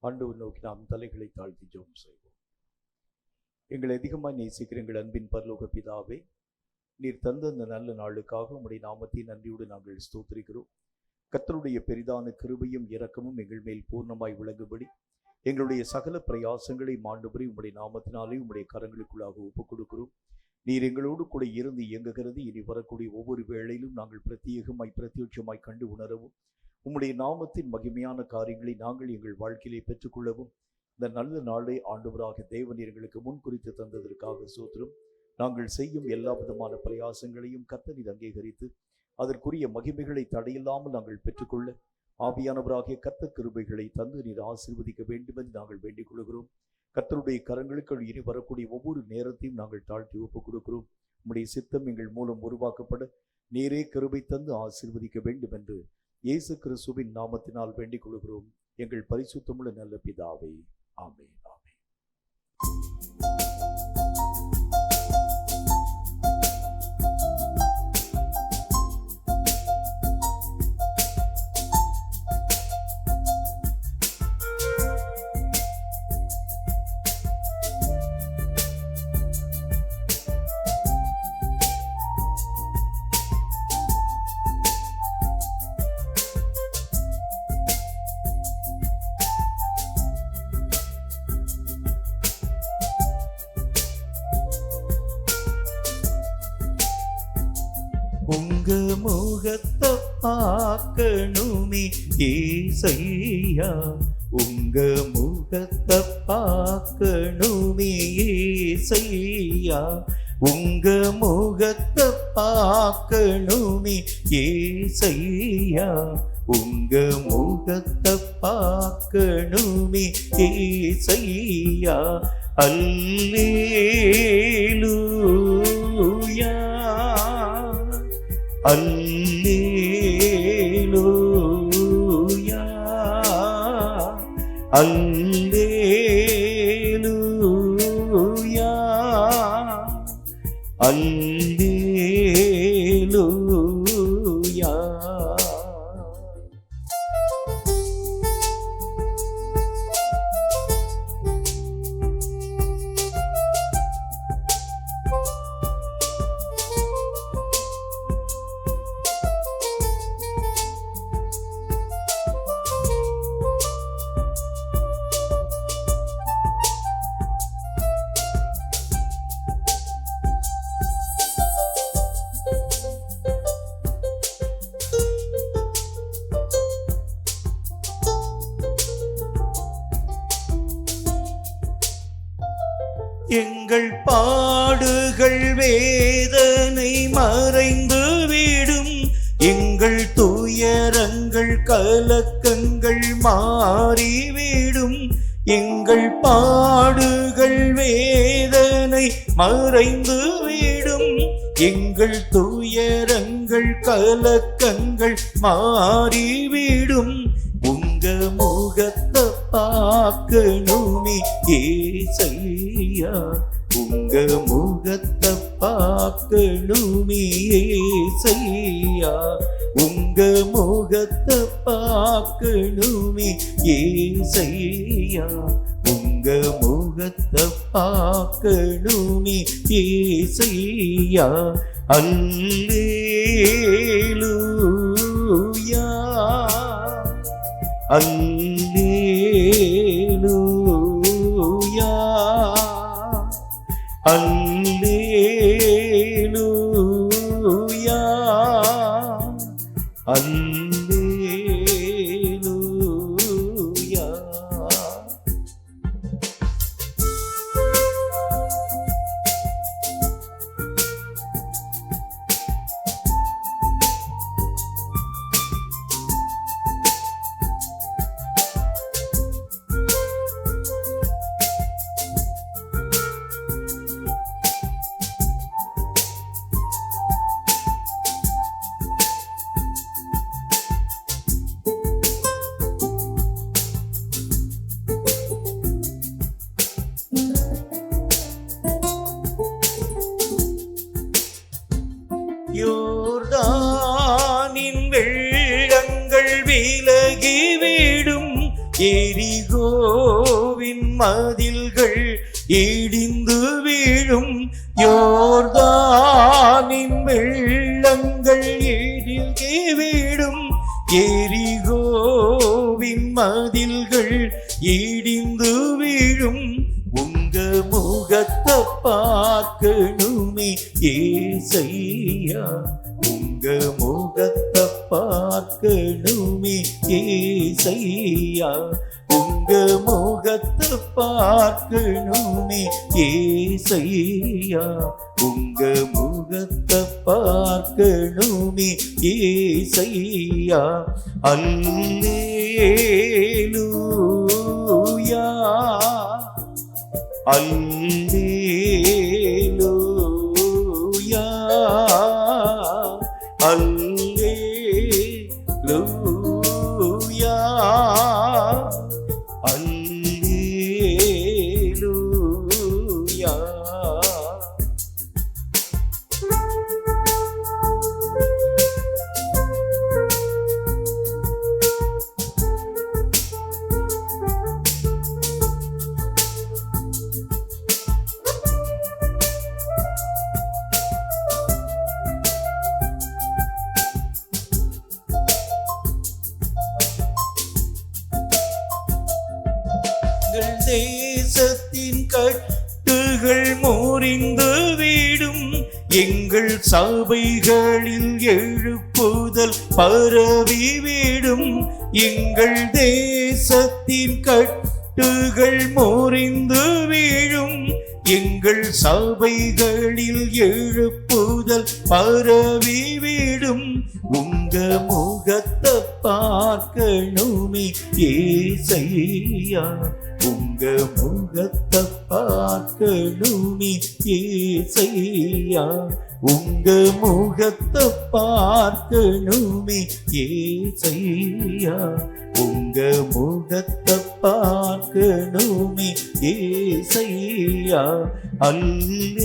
ஆண்டவர் நோக்கி நாம் தலைகளை தாழ்த்தி ஜெபம் செய்வோம். எங்களை அதிகமாக நேசிக்கிற எங்கள் அன்பின் பரலோக பிதாவே, நீர் தந்த இந்த நல்ல நாளுக்காக உம்முடைய நாமத்தை நன்றியோடு நாங்கள் ஸ்தோத்திரிக்கிறோம். கர்த்தருடைய பெரிதான கிருபையும் இரக்கமும் எங்கள் மேல் பூர்ணமாய் விளங்கும்படி எங்களுடைய சகல பிரயாசங்களை ஆண்டவரே உம்முடைய நாமத்தினாலே உம்முடைய கரங்களுக்குள்ளாக ஒப்புக் கொடுக்கிறோம். நீர் எங்களோடு கூட இருந்து இயங்குகிறது. இனி வரக்கூடிய ஒவ்வொரு வேளையிலும் நாங்கள் பிரத்யட்சமாய் கண்டு உணரவும், உம்முடைய நாமத்தின் மகிமையான காரியங்களை நாங்கள் எங்கள் வாழ்க்கையிலே பெற்றுக்கொள்ளவும் இந்த நல்ல நாளை ஆண்டவராக தேவன் எங்களுக்கு முன்குறித்து தந்ததற்காக சோத்திரம். நாங்கள் செய்யும் எல்லா விதமான பிரயாசங்களையும் கர்த்தர் அங்கீகரித்து அதற்குரிய மகிமைகளை தடையில்லாமல் நாங்கள் பெற்றுக்கொள்ள ஆவியானவராகிய கர்த்தர் கிருபைகளை தந்து நீர் ஆசீர்வதிக்க வேண்டும் என்று நாங்கள் வேண்டிக் கொள்கிறோம். கர்த்தருடைய கரங்களுக்கு இனி வரக்கூடிய ஒவ்வொரு நேரத்தையும் நாங்கள் தாழ்த்தி ஒப்புக் கொடுக்கிறோம். உம்முடைய சித்தம் எங்கள் மூலம் உருவாக்கப்பட நீரே கிருபை தந்து ஆசீர்வதிக்க வேண்டும் என்று இயேசு கிறிஸ்துவின் நாமத்தினால் வேண்டிக் கொள்கிறோம் எங்கள் பரிசுத்தமுள்ள நல்ல பிதாவே, ஆமென். உங்க முகத்தை பார்க்கணுமே ஏசையா, உங்க முகத்தை பார்க்கணுமே ஏசையா, உங்க முகத்தை பார்க்கணுமே ஏசையா, உங்க முகத்தை பார்க்கணுமே ஏசையா. அல்லேலூயா அல்லேலூயா அல்லேலூயா அல்லேலூயா. எங்கள் பாடுகள் வேதனை மறைந்து விடும், எங்கள் துயரங்கள் கலக்கங்கள் மாறிவிடும். எங்கள் பாடுகள் வேதனை மறைந்து விடும், எங்கள் துயரங்கள் கலக்கங்கள் மாறிவிடும். உங்க முகத்தை பார்க்கணுமே ஏசையா, உங்க முகத்தை பார்க்கணுமே ஏசையா, உங்க முகத்தை பார்க்கணுமே ஏசையா, உங்க முகத்தை பார்க்கணுமே ஏசையா. அல்லேலூயா அல்லேலூயா அல்லேலூயா அல்லேலூயா. மதில்கள் இடிந்து வீழும், யோர்தானின் வெள்ளங்கள் இடில்கே வீழும், எரிகோவின் மதில்கள் இடிந்து வீழும். உங்க முகத்தை பார்க்கணுமே ஏசையா, உங்க முகத்தை பார்க்கணுமே ஏசையா, உங்க முகத்தை பார்க்கணுமே ஏசையா, உங்க முகத்தை பார்க்கணுமே ஏசையா. அல்லேலூயா, அல்லேலூயா, அல்லேலூயா, அல்லேலூயா. தேசத்தின் கட்டுகள் முறிந்து வீடும், எங்கள் சபைகளில் எழுப்புதல் பரவி வீடும். எங்கள் தேசத்தின் கட்டுகள் முறிந்து வீழும், எங்கள் சபைகளில் எழுப்புதல் பரவி வீடும். உங்க முகத்தை பார்க்கணுமே ஏசையா, உங்க முகத்தை பார்க்கணுமே ஏசையா, உங்க முகத்தை பார்க்கணுமே ஏசையா, உங்க முகத்தை பார்க்கணுமே ஏசையா. அல்லேலூயா,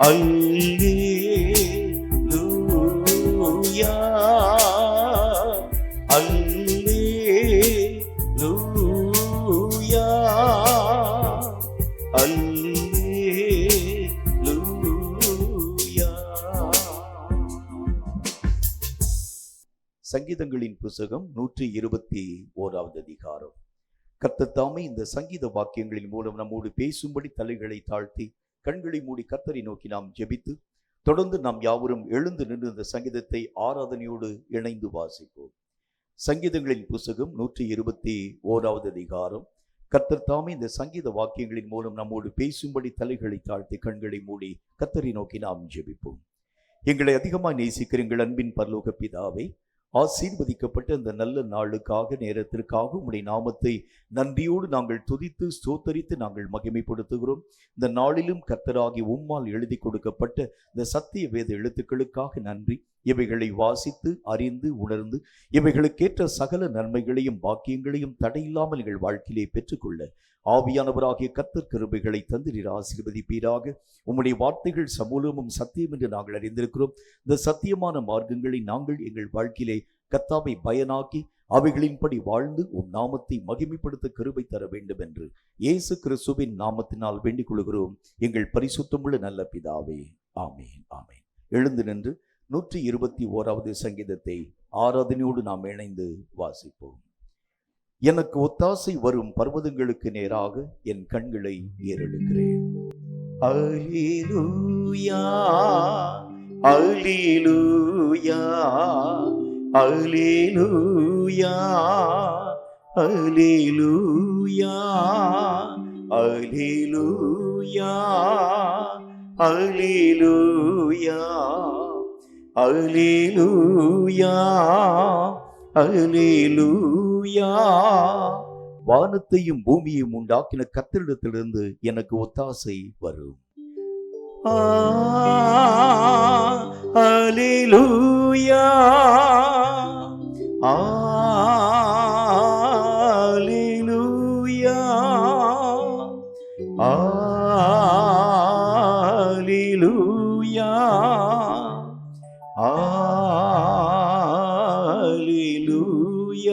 அல்லேலூயா, அல்லேலூயா, அல்லேலூயா. சங்கீதங்களின் புஸ்தகம் 121 அதிகாரம். கர்த்தர் தாமே இந்த சங்கீத வாக்கியங்களின் மூலம் நம்மோடு பேசும்படி தலைகளை தாழ்த்தி கண்களை மூடி கர்த்தரை நோக்கி நாம் ஜெபித்து தொடர்ந்து நாம் யாவரும் எழுந்து நின்று இந்த சங்கீதத்தை ஆராதனையோடு இணைந்து வாசிப்போம். சங்கீதங்களின் புஸ்தகம் 121 அதிகாரம். கர்த்தர் தாமே இந்த சங்கீத வாக்கியங்களின் மூலம் நம்மோடு பேசும்படி தலைகளை தாழ்த்தி கண்களை மூடி கர்த்தரை நோக்கி நாம் ஜெபிப்போம். எங்களை அதிகமாக நேசிக்கிற எங்கள் அன்பின் பரலோக பிதாவே, ஆசீர்வதிக்கப்பட்ட இந்த நல்ல நாளுக்காக நேரத்திற்காக உம்முடைய நாமத்தை நன்றியோடு நாங்கள் துதித்து ஸ்தோத்தரித்து நாங்கள் மகிமைப்படுத்துகிறோம். இந்த நாளிலும் கர்த்தராகி உம்மால் எழுதி கொடுக்கப்பட்ட இந்த சத்திய வேத எழுத்துக்களுக்காக நன்றி. இவைகளை வாசித்து அறிந்து உணர்ந்து இவைகளுக்கேற்ற சகல நன்மைகளையும் பாக்கியங்களையும் தடையில்லாமல் எங்கள் வாழ்க்கையிலே பெற்றுக்கொள்ள ஆவியானவராகிய கர்த்தர் கிருபைகளை தந்திரீர் ஆசீர்வதிப்பீராக. உம்முடைய வார்த்தைகள் சமூலமும் சத்தியம் என்று நாங்கள் அறிந்திருக்கிறோம். இந்த சத்தியமான மார்க்கங்களை நாங்கள் எங்கள் வாழ்க்கையிலே கர்த்தாவை பயனாக்கி அவைகளின்படி வாழ்ந்து உம் நாமத்தை மகிமைப்படுத்த கிருபை தர வேண்டும் என்று இயேசு கிறிஸ்துவின் நாமத்தினால் வேண்டிக் கொள்கிறோம் எங்கள் பரிசுத்தமுள்ள நல்ல பிதாவே, ஆமேன், ஆமேன். எழுந்து நின்று 121வது சங்கீதத்தை ஆராதனையோடு நாம் இணைந்து வாசிப்போம். எனக்கு ஒத்தாசை வரும் பர்வதங்களுக்கு நேராக என் கண்களை ஏறெடுக்கிறேன். அல்லேலூயா, அல்லேலூயா, அல்லேலூயா, அல்லேலூயா, அல்லேலூயா, அல்லேலூயா, அல்லேலூயா, அல்லேலூயா. வானத்தையும் பூமியையும் உண்டாக்கின கர்த்தரிடத்திலிருந்து எனக்கு ஒத்தாசை வரும். அல்லேலூயா, அல்லேலூயா, அல்லேலூயா, அல்லேலூயா.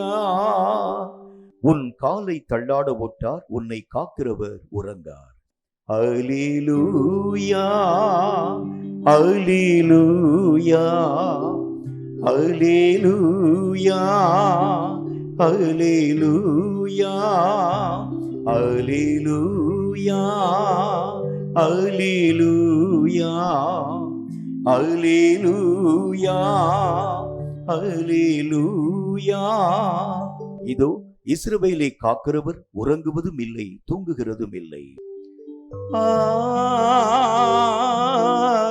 காலை தள்ளாட ஒட்டார், உன்னை காக்கிறவர் உறங்கார். அல்லேலூயா அல்லேலூயா அல்லேலூயா அல்லேலூயா அல்லேலூயா அல்லேலூயா அல்லேலூயா அல்லேலூயா. இதோ இஸ்ரவேலை காக்கிறவர் உறங்குவதும் இல்லை, தூங்குகிறதும் இல்லை.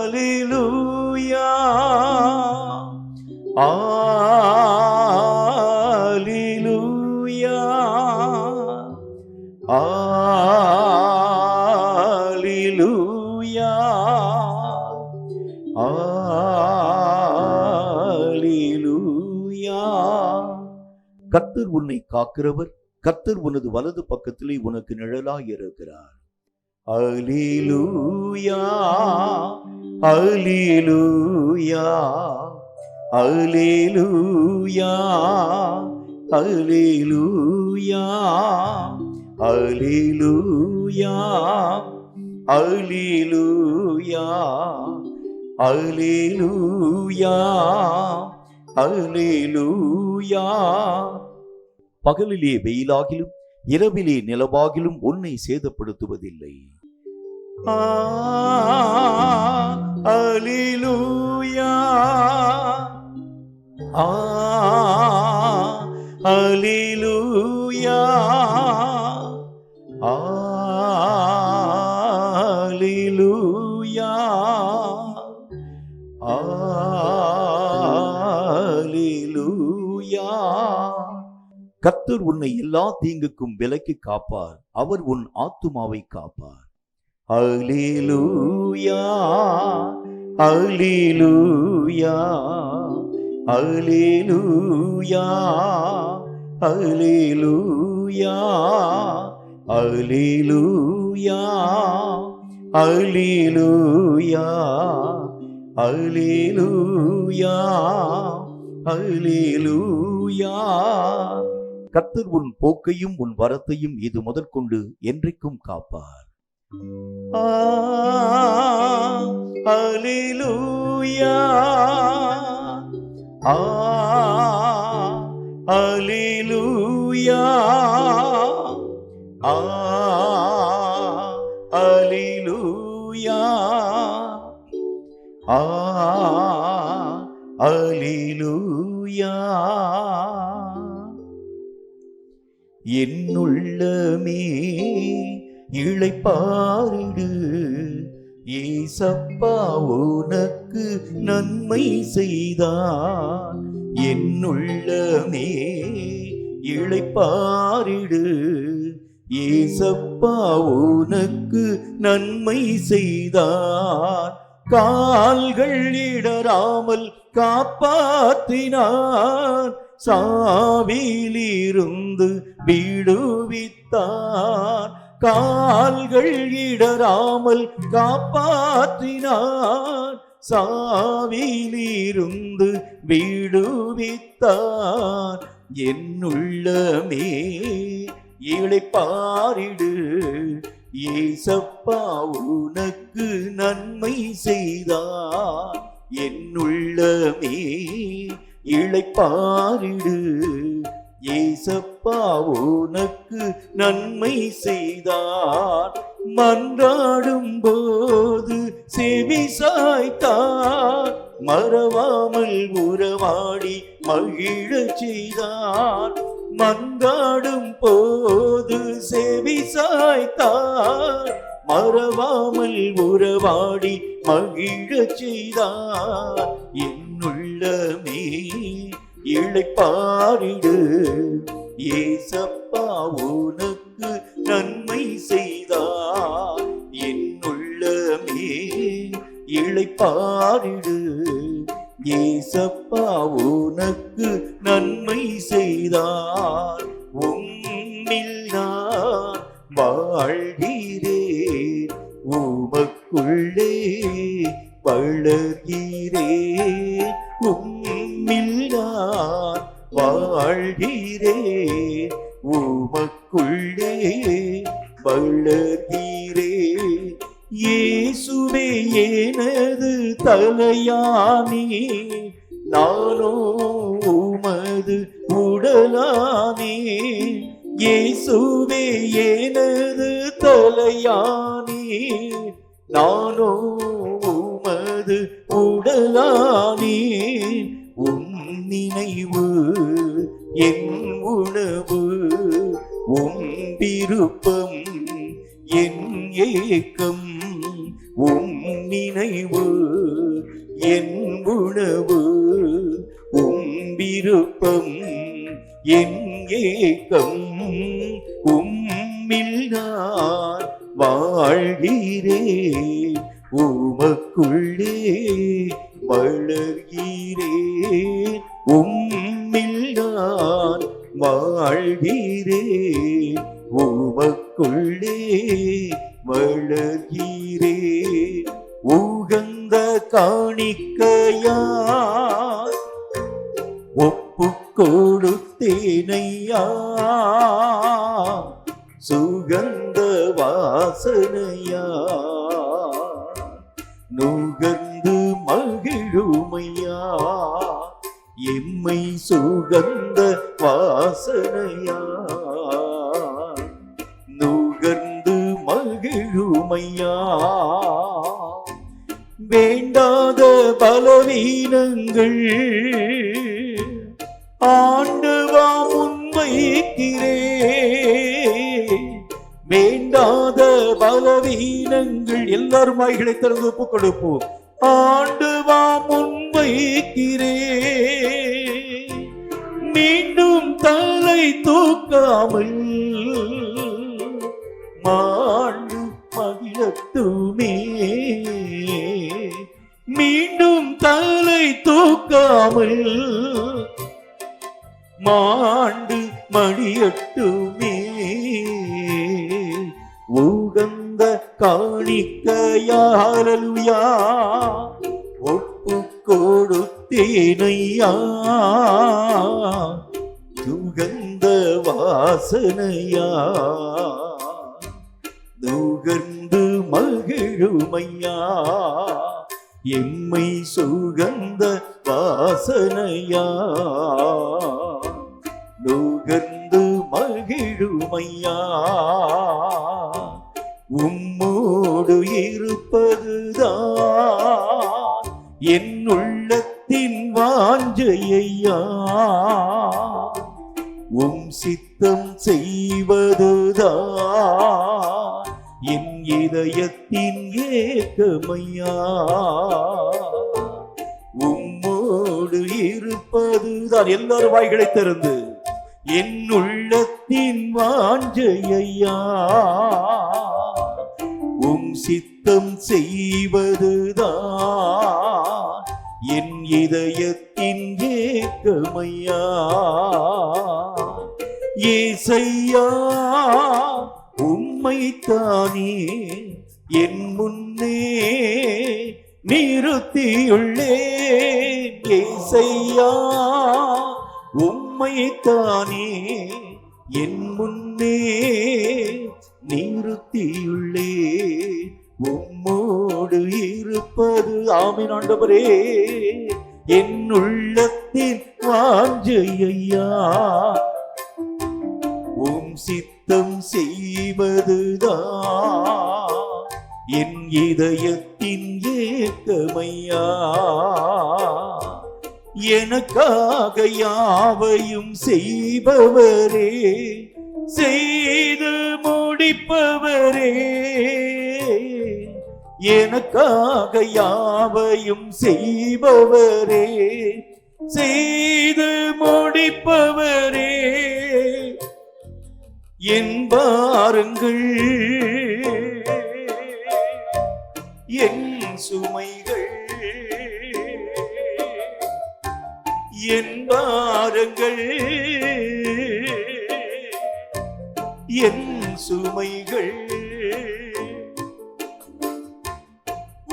அல்லேலூயா அல்லேலூயா அல்லேலூயா அல்லேலூயா. கர்த்தர் உன்னை காக்கிறவர், கர்த்தர் உனது வலது பக்கத்திலே உனக்கு நிழலாய் இருக்கிறார். அல்லேலூயா அல்லேலூயா அல்லேலூயா அல்லேலூயா அல்லேலூயா அல்லேலூயா அல்லேலூயா அல்லேலூயா. பகலிலே வெயிலாகிலும் இரவிலே நிலவாகிலும் உன்னை சேதப்படுத்துவதில்லை. அல்லேலூயா அல்லேலூயா அல்லேலூயா அல்லேலூயா. கர்த்தர் உன்னை எல்லா தீங்குக்கும் விலக்கி காப்பார், அவர் உன் ஆத்துமாவை காப்பார். அல்லேலூயா அல்லேலூயா அல்லேலூயா அல்லேலூயா அல்லேலூயா அல்லேலூயா அல்லேலூயா அல்லேலூயா. கர்த்தர் உன் போக்கையும் உன் வரத்தையும் இது முதற்கொண்டு என்றைக்கும் காப்பார். அல்லேலூயா அல்லேலூயா அல்லேலூயா அல்லேலூயா. என்னுள்ளமே இளைப்பாறிடு, ஏசப்பா உனக்கு நன்மை செய்தார். என்னுள்ளமே இளைப்பாறிடு, ஏசப்பா உனக்கு நன்மை செய்தார். கால்கள் இடராமல் காப்பாற்றினார், சாவிலிருந்து விடுவித்தார். கால்கள் இடராமல் காப்பாற்றினார், சாவிலிருந்து விடுவித்தார். என்னுள்ளமே இளைப்பாறிடு, ஏசப்பா உனக்கு நன்மை செய்தார். என்னுள்ளமே இளைப்பாறிடு, ஏசப்பா உனக்கு நன்மை செய்தார். மன்றாடும் போது செவி சாய்த்தார், மறவாமல் உறவாடி மகிழச் செய்தார். மன்றாடும் போது செவி சாய்த்தார், மறவாமல் உறவாடி மகிழச் செய்தார். என்னுள்ளமே இளைப்பாறிடு, ஏசப்பா உனக்கு நன்மை செய்தார். என்னுள்ளமே இளைப்பாறிடு, ஏசப்பா உனக்கு நன்மை செய்தார். உம்மில் நான் வாழ்கிறேன், உமக்குள்ளே வளர்கிறேன். உம்மில் நான் வாழ்கிறேன், உமக்கு நானோ உமது உடலானே, இயேசுவே எனது தலையானே. நானோ உமது உடலானே, உம் நினைவு என் உணவு, உம் விருப்பம் என் ஏக்கம். உம் நினைவு என் உணவு, உம் விருப்பம் என் ஏக்கம். உம்மில் நான் வாழ்கிறேன், உமக்குள்ளே வளர்கிறேன். உம்மில் நான் வாழ்கிறேன், உமக்குள்ளே வளர்கிறேன். உகந்த காணிக்கையாய் ஒப்புக் கொடுத்தேனையா, சுகந்த வாசனையா நுகர்ந்து மகிழுமையா. எம்மை சுகந்த வாசனையா நுகர்ந்து மகிழுமையா. வேண்டாத பலவீனங்கள் ஆண்டவா முன்வைக்கிறேன். வேண்டாத பலவீனங்கள் எல்லாரும் வாய்களை திறந்து ஒப்புக் கொடுப்போம். ஆண்டவா முன்வைக்கிறேன். மீண்டும் தலை தூக்காமல் மாண்டு மகிழத்துமே. மீண்டும் தலை தூக்காமல் மாண்டு மடியட்டுமே. உகந்த காணிக்கையா ஹல்லேலூயா ஒப்புக் கொடுத்தேனையா, சுகந்த வாசனையா நுகர்ந்து மகிழுமையா. எம்மை சுகந்த வாசனையா நுகர்ந்து மகிழுமையா. உம்மோடு இருப்பதுதான் என் உள்ளத்தின் வாஞ்சையா, உம் சித்தம் செய்வதுதான் என் இதயத்தின் ஏக்கமையா. உம்மோடு இருப்பதுதான் எல்லாரும் வாய்களை திறந்து என் உள்ளத்தின் வாஞ்சையா, உம் சித்தம் செய்வதுதான் என் இதயத்தின் ஏக்கமையா. ஏசையா உம்மைத்தானே என் முன்னே நிறுத்தியுள்ளேன். ஏசையா உம்மைத்தானே என் முன்னே நிறுத்தியுள்ளேன். உம்மோடு இருப்பது ஆமென் ஆண்டவரே என் உள்ளத்தின் வாஞ்சையா, உம் சித்தம் செய்வதுதான் என் இதயத்தின் ஏக்கமையா. எனக்காக யாவையும் செய்பவரே, செய்து முடிப்பவரே. எனக்காக யாவையும் செய்பவரே, செய்து முடிப்பவரே. என் பாருங்கள் என் சுமைகள், என் பாரங்கள் என் சுமைகள்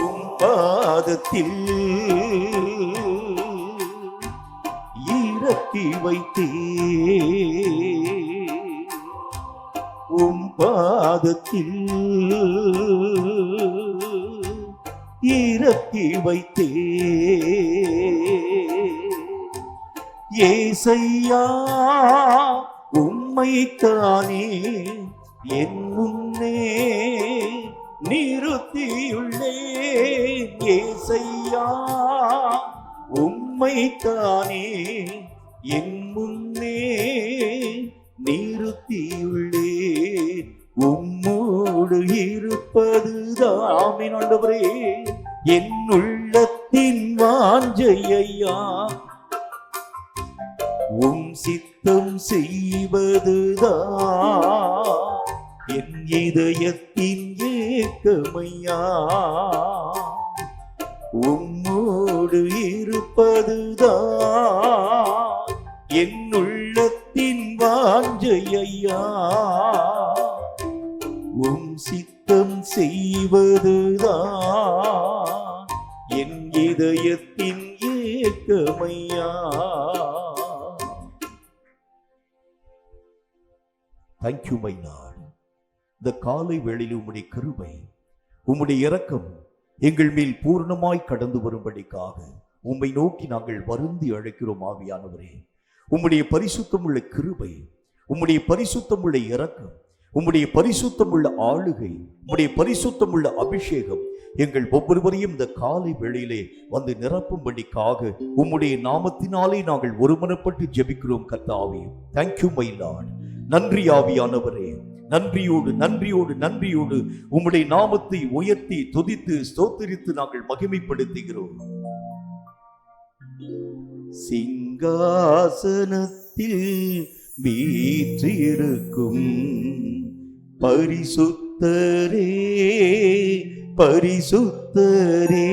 உம் பாதத்தில் இறக்கி வைத்தே, உம் பாதத்தில் இறக்கி வைத்தே. ஏசையா உம்மைத்தானே என் முன்னே நிறுத்தியுள்ளேன். ஏசையா உம்மைத்தானே என் முன்னே நிறுத்தியுள்ளேன். உம்மோடு இருப்பதுதான் ஆமென் ஆண்டவரே என் உள்ளத்தின் வாஞ்சையா. உம் சித்தம் செய்வதுதான் என் இதயத்தின் ஏக்கமையா. உம்மோடு இருப்பதுதான் என் உள்ளத்தின் வாஞ்சையா. உம் சித்தம் செய்வதுதான் என் இதயத்தின் ஏக்கமையா. Thank you my Lord. இந்த காலை வேளையில் உம்முடைய கிருபை உம்முடைய இரக்கம் எங்கள் மேல் பூர்ணமாய் கடந்து வரும்படிக்காக உம்மை நோக்கி நாங்கள் வருந்தி அழைக்கிறோம். ஆவியானவரே, உம்முடைய பரிசுத்தமுள்ள கிருபை, உம்முடைய பரிசுத்தமுள்ள இரக்கம், உம்முடைய பரிசுத்தமுள்ள ஆளுகை, உம்முடைய பரிசுத்தமுள்ள அபிஷேகம் எங்கள் ஒவ்வொருவரையும் இந்த காலை வேளையிலே வந்து நிரப்பும்படிக்காக உம்முடைய நாமத்தினாலே நாங்கள் ஒருமனப்பட்டு ஜெபிக்கிறோம் கர்த்தாவே. Thank you my Lord. நன்றி ஆவியானவரே. நன்றியோடு நன்றியோடு நன்றியோடு உம்முடைய நாமத்தை உயர்த்தி துதித்து ஸ்தோத்திரித்து நாங்கள் மகிமைப்படுத்துகிறோம். சிங்காசனத்தில் வீற்றிருக்கும் பரிசுத்தரே பரிசுத்தரே.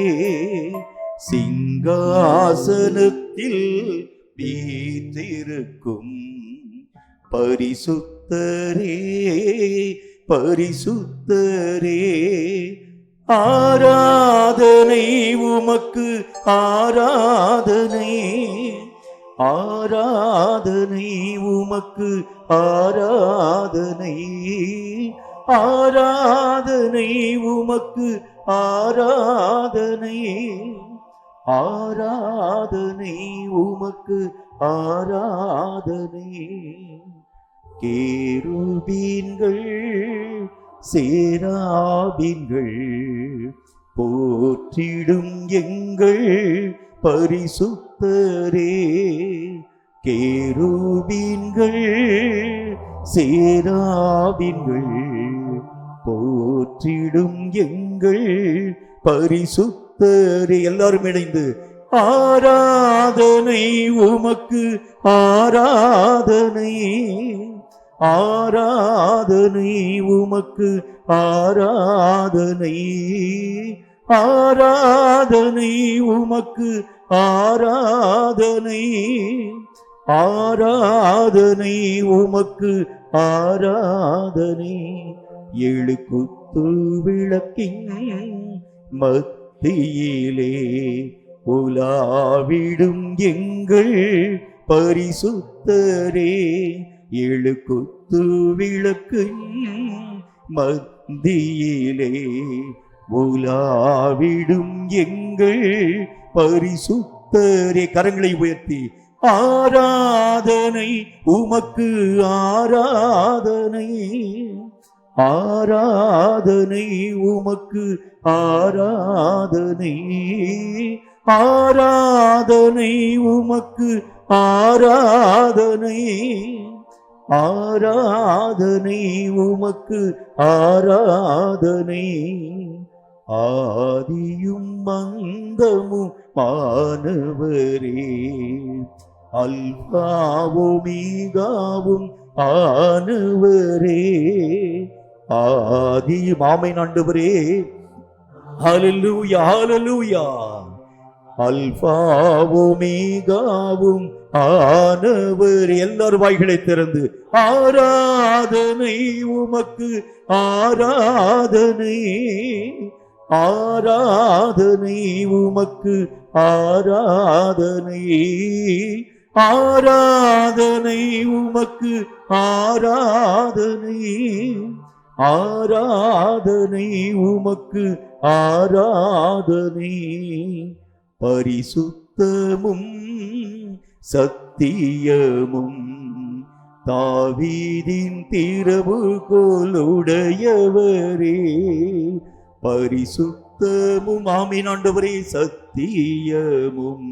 சிங்காசனத்தில் வீற்றிருக்கும் பரிசுத்தரே பரிசுத்தரே. ஆராதனை உமக்கு ஆராதனை ஆராதனை உமக்கு ஆராதனை ஆராதனை உமக்கு ஆராதனை ஆராதனை உமக்கு ஆராதனை. கேருபீன்கள் சேராபீன்கள் போற்றிடும் எங்கள் பரிசுத்தரே. கேருபீன்கள் சேராபீன்கள் போற்றிடும் எங்கள் பரிசுத்தரே. எல்லாரும் இணைந்து ஆராதனை உமக்கு ஆராதனை ஆராதனை உமக்கு ஆராதனை ஆராதனை உமக்கு ஆராதனை ஆராதனை உமக்கு ஆராதனை. ஏழு குத்து விளக்கின் மத்தியிலே உலாவிடும் எங்கள் பரிசுத்தரே. ஏழு குத்து விளக்கு மத்தியிலே உலாவிடும் எங்கள் பரிசுத்தரே. கரங்களை உயர்த்தி ஆராதனை உமக்கு ஆராதனை ஆராதனை உமக்கு ஆராதனை ஆராதனை உமக்கு ஆராதனை ஆராதனை உமக்கு ஆராதனை. ஆதியும் மந்தமும் ஆனவரே, அல்பாவும் ஆனவரே. ஆதியும் ஆமென் ஆண்டவரே. ஹல்லேலூயா ஹல்லேலூயா. அல்பாவும் ஆனவர். எல்லார் வாய்களை திறந்து ஆராதனை உமக்கு ஆராதனை ஆராதனை உமக்கு ஆராதனை ஆராதனை உமக்கு ஆராதனை ஆராதனை உமக்கு ஆராதனை. பரிசுத்தமும் சத்தியமும் தாவீதின் திறவுகோலுடையவரே, பரிசுத்தமும் ஆமீன் ஆண்டவரே, சத்தியமும்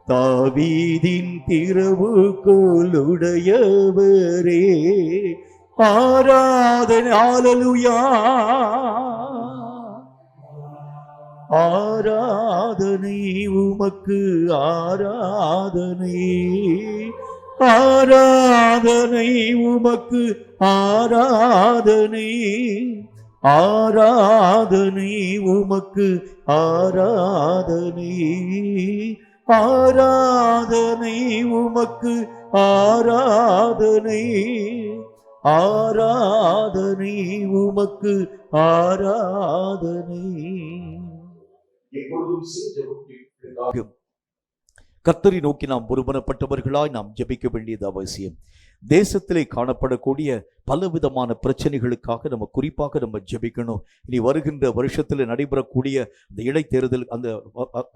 தாவீதின் திறவுகோலுடையவரே, ஆராதனை ஹல்லேலூயா, ஆராதனை உமக்கு, ஆராதனை ஆராதனை உமக்கு, ஆராதனை ஆராதனை உமக்கு, ஆராதனை ஆராதனை உமக்கு, ஆராதனை ஆராதனை உமக்கு, ஆராதனை. கர்த்தரை நோக்கி நாம் ஒருமனப்பட்டவர்களாய் நாம் ஜெபிக்க வேண்டியது அவசியம். தேசத்திலே காணப்படக்கூடிய பலவிதமான பிரச்சனைகளுக்காக நம்ம குறிப்பாக நம்ம ஜெபிக்கணும். இனி வருகின்ற வருஷத்தில் நடைபெறக்கூடிய இந்த இடைத்தேர்தல்,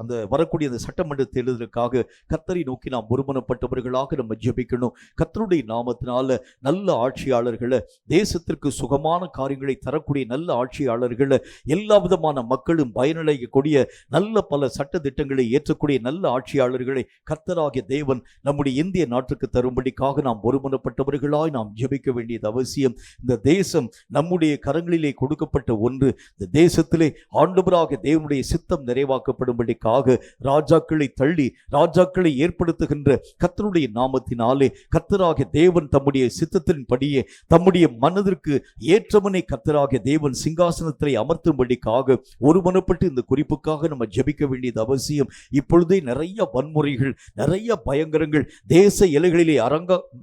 அந்த வரக்கூடிய அந்த சட்டமன்ற தேர்தலுக்காக கர்த்தரை நோக்கி நாம் ஒருமனப்பட்டவர்களாக நம்ம ஜெபிக்கணும். கர்த்தருடைய நாமத்தினால நல்ல ஆட்சியாளர்களை, தேசத்திற்கு சுகமான காரியங்களை தரக்கூடிய நல்ல ஆட்சியாளர்களை, எல்லா விதமான மக்களும் பயனடையக்கூடிய நல்ல பல சட்ட திட்டங்களை ஏற்றக்கூடிய நல்ல ஆட்சியாளர்களை கர்த்தராகிய தேவன் நம்முடைய இந்திய நாட்டுக்கு தரும்படிக்காக நாம் ஒருமனப்பட்டவர்களாய் நாம் ஜெபிக்க வேண்டியது அவசியம். இந்த தேசம் நம்முடைய கரங்களிலே கொடுக்கப்பட்ட ஒன்று. இந்த தேசத்திலே ஆண்டவராகிய தேவனுடைய சித்தம் நிறைவாக்கப்படும்படிக்காக ராஜாக்களை தள்ளி ராஜாக்களை ஏற்படுத்துகின்ற கர்த்தருடைய நாமத்தினாலே கர்த்தராகிய தேவன் தம்முடைய சித்தத்தின்படியே தம்முடைய மனதிற்கு ஏற்றவனை கர்த்தராகிய தேவன் சிங்காசனத்தை அமர்த்தும்படிக்காக ஒருமனப்பட்டு இந்த குறிப்புக்காக நம்ம ஜெபிக்க வேண்டியது அவசியம். இப்பொழுதே நிறைய வன்முறைகள், நிறைய பயங்கரங்கள் தேச எல்லைகளிலே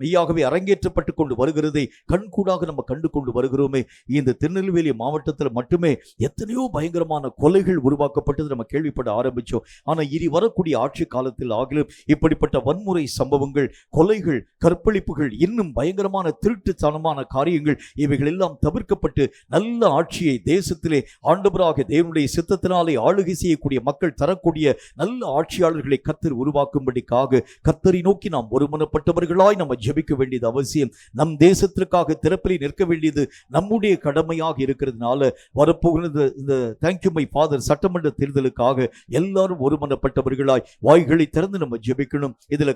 மெய்யாகவே அரங்கேற்றப்பட்டு கொண்டு வருகிறதை கண்கூடாக நம்ம கண்டு கொண்டு வருகிறோமே. இந்த திருநெல்வேலி மாவட்டத்தில் மட்டுமே எத்தனையோ பயங்கரமான கொலைகள் உருவாக்கப்பட்டது நம்ம கேள்விப்பட ஆரம்பிச்சோம். ஆனா இனி வரக்கூடிய ஆட்சி காலத்தில் ஆகிலும் இப்படிப்பட்ட வன்முறை சம்பவங்கள், கொலைகள், கற்பழிப்புகள், இன்னும் பயங்கரமான திருட்டுத்தனமான காரியங்கள் இவைகள் எல்லாம் தவிர்க்கப்பட்டு நல்ல ஆட்சியை தேசத்திலே ஆண்டவராகிய தேவனுடைய சித்தத்தினாலே ஆளுகை செய்யக்கூடிய மக்கள் தரக்கூடிய நல்ல ஆட்சியாளர்களை கர்த்தர் உருவாக்கும்படிக்காக கர்த்தரை நோக்கி நாம் ஒருமனப்பட்டவர்களாய் நம்ம ஜெபிக்க வேண்டியது அவசியம். நம் தேசத்திற்காக திறப்பிலே நிற்க வேண்டியது நம்முடைய கடமையாக இருக்கிறதுனால வரப்போகிற இந்த தேங்க்யூ மை ஃபாதர் சட்டமன்ற தேர்தலுக்காக எல்லாரும் ஒருமனப்பட்டவர்களாய் வாய்களை திறந்து நம்ம ஜெபிக்கணும். இதுல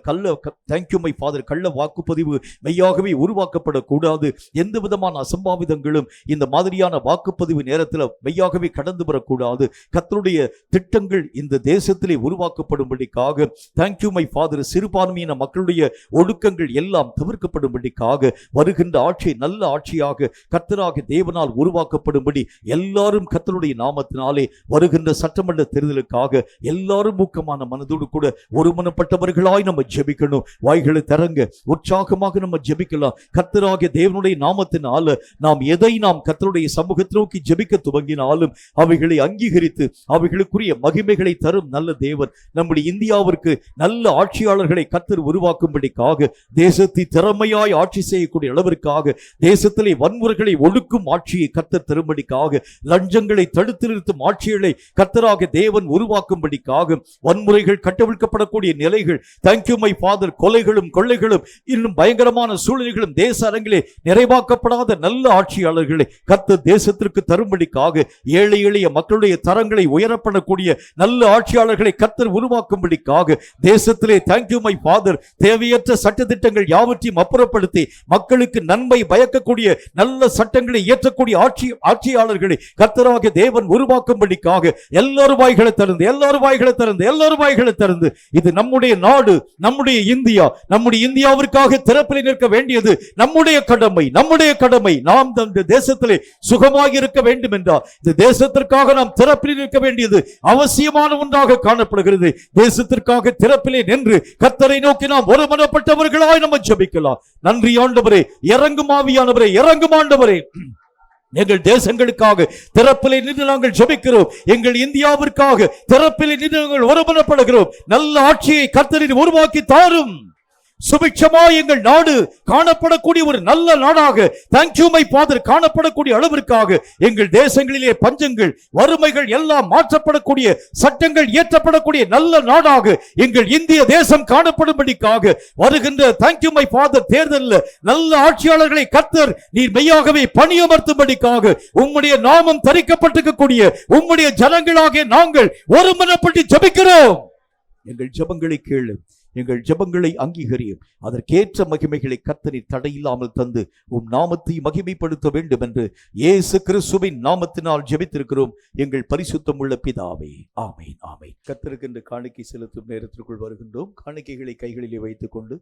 தேங்க்யூ மை ஃபாதர் கள்ள வாக்குப்பதிவு மெய்யாகவே உருவாக்கப்படக்கூடாது. எந்த விதமான அசம்பாவிதங்களும் இந்த மாதிரியான வாக்குப்பதிவு நேரத்தில் மெய்யாகவே கடந்து வரக்கூடாது. கர்த்தருடைய திட்டங்கள் இந்த தேசத்திலே உருவாக்கப்படும்படிக்காக தேங்க்யூ மை ஃபாதர் சிறுபான்மையின மக்களுடைய ஒடுக்கங்கள் எல்லாம் தவிர்க்கப்படும்படிக்காக வருகின்ற ஆட்சி நல்ல ஆட்சியாக கர்த்தராகிய தேவனால் உருவாக்கப்படும்படி எல்லாரும் கர்த்தருடைய நாமத்தினாலே வருகின்ற சட்டமன்ற தேர்தலுக்காக எல்லாரும் ஊக்கமான மனதோடு கூட ஒருமனப்பட்டவர்களாய் நம்ம ஜெபிக்கணும். வாய்களை தரங்க உற்சாகமாக நம்ம ஜெபிக்கலாம். கர்த்தராகிய தேவனுடைய நாமத்தினால நாம் எதை நாம் கர்த்தருடைய சமூகத்தை நோக்கி ஜெபிக்க துவங்கினாலும் அவைகளை அங்கீகரித்து அவைகளுக்குரிய மகிமைகளை தரும் நல்ல தேவன் நம்முடைய இந்தியாவிற்கு நல்ல ஆட்சியாளர்களை கர்த்தர் உருவாக்கும்படிக்காக தேசத்தை திறமையாய் ஆட்சி செய்யக்கூடிய அளவிற்காக தேசத்திலே வன்முறைகளை ஒடுக்கும் ஆட்சியை கர்த்தர் தரும்படிக்காக லஞ்சங்களை தடுத்து நிறுத்தும் ஆட்சிகளை கர்த்தராக தேவன் உருவாக்கும்படிக்காக வன்முறைகள் கட்டவிழ்க்கப்படக்கூடிய நிலைகள் தேங்க்யூ மை ஃபாதர் கொலைகளும் கொள்ளைகளும் இன்னும் பயங்கரமான சூழ்நிலைகளும் தேச அரங்கிலே நிறைவாக்கப்படாத நல்ல ஆட்சியாளர்களை கர்த்தர் தேசத்திற்கு தரும்படிக்காக ஏழை எளிய மக்களுடைய தரங்களை உயரப்படக்கூடிய நல்ல ஆட்சியாளர்களை கர்த்தர் உருவாக்கும்படிக்காக தேசத்திலே தேங்க்யூ மை ஃபாதர் தேவையற்ற சட்டத்திட்டங்கள் யாவற்றையும் அப்புறப்படுத்தி மக்களுக்கு நன்மை பயக்கக்கூடிய நல்ல சட்டங்களை இயற்றக்கூடிய ஆட்சியாளர்களை கர்த்தராகிய தேவன் உருவாக்கும்படிக்காக எல்லாரும் வாய்களை திறந்து இது நம்முடைய நாடு, நம்முடைய இந்தியா, நம்முடைய இந்தியாவிற்காக திறப்பில் நிற்க வேண்டியது நம்முடைய கடமை. நாம் இந்த தேசத்திலே சுகமாக இருக்க வேண்டும் என்றால் இந்த தேசத்திற்காக நாம் திறப்பில் நிற்க வேண்டியது அவசியமான ஒன்றாக காணப்படுகிறது. தேசத்திற்காக திறப்பிலே நின்று கர்த்தரை நோக்கி நாம் ஒருமனப்பட்டவர்களாய் நம்ம ஜெபிக்கலாம். நன்றி ஆண்டவரே, இறங்கும் ஆவியானவரே, இறங்கும் ஆண்டவரே. எங்கள் தேசங்களுக்காக திறப்பிலே நின்று நாங்கள் ஜெபிக்கிறோம். எங்கள் இந்தியாவிற்காக திறப்பிலே நின்று நாங்கள் ஒருமனப்படுகிறோம். நல்ல ஆட்சியை கர்த்தரின் உருவாக்கி தாரும். சுபிட்சமாய் எங்கள் நாடு காணப்படக்கூடிய ஒரு நல்ல நாடாக, தேங்க்யூ மை ஃபாதர், காணப்படக்கூடிய அளவிற்காக எங்கள் தேசங்களிலே பஞ்சங்கள், வறுமைகள் எல்லாம் மாற்றப்படக்கூடிய, சட்டங்கள் இயற்றப்படக்கூடிய நல்ல நாடாக எங்கள் இந்திய தேசம் காணப்படும்படிக்காக வருகின்ற தேங்க்யூ மை ஃபாதர் தேர்தலில் நல்ல ஆட்சியாளர்களை கர்த்தர் நீர் மெய்யாகவே பணியமர்த்தும்படிக்காக உம்முடைய நாமம் தரிக்கப்பட்டிருக்கக்கூடிய உம்முடைய ஜனங்களாகிய நாங்கள் ஒருமனப்பட்டு ஜெபிக்கிறோம். எங்கள் ஜெபங்களை கேளு, எங்கள் ஜெபங்களை அங்கீகரியும். அதற்கேற்ற மகிமைகளை கர்த்தர் தடையில்லாமல் தந்து உம் நாமத்தை மகிமைப்படுத்த வேண்டும் என்று இயேசு கிறிஸ்துவின் நாமத்தினால் ஜெபித்திருக்கிறோம் எங்கள் பரிசுத்தம் உள்ள பிதாவே, ஆமென் ஆமென். கர்த்தருக்கு காணிக்கை செலுத்தும் நேரத்திற்குள் வருகின்றோம். காணிக்கைகளை கைகளிலே வைத்துக் கொண்டு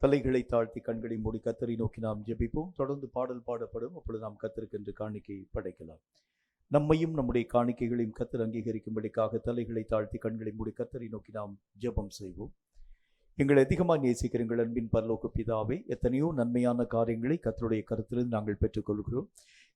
தலைகளை தாழ்த்தி கண்களை மூடி கர்த்தரை நோக்கி நாம் ஜெபிப்போம். தொடர்ந்து பாடல் பாடப்படும். அப்பொழுது நாம் கர்த்தருக்கு காணிக்கை படைக்கலாம். நம்மையும் நம்முடைய காணிக்கைகளையும் கர்த்தர் அங்கீகரிக்கும்படிக்காக தலைகளை தாழ்த்தி கண்களை மூடி கர்த்தரை நோக்கி நாம் ஜெபம் செய்வோம். எங்களை அதிகமாக நேசிக்கிற எங்கள் அன்பின் பரலோக பிதாவே, எத்தனையோ நன்மையான காரியங்களை கர்த்தருடைய கருத்திலிருந்து நாங்கள் பெற்றுக்கொள்கிறோம்.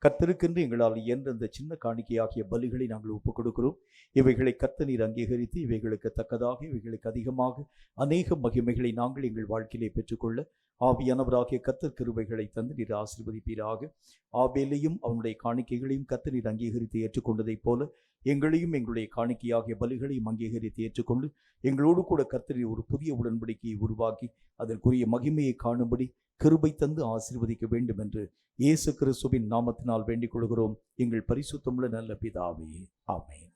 கர்த்தருக்கென்று எங்களால் இயன்ற அந்த சின்ன காணிக்கையாகிய பலிகளை நாங்கள் ஒப்புக் கொடுக்கிறோம். இவைகளை கர்த்தர் நீர் அங்கீகரித்து இவைகளுக்கு தக்கதாக, இவைகளுக்கு அதிகமாக அநேக மகிமைகளை நாங்கள் எங்கள் வாழ்க்கையிலே பெற்றுக்கொள்ள ஆவியானவராகிய கர்த்தர் கிருபைகளை தந்து நீர் ஆசீர்வதிப்பீராக. ஆபேலையும் அவனுடைய காணிக்கைகளையும் கர்த்தர் நீர் அங்கீகரித்து ஏற்றுக்கொண்டதைப் போல எங்களையும் எங்களுடைய காணிக்கையாகிய பலிகளையும் அங்கீகரித்து ஏற்றுக்கொண்டு எங்களோடு கூட கர்த்தர் ஒரு புதிய உடன்படிக்கையை உருவாக்கி அதற்குரிய மகிமையை காணும்படி கிருபை தந்து ஆசீர்வதிக்க வேண்டும் என்று இயேசு கிறிஸ்துவின் நாமத்தினால் வேண்டிக் கொள்கிறோம் எங்கள் பரிசுத்தமுள்ள நல்ல பிதாவே, ஆமென்.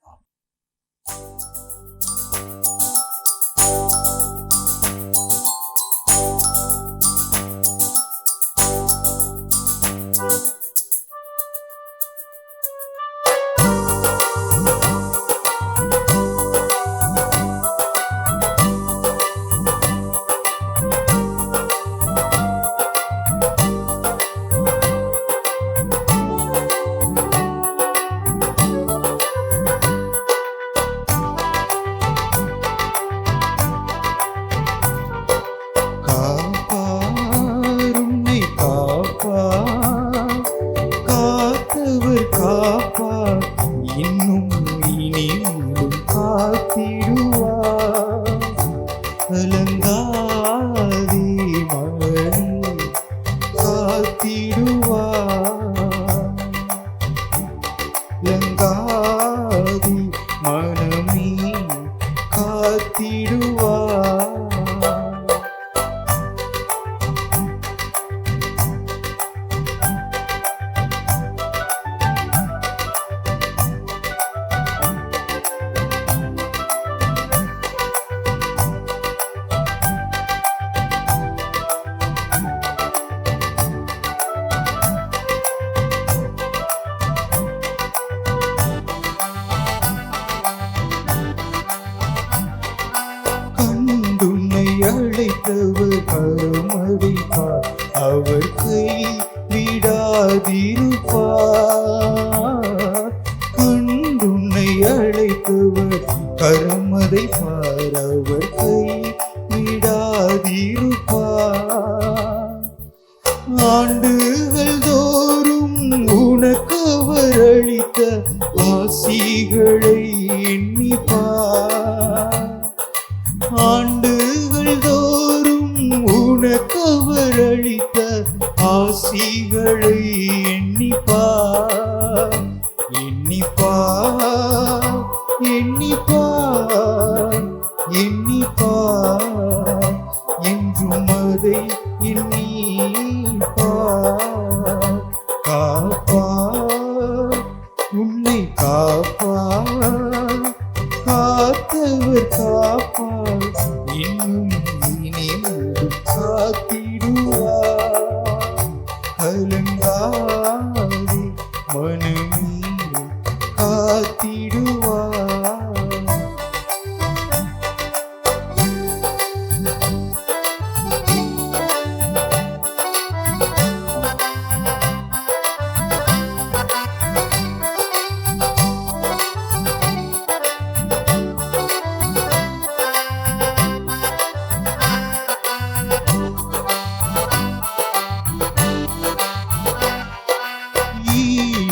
அவர் கை விடாதிருப்பார். கண்டுன்னை அழைத்தவர் கரமதை பார், அவர் கை விடாதிருப்பார். ஆண்டுகள் தோறும் உனக்கவர் அளித்த ஆசிகளை எண்ணிப்பார். ஆண்டுகள் தோறும் உனக்கவர் அளித்த ஆசிகளை எண்ணிப்பார். எண்ணிப்பார், எண்ணிப்பார், எண்ணிப்பார், என்றும் அதை எண்ணிப்பார். காப்பார், உன்னை காப்பார், காத்தவர் காப்பார், இன்னும் இனிமேல் காத்திடுவார். கலங்காதே மனமே காத்திடுவார்.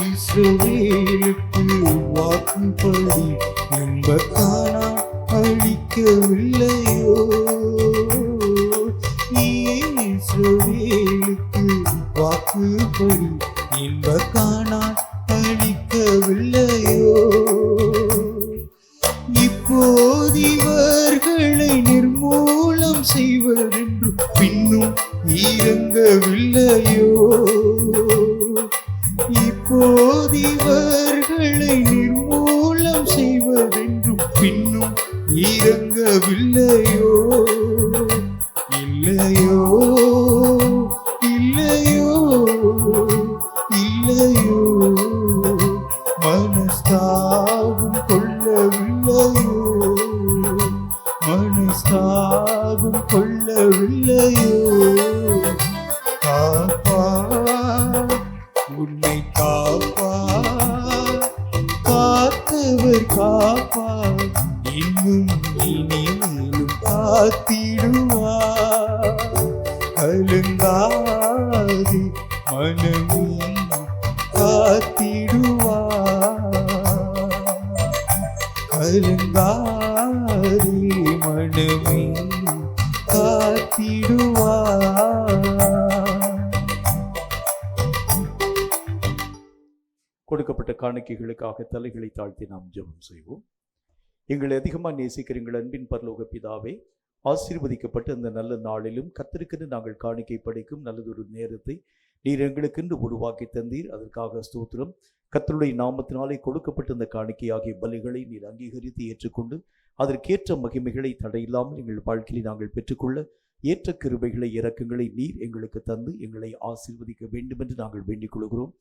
இஸ்ரவேலுக்கு வாக்குப்படி இன்பக்கானா அளிக்கவில்லையோ? இஸ்ரவேலுக்கு வாக்குப்படி இன்ப காணான் அளிக்கவில்லையோ? இப்போது இவர்களை நிர்மூலம் செய்வதென்று பின்னும் இறங்கவில்லையோ? இப்போது இவர்களை நிர்மூலம் செய்வதென்றும் பின்னும் இறங்கவில்லையோ? இல்லையோ, இல்லையோ, இல்லையோ, மனஸ்தாபம் கொள்ளவில்லையோ? மனஸ்தாபம் கொள்ளவில்லையோ? காப்பா, உன்னை காப்பா, காத்தவர் காப்பா, இன்னும் இனிமேலும் காத்திடுவார். கலங்காதே மனமே, காத்திடுவார். கலங்காதே மனமே, காத்திடுவார். கொடுக்கப்பட்ட காணிக்கைகளுக்காக தலைகளை தாழ்த்தி நாம் ஜெபம் செய்வோம். எங்களை அதிகமாக நேசிக்கிற எங்கள் அன்பின் பரலோக பிதாவே, ஆசீர்வதிக்கப்பட்ட இந்த நல்ல நாளிலும் கர்த்தருக்கென்று நாங்கள் காணிக்கை படைக்கும் நல்லதொரு நேரத்தை நீர் எங்களுக்கென்று உருவாக்கி தந்தீர். அதற்காக ஸ்தோத்திரம். கர்த்தருடைய நாமத்தினாலே கொடுக்கப்பட்ட இந்த காணிக்கையாகிய பலிகளை நீர் அங்கீகரித்து ஏற்றுக்கொண்டு அதற்கேற்ற மகிமைகளை தடையில்லாமல் எங்கள் வாழ்க்கையில் நாங்கள் பெற்றுக்கொள்ள ஏற்ற கிருபைகளை இரக்கங்களை நீர் எங்களுக்கு தந்து எங்களை ஆசீர்வதிக்க வேண்டும் என்று நாங்கள் வேண்டிக் கொள்கிறோம்.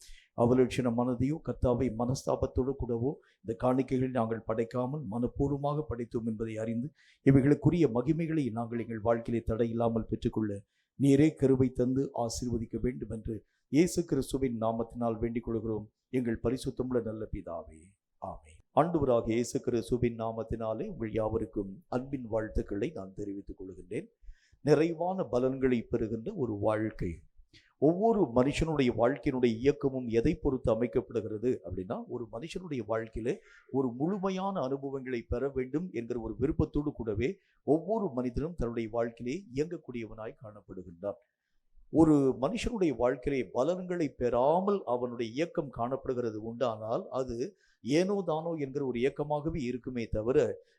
அவலட்சண மனதையோ கர்த்தாவை மனஸ்தாபத்தோடு கூடவோ இந்த காணிக்கைகளை நாங்கள் படைக்காமல் மனப்பூர்வமாக படைத்தோம் என்பதை அறிந்து இவைகளுக்குரிய மகிமைகளை நாங்கள் எங்கள் வாழ்க்கையிலே தடையில்லாமல் பெற்றுக்கொள்ள நீரே கிருபை தந்து ஆசீர்வதிக்க வேண்டும் என்று இயேசு கிறிஸ்துவின் நாமத்தினால் வேண்டிக் கொள்கிறோம் எங்கள் பரிசுத்தமுள்ள நல்ல பிதாவே, ஆமென். ஆண்டவராகிய இயேசு கிறிஸ்துவின் நாமத்தினாலே உங்கள் யாவருக்கும் அன்பின் வாழ்த்துக்களை நான் தெரிவித்துக் கொள்கின்றேன். நிறைவான பலன்களை பெறுகின்ற ஒரு வாழ்க்கை. ஒவ்வொரு மனுஷனுடைய வாழ்க்கையினுடைய இயக்கமும் எதை பொறுத்து அமைக்கப்படுகிறது அப்படின்னா, ஒரு மனுஷனுடைய வாழ்க்கையில ஒரு முழுமையான அனுபவங்களை பெற வேண்டும் என்கிற ஒரு விருப்பத்தோடு கூடவே ஒவ்வொரு மனிதனும் தன்னுடைய வாழ்க்கையிலே இயங்கக்கூடியவனாய் காணப்படுகின்றான். ஒரு மனுஷனுடைய வாழ்க்கையிலே பலன்களை பெறாமல் அவனுடைய இயக்கம் காணப்படுகிறது உண்டானால் அது ஏனோ தானோ என்கிற ஒரு இயக்கமாகவே இருக்குமே தவிர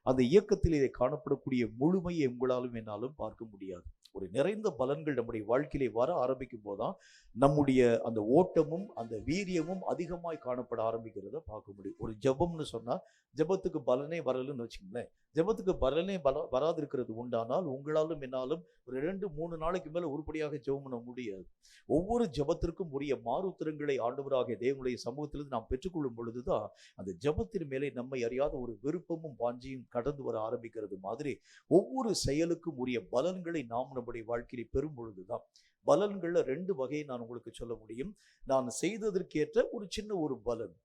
அந்த இயக்கத்தில் இதை காணப்படக்கூடிய முழுமையை உங்களாலும் என்னாலும் பார்க்க முடியாது. ஒரு நிறைந்த பலன்கள் நம்முடைய வாழ்க்கையிலே வர ஆரம்பிக்கும் போதுதான் நம்முடைய அந்த ஓட்டமும் அந்த வீரியமும் அதிகமாய் காணப்பட ஆரம்பிக்கிறத பார்க்க முடியும். ஒரு ஜெபம்னு சொன்னா ஜெபத்துக்கு பலனே வரலன்னு வச்சுக்கோங்களேன். ஜெபத்துக்கு பலனே வராது இருக்கிறது உண்டானால் உங்களாலும் என்னாலும் ஒரு 2-3 நாளைக்கு மேல உருப்படியாக ஜெபம் பண்ண முடியாது. ஒவ்வொரு ஜெபத்திற்கும் உரிய மாறுத்திரங்களை ஆண்டவராகிய தேவனுடைய சமூகத்திலிருந்து நாம் பெற்றுக்கொள்ளும் பொழுதுதான் அந்த ஜெபத்தின் மேலே நம்மை அறியாத ஒரு விருப்பமும் வாஞ்சியும் கடந்து வர ஆரம்பிக்கிறது மாதிரி ஒவ்வொரு செயலுக்கும் உரிய பலன்களை நாம் நம்முடைய வாழ்க்கையை பெறும் பொழுதுதான். பலன்கள்ல 2 வகையை நான் உங்களுக்கு சொல்ல முடியும். நான் செய்ததற்கேற்ற ஒரு சின்ன ஒரு பலன்.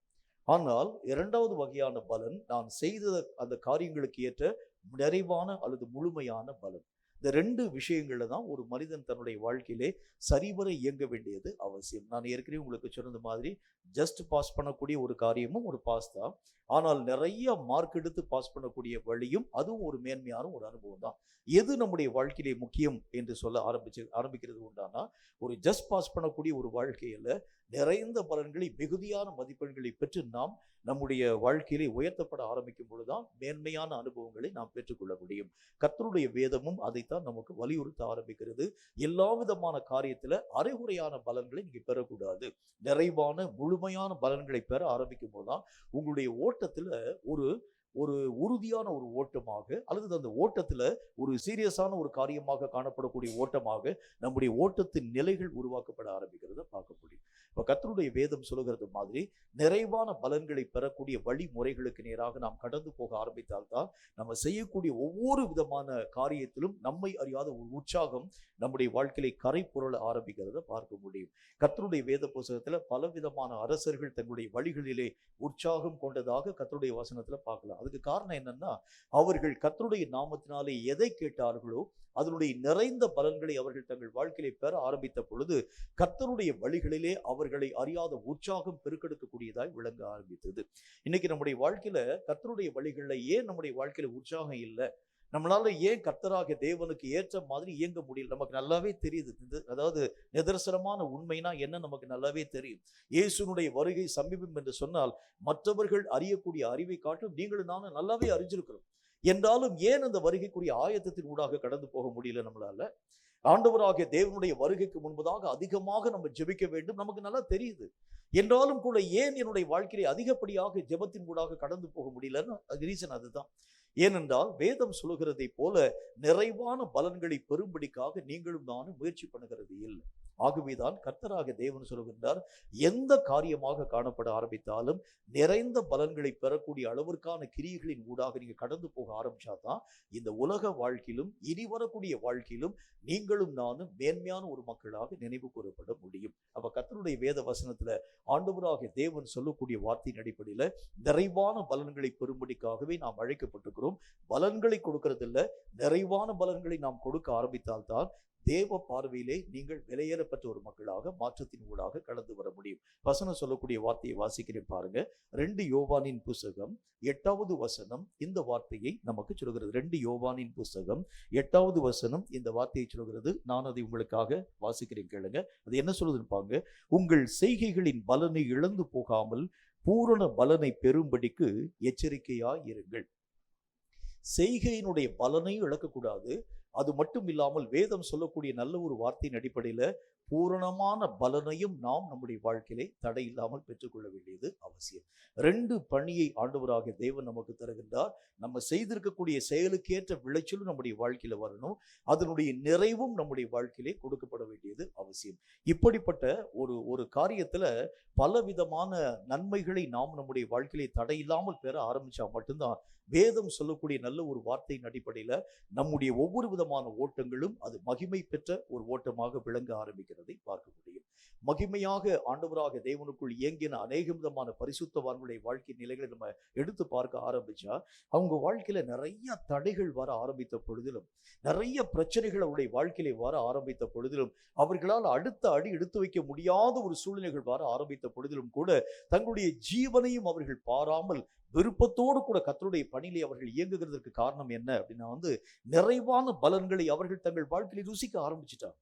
ஆனால் 2வது வகையான பலன் நான் செய்த அந்த காரியங்களுக்கு ஏற்ற நிறைவான அல்லது முழுமையான பலன். இந்த 2 விஷயங்கள்ல தான் ஒரு மனிதன் தன்னுடைய வாழ்க்கையிலே சரிவர இயங்க வேண்டியது அவசியம். நான் ஏற்கனவே உங்களுக்கு சொன்னது மாதிரி ஜஸ்ட் பாஸ் பண்ணக்கூடிய ஒரு காரியமும் ஒரு பாஸ் தான். ஆனால் நிறைய மார்க் எடுத்து பாஸ் பண்ணக்கூடிய வழியும் அதுவும் ஒரு மேன்மையான ஒரு அனுபவம் தான். எது நம்முடைய வாழ்க்கையிலே முக்கியம் என்று சொல்ல ஆரம்பிக்கிறது உண்டானா, ஒரு ஜஸ்ட் பாஸ் பண்ணக்கூடிய ஒரு வாழ்க்கையில நிறைந்த பலன்களை மிகுதியான மதிப்பெண்களை பெற்று நாம் நம்முடைய வாழ்க்கையிலே உயர்த்தப்பட ஆரம்பிக்கும் பொழுதுதான் மேன்மையான அனுபவங்களை நாம் பெற்றுக்கொள்ள முடியும். கர்த்தருடைய வேதமும் அதைத்தான் நமக்கு வலியுறுத்த ஆரம்பிக்கிறது. எல்லா விதமான காரியத்துல அரைகுறையான பலன்களை நீங்க பெறக்கூடாது. நிறைவான முழுமையான பலன்களை பெற ஆரம்பிக்கும் போதுதான் உங்களுடைய ஓட்டத்துல ஒரு உறுதியான ஒரு ஓட்டமாக அல்லது அந்த ஓட்டத்துல ஒரு சீரியஸான ஒரு காரியமாக காணப்படக்கூடிய ஓட்டமாக நம்முடைய ஓட்டத்தின் நிலைகள் உருவாக்கப்பட ஆரம்பிக்கிறத பார்க்க முடியும். இப்ப கர்த்தருடைய வேதம் சொல்லுகிறது மாதிரி நிறைவான பலன்களை பெறக்கூடிய வழிமுறைகளுக்கு நேராக நாம் கடந்து போக ஆரம்பித்தால்தான் நம்ம செய்யக்கூடிய ஒவ்வொரு விதமான காரியத்திலும் நம்மை அறியாத ஒரு உற்சாகம் நம்முடைய வாழ்க்கையை கரை புரள ஆரம்பிக்கிறத பார்க்க முடியும். கர்த்தருடைய வேத புத்தகத்துல பல விதமான அரசர்கள் தங்களுடைய வழிகளிலே உற்சாகம் கொண்டதாக கர்த்தருடைய வசனத்துல பார்க்கலாம். அதுக்கு காரணம் என்னன்னா, அவர்கள் கர்த்தருடைய நாமத்தினாலே எதை கேட்டார்களோ அதனுடைய நிறைந்த பலன்களை அவர்கள் தங்கள் வாழ்க்கையிலே பெற ஆரம்பித்த பொழுது கர்த்தருடைய வழிகளிலே அவர்களை அறியாத உற்சாகம் பெருக்கெடுக்கக்கூடியதாய் விளங்க ஆரம்பித்தது. இன்னைக்கு நம்முடைய வாழ்க்கையில கர்த்தருடைய வழிகளில் ஏன் நம்முடைய வாழ்க்கையில உற்சாகம் இல்லை? நம்மளால ஏன் கர்த்தராகிய தேவனுக்கு ஏற்ற மாதிரி இயங்க முடியல? நமக்கு நல்லாவே தெரியுது. அதாவது நிதர்சனமான உண்மைனா என்ன நமக்கு நல்லாவே தெரியும். இயேசுனுடைய வருகை சமீபம் என்று சொன்னால் மற்றவர்கள் அறியக்கூடிய அறிவை காட்டும் நீங்களும் நானும் நல்லாவே அறிஞ்சிருக்கிறோம். என்றாலும் ஏன் அந்த வருகைக்குரிய ஆயத்தத்தின் ஊடாக கடந்து போக முடியல நம்மளால? ஆண்டவராகிய தேவனுடைய வருகைக்கு முன்பதாக அதிகமாக நம்ம ஜெபிக்க வேண்டும், நமக்கு நல்லா தெரியுது. என்றாலும் கூட ஏன் என்னுடைய வாழ்க்கையை அதிகப்படியாக ஜெபத்தின் ஊடாக கடந்து போக முடியலன்னு ரீசன் அதுதான். ஏனென்றால் வேதம் சொல்லுகிறதை போல நிறைவான பலன்களை பெறும்படிக்காக நீங்களும் நானும் முயற்சி பண்ணுகிறது இல்லை. ஆகவேதான் கர்த்தராகிய தேவன் சொல்லுகின்றார், எந்த காரியமாக காணப்பட ஆரம்பித்தாலும் நிறைந்த பலன்களை பெறக்கூடிய அளவிற்கான கிரியைகளின் ஊடாக நீங்க கடந்து போக ஆரம்பிச்சாதான் இந்த உலக வாழ்க்கையிலும் இனி வரக்கூடிய வாழ்க்கையிலும் நீங்களும் நானும் மேன்மையான ஒரு மக்களாக நினைவு கூறப்பட முடியும். அப்ப கர்த்தருடைய வேத வசனத்துல ஆண்டவராகிய தேவன் சொல்லக்கூடிய வார்த்தையின் அடிப்படையில நிறைவான பலன்களை பெறும்படிக்காகவே நாம் அழைக்கப்பட்டிருக்கிறோம். பலன்களை கொடுக்கறதில்ல, நிறைவான பலன்களை நாம் கொடுக்க ஆரம்பித்தால்தான் தேவ பார்வையிலே நீங்கள் விலையேறப்பட்ட ஒரு மக்களாக மாற்றத்தின் ஊடாக கடந்து வர முடியும். வசனம் சொல்லக்கூடிய வார்த்தையை வாசிக்கிறேன் பாருங்க. 2 யோவானின் புஸ்தகம் 8வது வசனம் இந்த வார்த்தையை நமக்கு சொல்கிறது. 2 யோவானின் புஸ்தகம் 8வது வசனம் இந்த வார்த்தையை சொல்கிறது. நான் அதை உங்களுக்காக வாசிக்கிறேன், கேளுங்க. அது என்ன சொல்லுதுன்னு பாருங்க. உங்கள் செய்கைகளின் பலனை இழந்து போகாமல் பூரண பலனை பெறும்படிக்கு எச்சரிக்கையாய் இருங்கள். செய்கையினுடைய பலனையும் இழக்கக்கூடாது. அது மட்டும் இல்லாமல் வேதம் சொல்லக்கூடிய நல்ல ஒரு வார்த்தையின் அடிப்படையில பூரணமான பலனையும் நாம் நம்முடைய வாழ்க்கையிலே தடை இல்லாமல் பெற்றுக்கொள்ள வேண்டியது அவசியம். 2 பணியை ஆண்டவராகிய தேவன் நமக்கு தருகின்றார். நம்ம செய்திருக்கக்கூடிய செயலுக்கேற்ற விளைச்சலும் நம்முடைய வாழ்க்கையில வரணும், அதனுடைய நிறைவும் நம்முடைய வாழ்க்கையிலே கொடுக்கப்பட வேண்டியது அவசியம். இப்படிப்பட்ட ஒரு காரியத்துல பலவிதமான நன்மைகளை நாம் நம்முடைய வாழ்க்கையிலே தடை இல்லாமல் பெற ஆரம்பிச்சா மட்டும்தான் வேதம் சொல்லக்கூடிய நல்ல ஒரு வார்த்தையின் அடிப்படையில நம்முடைய ஒவ்வொரு விதமான ஓட்டங்களும் அது மகிமை பெற்ற ஒரு ஓட்டமாக விளங்க ஆரம்பிக்கிறதை பார்க்க முடியும். மகிமையாக ஆண்டவராக தேவனுக்குள் இயங்கின அநேக விதமான பரிசுத்தவான்களுடைய வாழ்க்கை நிலைகளை நம்ம எடுத்து பார்க்க ஆரம்பிச்சா அவங்க வாழ்க்கையில நிறைய தடைகள் வர ஆரம்பித்த பொழுதிலும், நிறைய பிரச்சனைகள் அவருடைய வாழ்க்கையில வர ஆரம்பித்த பொழுதிலும், அவர்களால் அடுத்த அடி எடுத்து வைக்க முடியாத ஒரு சூழ்நிலைகள் வர ஆரம்பித்த பொழுதிலும் கூட தங்களுடைய ஜீவனையும் அவர்கள் பாராமல் விருப்பத்தோடு கூட கர்த்தருடைய பணியிலே அவர்கள் இயங்குகிறதுக்கு காரணம் என்ன அப்படின்னா நிறைவான பலன்களை அவர்கள் தங்கள் வாழ்க்கையில ருசிக்க ஆரம்பிச்சிட்டாங்க.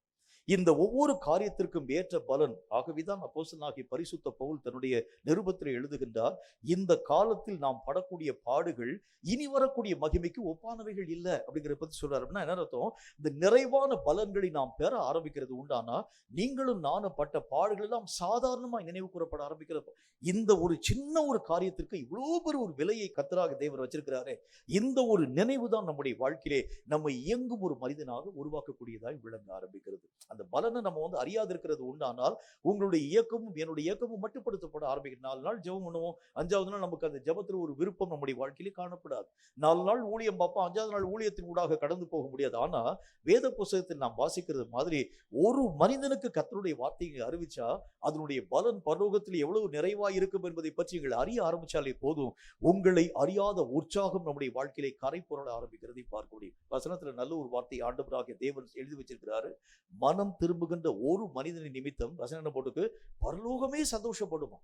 இந்த ஒவ்வொரு காரியத்திற்கும் ஏற்ற பலன். ஆகவேதான் அப்போஸ்தலனாகிய பரிசுத்த பவுல் தன்னுடைய நிருபத்தில் எழுதுகின்றார், இந்த காலத்தில் நாம் படக்கூடிய பாடுகள் இனி வரக்கூடிய மகிமைக்கு ஒப்பானவைகள் இல்லை அப்படிங்கிற பத்தி சொல்றாரு. அப்படின்னா என்ன அர்த்தம்? இந்த நிறைவான பலன்களை நாம் பெற ஆரம்பிக்கிறது உண்டானா நீங்களும் நானும் பட்ட பாடுகள் எல்லாம் சாதாரணமாக நினைவு கூறப்பட ஆரம்பிக்கிறது. இந்த ஒரு சின்ன ஒரு காரியத்திற்கு இவ்வளவு பெரிய ஒரு விலையை கர்த்தராகிய தேவன் வச்சிருக்கிறாரே, இந்த ஒரு நினைவு தான் நம்முடைய வாழ்க்கையிலே நம்ம இயங்கும் ஒரு மனிதனாக உருவாக்கக்கூடியதாய் விளங்க ஆரம்பிக்கிறது. அந்த பலனை நம்ம அறியாது இருக்கிறது உண்டானால் உங்களுடைய இயக்கமும் என்னுடைய இயக்கமும் மட்டுப்படுத்தப்பட ஆரம்பிக்கிறது. 4 நாள் ஜெபம் பண்ணுவோம், 5வது நாள் நமக்கு அந்த ஜெபத்தில் ஒரு விருப்பம் நம்முடைய வாழ்க்கையிலே காணப்படாது. 4 நாள் ஊழியம் பார்ப்போம், 5வது நாள் ஊழியத்தின் ஊடாக கடந்து போக முடியாது. ஆனா வேத புத்தகத்தில் நாம் வாசிக்கிறது மாதிரி ஒரு மனிதனுக்கு கர்த்தருடைய வார்த்தையை அறிவிச்சா அதனுடைய பலன் பரலோகத்தில் எவ்வளவு நிறைவாய் இருக்கும் என்பதை பற்றி நீங்கள் அறிய ஆரம்பிச்சாலே போதும், உங்களை அறியாத உற்சாகம் நம்முடைய வாழ்க்கையிலே கரை புரள ஆரம்பிக்கிறதை பார்க்க முடியும். வசனத்துல நல்ல ஒரு வார்த்தை ஆண்டவராகிய தேவன் எழுதி வச்சிருக்கிறாரு. மனம் திரும்புகின்ற ஒரு மனிதனின் நிமித்தம் வசனம் போட்டுக்கு பரலோகமே சந்தோஷப்படுமா.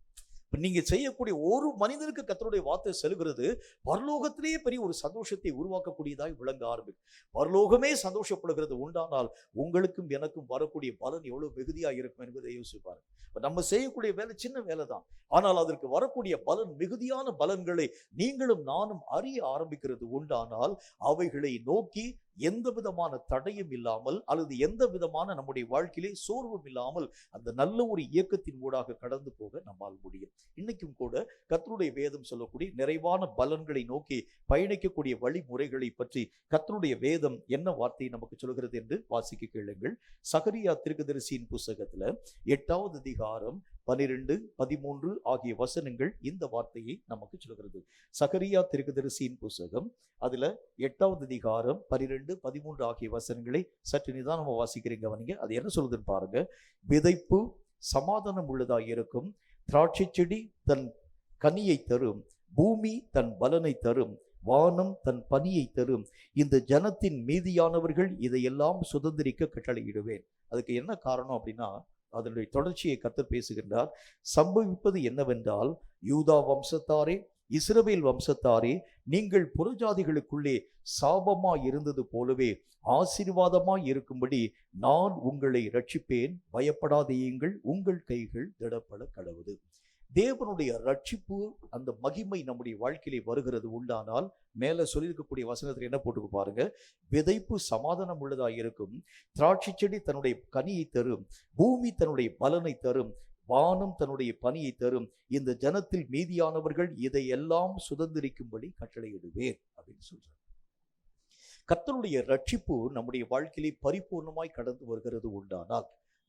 நீங்க செய்யக்கூடிய ஒரு மனிதனுக்கு கர்த்தருடைய வார்த்தை செல்கிறது பரலோகத்திலேயே பெரிய ஒரு சந்தோஷத்தை உருவாக்கக்கூடியதாய் விளங்க ஆரம்பிக்கும். பரலோகமே சந்தோஷப்படுகிறது உண்டானால் உங்களுக்கும் எனக்கும் வரக்கூடிய பலன் எவ்வளவு மிகுதியா இருக்கும் என்பதை யோசிப்பாரு. நம்ம செய்யக்கூடிய வேலை சின்ன வேலை தான், ஆனால் அதற்கு வரக்கூடிய பலன் மிகுதியான பலன்களை நீங்களும் நானும் அறிய ஆரம்பிக்கிறது உண்டானால் அவைகளை நோக்கி எந்த விதமான தடையும் இல்லாமல் அல்லது எந்த விதமான நம்முடைய வாழ்க்கையிலே சோர்வும் இல்லாமல் அந்த நல்ல ஒரு இயக்கத்தின் ஊடாக கடந்து போக நம்மால் முடியும். இன்னைக்கும் கூட கர்த்தருடைய வேதம் சொல்லக்கூடிய நிறைவான பலன்களை நோக்கி பயணிக்கக்கூடிய வழிமுறைகளை பற்றி கர்த்தருடைய வேதம் என்ன வார்த்தை நமக்கு சொல்கிறது என்று வாசிக்க கேளுங்கள். சகரியா தீர்க்கதரிசியின் புஸ்தகத்துல 8வது அதிகாரம் 12, 13 ஆகிய வசனங்கள் இந்த வார்த்தையை நமக்கு சொல்கிறது. சகரியா தீர்க்கதரிசியின் புஸ்தகம் அதுல 8வது அதிகாரம் 12, 13 ஆகிய வசனங்களை சற்று நிதானமா வாசிக்கிறீங்க. கவனிங்க, அது என்ன சொல்லுதுன்னு பாருங்க. விதைப்பு சமாதானம் உள்ளதாய் இருக்கும், திராட்சை செடி தன் கனியை தரும், பூமி தன் பலனை தரும், வானம் தன் பனியை தரும், இந்த ஜனத்தின் மீதியானவர்கள் இதையெல்லாம் சுதந்திரிக்க கட்டளையிடுவேன். அதுக்கு என்ன காரணம் அப்படின்னா அதனுடைய தொடர்ச்சியை கர்த்தர் பேசுகின்றார். சம்பவிப்பது என்னவென்றால் யூதா வம்சத்தாரே இஸ்ரவேல் வம்சத்தாரே, நீங்கள் புறஜாதிகளுக்குள்ளே சாபமாய் இருந்தது போலவே ஆசீர்வாதமாய் இருக்கும்படி நான் உங்களை ரட்சிப்பேன். பயப்படாதேயுங்கள், உங்கள் கைகள் திடப்பட கடவுது. தேவனுடைய ரட்சிப்பு, அந்த மகிமை நம்முடைய வாழ்க்கையிலே வருகிறது உண்டானால், மேல சொல்லியிருக்கக்கூடிய வசனத்தில் என்ன போட்டுக்கு பாருங்க, விதைப்பு சமாதானம் உள்ளதாய் இருக்கும், திராட்சை செடி தன்னுடைய கனியை தரும், பூமி தன்னுடைய பலனை தரும், வானம் தன்னுடைய பனியை தரும், இந்த ஜனத்தில் மீதியானவர்கள் இதையெல்லாம் சுதந்திரிக்கும்படி கட்டளையிடுவேன் அப்படின்னு சொல்றார். கர்த்தருடைய ரட்சிப்பு நம்முடைய வாழ்க்கையிலே பரிபூர்ணமாய் கடந்து வருகிறது உண்டானால்,